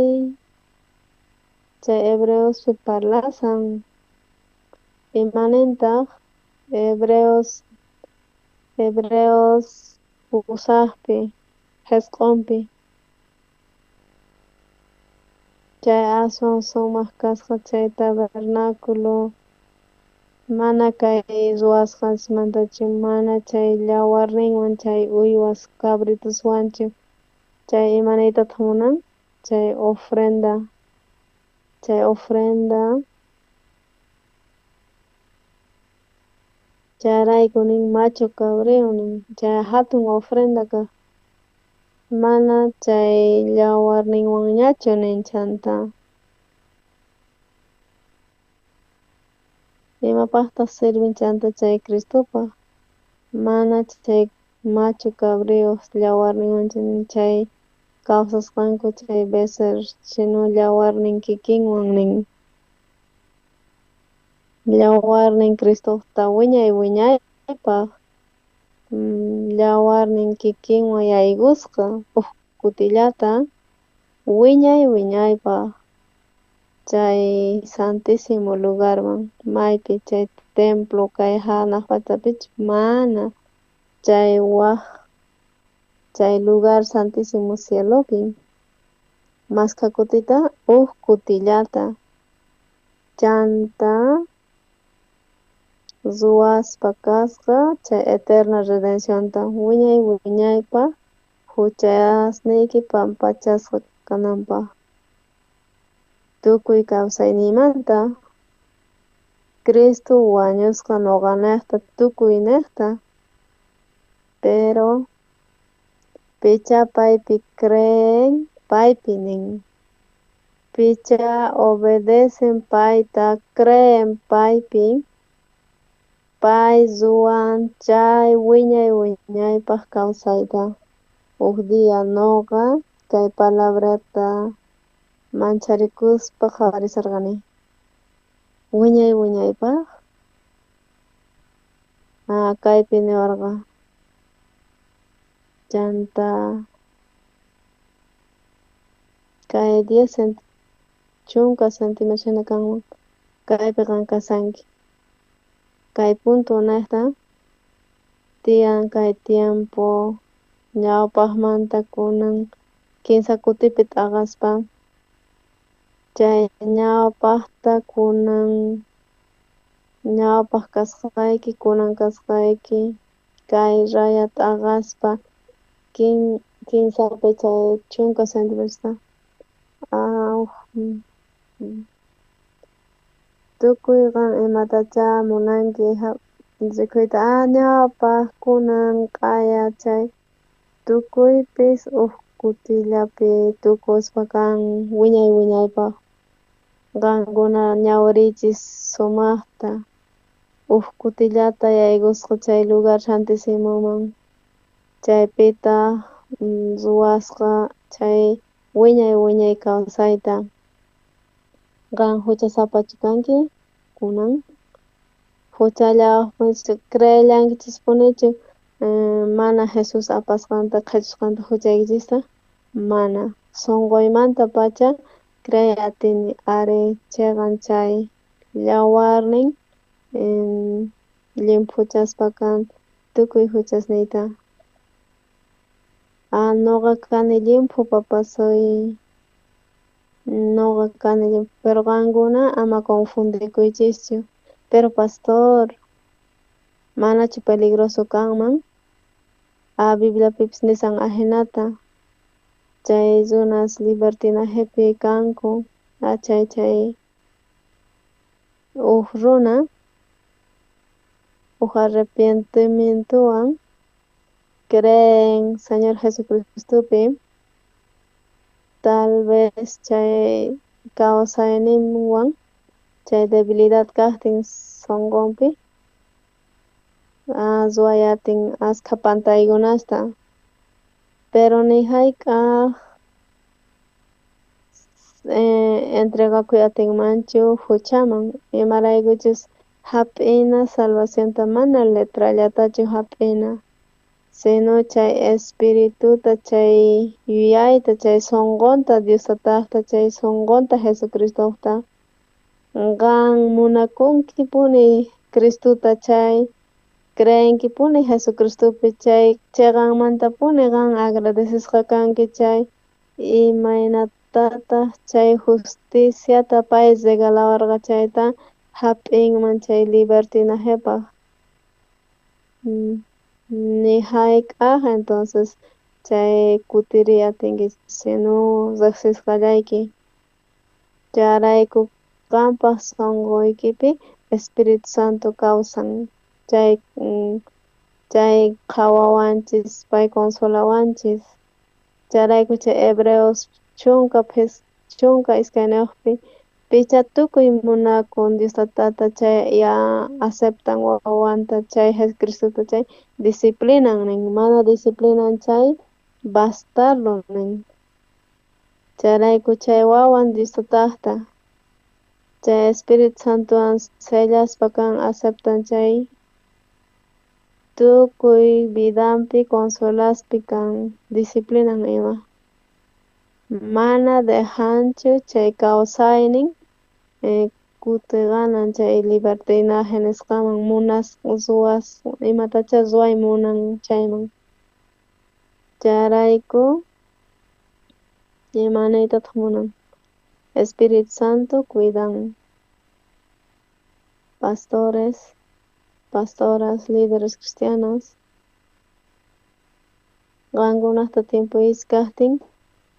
chay hebreospi parlasan imanentaq hebreos usaqpi qisqunpi chay aswan sumaq kasqa chay tabernaculo mana kay ruwasqanchikmantachu mana chay yawarninwan chay uywas cabrituswanchu chay imanaytataq munan chay ofrenda chayrayku nin macho cabrío nin chay hatun ofrenda kaq mana chay yawarninwanñachu ninchanta imapaqtaq sirvinchanta chay Cristopaq mana chay macho cabrío yawarninwanchu chay kawsasqanku chay becer sino yawarnin kikinwan nin yawarnin Cristota wiñay wiñaypaq yawarnin kikinwan yaygusqa kutillata wiñay wiñaypaq chay Santísimo lugarman maypi chay templo kay hanaq pachapichu mana chay waq chay lugar Santísimo Cielopi masqa kutita kutillata chanta ruwaspa kasqa chay eterna redencionta wiñay wiñaypaq huchasniyki pampachasqa kananpaq tukuy kawsayniymanta Cristo wañusqa nuqa niqta tukuy niqta pero picha paypi creen paypi nin picha obedecen payta creen paypi pay ruwan chay wiñay wiñaypaq kawsayta dia nuqa kay palabrata mancharikuspa qhawarisarqani wiñay wiñaypaq kaypi niwarqa chanta kay 10 chunka centímetros hina kanman kaypi qan kasanki kay punto niqta tiyan kay tiempo ñawpaqmanta kunan 15 kutipi t'aqaspa chay ñawpaqta kunan ñawpaq kasqayki kunan kasqayki kay raya t'aqaspa 15pi chay chunka centímetrosta tukuyqa imatacha munanki rikhuyta ñawpaq kunan q'aya chay tukuypis kutillapi tukuspa kan wiñay wiñaypaq qankuna ñawirichis sumaqta kutillata yaygusqa chay lugar Santísimoman chaypita ruwasqa chay wiñay wiñay kawsayta qan huchasapachu kanki kunan huchallawapis creyankichispunichu mana Jesus apasqanta qhechishqanta huchaykichista mana sunquymanta pacha creyatini ari chayqan chay yawarnin limpu huchaspa kan tukuy huchasniyta nuqa kani limpu papasoy nuqa kani limpu pero qankuna ama confundikuychischu pero pastor manachu peligroso kanman Bibliapipis nisan ahinata chay runas libertinajepi kanku chay runa arrepentimientowan creen Señor Jesucristopi tal vez chay kawsayninwan chay debilidad kaqtin sunqunpi ruwayatin ashka pantaykunasta pero ni hayk'aq entregakuy atinmanchu huchaman imaraykuchus hap'ina salvacionta mana letrallatachu hap'ina sino chay espirituta chay yuyayta chay sonqonta Diostataqta chay sonqonta Jesucristota qan munakunkipuni Cristuta chay creenkipuni Jesucristopi chay chiqanmantapuni qan agradecesqa kanki chay imaynatataq chay justiciata pay regalawarqa chayta hap'inman chay libertinajipaq ni hayk'aq entonces chay kutiriy atinki sino riqsisqallayki chayrayku qanpaq sunquykipi Espiritu Santo kawsan chay chay qhawawanchis pay consolawanchis chayrayku chay Hebreos chunka iskayniyuqpi picha tukuy munakun Diostatata chay aceptan wawanta chay Jesucristota chay disciplinan nin mana disciplinan chay bastardo nin chayrayku chay wawan Diostataqta chay Espiritu Santuwan sellaspa kan aceptan chay tukuy vidanpi consolaspi kan disciplinan ima mana dejanchu chay kawsaynin kutiganan chay libertinaje nisqaman munas ruwas imatacha ruway munan chayman chayrayku imanaytataq munan Espiritu Santo cuidan pastores, pastoras, líderes cristianos qankunaqta tiempo iskaqtin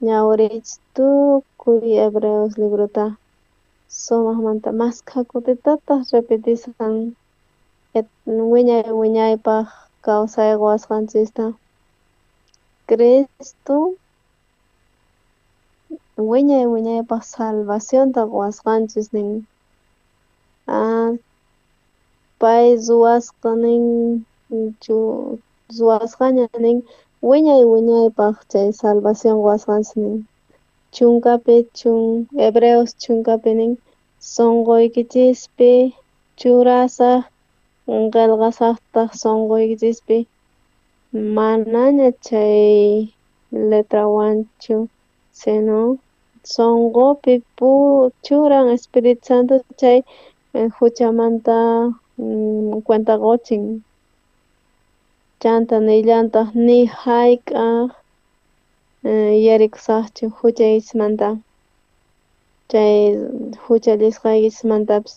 ñawirichis tukuy Hebreos libruta sumaqmanta masqa kutitataq repetisqan wiñay wiñaypaq kawsay ruwasqanchista Cristo wiñay wiñaypaq salvacionta ruwasqanchis nin pay ruwasqa nin ruwasqaña nin wiñay wiñaypaq chay salvación ruwasqanchis nin chunkapi Hebreos chunkapi nin sunquykichispi churasaq qillqasaqtaq sunquykichispi manaña chay letrawanchu sino sunqupi churan Espiritu Santo chay huchamanta cuenta quchin chanta nillantaq ni hayk'aq yarikusaqchu huchaykichismanta chay huchallisqaykichismantapis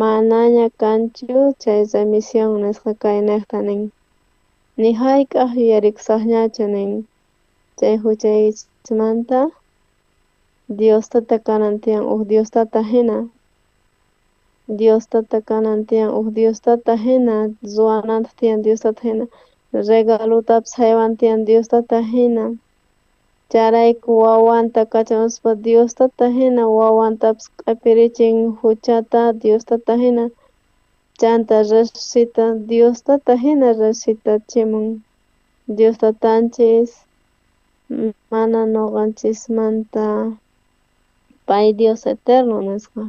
manaña kanchu chay remisión nisqa kay niqta nin ni hayk'aq yarikusaqñachu nin chay huchaykichismanta Diostata kanan tiyan Diostata hina Diostata kanan tiyan Diostata hina ruwananta tiyan Diostata hina regalutapas haywan tiyan Diostata hina chayrayku wawanta kachamuspa Diostata hina wawantapas q'ipirichin huchata Diostata hina chanta resucita Diostata hina resucitachimun Diostatanchis mana nuqanchismanta pay Dios eterno nisqa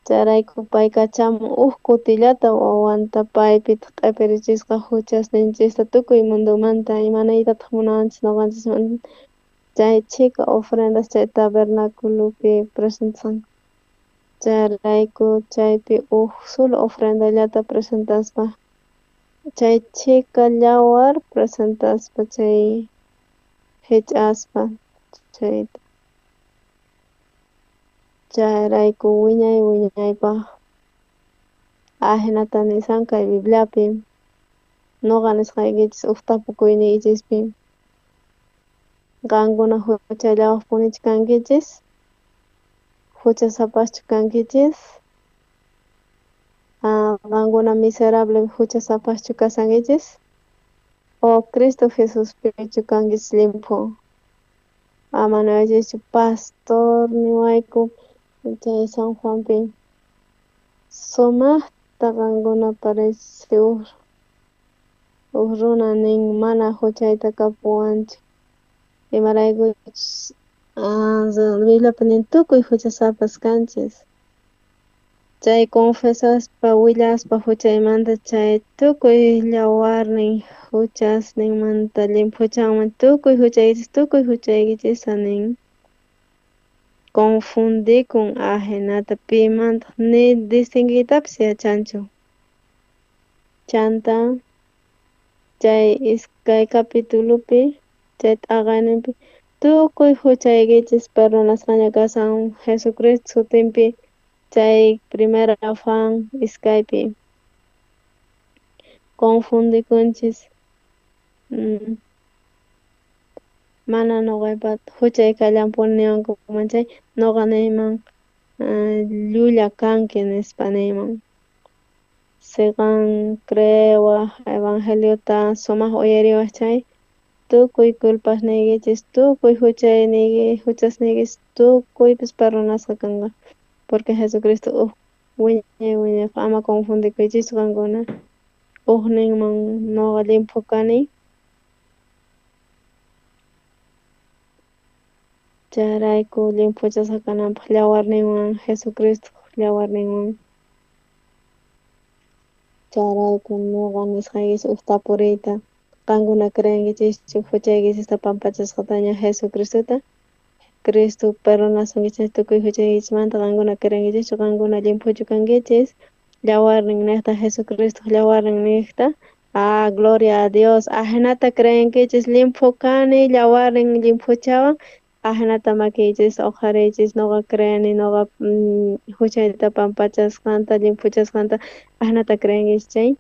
chayrayku pay kachamun kutillata wawanta paypita q'ipirichisqa huchasninchista tukuy mundumanta imanaytataq munanchis nuqanchis chay chika ofrendas chay tabernaculopi presentasqan chayrayku chaypi solo ofrendallata presentaspa chay chika yawar presentaspa chay hich'aspa chayta chayrayku wiñay wiñaypaq ahinata nisqan kay Bibliapi nuqa nisqaykichis tapukuyniychispi qankuna huchallawaq punichu kankichis huchasapaschu kankichis qankuna miserable huchasapaschu kasankichis o Cristo Jesuspichu kankichis limpu ama niwaychikchu pastor niwayku chay San Juanpi sumaqta qankuna parece runa nin mana huchayta kapuwanchu imaraykuchus Bibliapi nin tukuy huchasapas kanchis chay confesaspa willaspa huchaymanta chay tukuy yawarnin huchasninmanta limpuchaman tukuy huchaykichisa nin confundikun ajenata pimanta ni distinguitapish yachanchu chanta chay iskay capitulopi chay t'aqayninpi tukuy huchaykichis perdonasqaña kasan Jesucristo sutinpi chay primera Juan iskaypi confundikunchis mana nuqaypata huchay kallanpuni niwankuman chay nuqa niyman llulla kanki nispa niyman siqan crewaq evangeliota sumaq uyariwaq chay tukuy culpasniykichis tukuy huchasniykichis tukuypis perdonasqa kanqa porque Jesucristo wiñay ama confundikuychis qankuna ninman nuqa limpu kani chayrayku limpuchasqa kananpaq yawarninwan Jesucristo yawarninwan chayrayku nuqa nisqaykichis tapuriyta qankuna creyankichischu huchaykichista pampachasqataña Jesucristota Cristo perdonasunkichis tukuy huchaykichimanta qankuna creyankichischu qankuna limpuchu kankichis yawarnin niqta Jesucristo yawarnin niqta gloria a Dios ajenata creyankichis limpu kani yawarnin limpuchawan ajenata makichis uqarichis nuqa creani nuqa huchayta pampachasqanta limpuchasqanta ajenata creyankichis chay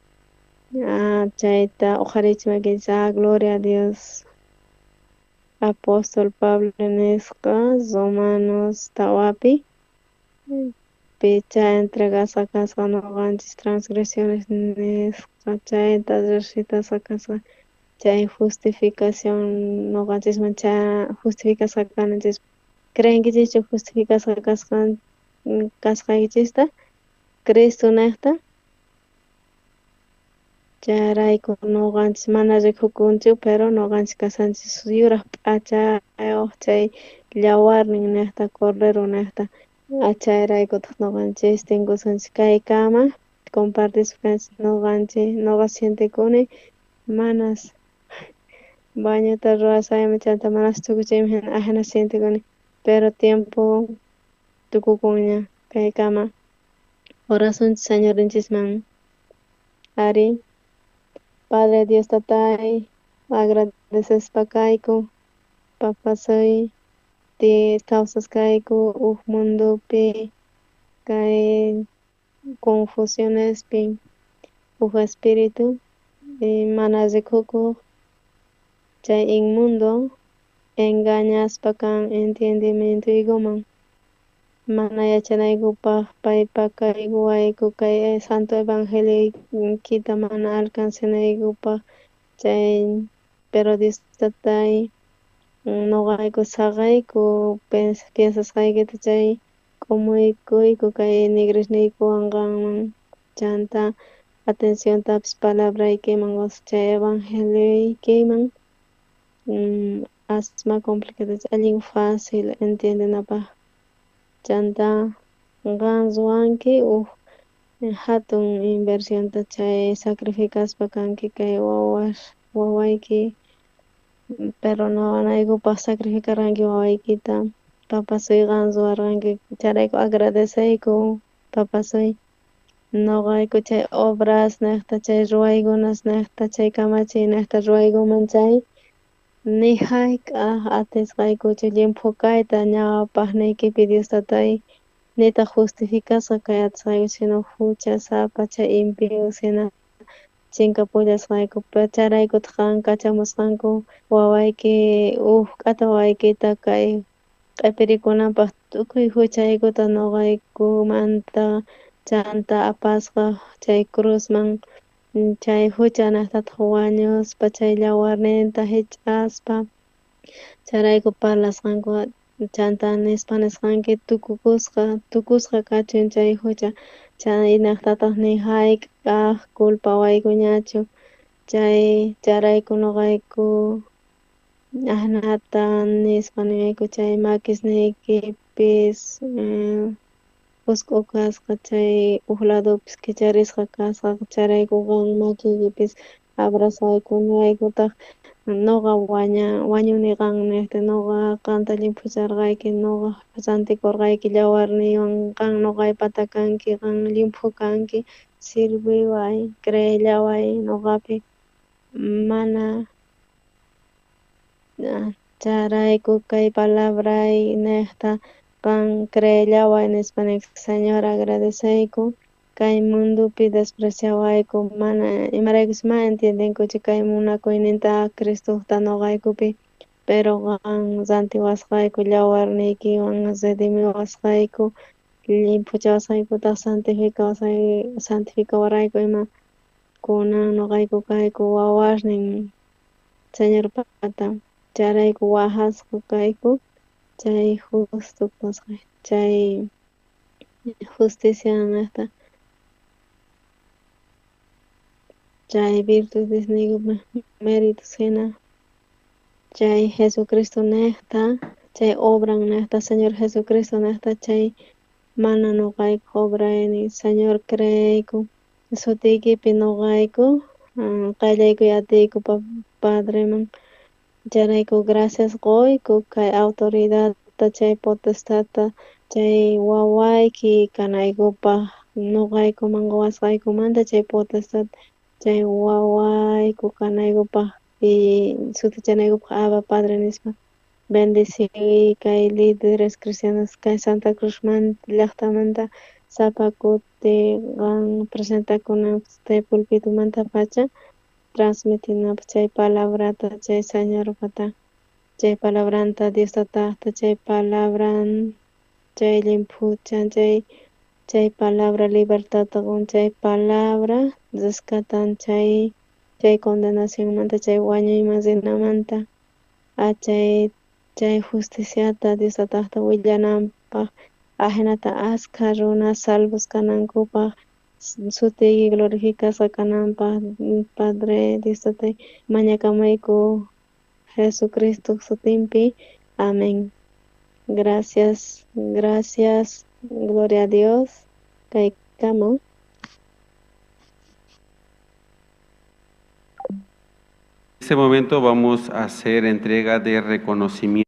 chayta uqarichis makichis gloria a Dios Apóstol Pablo nisqa Romanos tawapi picha entregasqa kasqa nuqanchis transgresiones nisqa chayta riqsitasqa kasqa chay justificación nuqanchisman justificasqa kananchis creyankichischu justificasqa kasqaykichista Cristo niqta chayrayku nuqanchis mana rikukunchu pero nuqanchis kasanchis yuraq p'achayuq chay yawarnin niqta cordero niqta chayraykutaq nuqanchis tinkusunchis kaykama compartishkanchis nuqa sintikuni manas bañuta ruwasaymi chayta manas tukuchaymi hina ajena sintikuni pero tiempo tukukunña kaykama orasunchis Señorinchikman ari Padre Dios Tatay agradecespa kayku papasoy ti kawsasqayku mundupi kay confusionespi espíritu mana rikukuq chay inmundo engañaspa kan entendimiento iguman mana yachanaykupaq paypa kay wayku kay santo evangelio kita mana alcancinaykupaq chay pero Dios Tatay nuqayku saqayku piensasqaykita chay kumuykuyku kay negrisniykuwan qanman chanta atenciontapish palabraykiman chay evangelioykiman asma complicado allin fácil entendenapaq chanta qan ruwanki hatun inversionta chay sacrificaspa kanki kay wawayki perdonawanaykupak sacrificarqanki wawaykita papasoy qan ruwarqanki chayrayku agradeceyku papasoy nuqayku chay obras niqta chay ruwaykunas niqta chay kamachiy niqta ruwaykuman chay ni hayk'aq atisqaykuchu limpu kayta ñawapaqniykipi Dios Tatay nita justificasqa kay atisqayku sino huchasapa chay impíos hina chinkapullasqayku charaykutaq qan kachamusqanku wawayki k'ata wawaykita kay q'ipirikunanpaq tukuy huchaykuta nuqaykumanta chanta apasqa chay cruzman chay hucha niqtataq wañuspa chay yawarninta hich'aspa chayrayku parlasqanku chanta nisqanki tukusqa kachun chay hucha chay niqtataq ni hayk'aq culpa waykuñachu chay chayrayku nuqayku ajenata nispa nimayku chay makisniykipis Fusco kasqa chay uhladopis kicharisqa kasqa charaykuwan makiypis abrazaykunaykutaq noqa wañuniqan nihti noqa qanta llimpucharqayki noqa santikurqayki yawarniywan qan noqaypata kanki qan limpu kanki sirviway creyllaway noqapi mana charayku kay palabray nihta qan creyllaway nispanik Señor agradeceyku kay mundupi despreciawayku mana imaraykus mana entiendinkuchu kay munakuyninta Cristuta noqaykupi pero qan santiwasqayku yawarniykiwan redimiwasqayku limpuchawasqaykutaq santificawarayku ima kunan noqayku kayku wawarnin Señor pata charayku wahasqa kayku chay justo kasqay chay justicia nihta chay virtudes nigupi méritos hina chay Jesucristo nihta chay obran nihta Señor Jesucristo nihta chay mana noqayku obrayni Señor creyayku sutiykipi noqayku qayllaykuy atiyku Padreman charayku gracias quyku kay autoridadta chay potestadta chay wawayki kanaykupaq noqaykuman wasqaykumanta chay potestad chay wawayku kanaykupaq y sutichanaypaq Abba Padre nispa bendeciy kay líderes cristianos kay Santa Cruzmanta llaqtamanta sapakuti qan presentakunapas chay pulpitumanta pacha transmitinapas chay palabrata chay Señorpata chay palabranta Diostataqta chay palabran chay limpuchan chay palabra libertadtawan chay palabra rescatan chay condenacionmanta chay wañuyman rinamanta chay justiciata Diostataqta willananpaq ajenata askha runa salvos kanankupaq sutiyki glorificasqa kananpaq Padre Diostatay mañakamayku Jesucristo sutinpi amén. Gracias, gloria a Dios. Kaikama. En este momento vamos a hacer entrega de reconocimiento.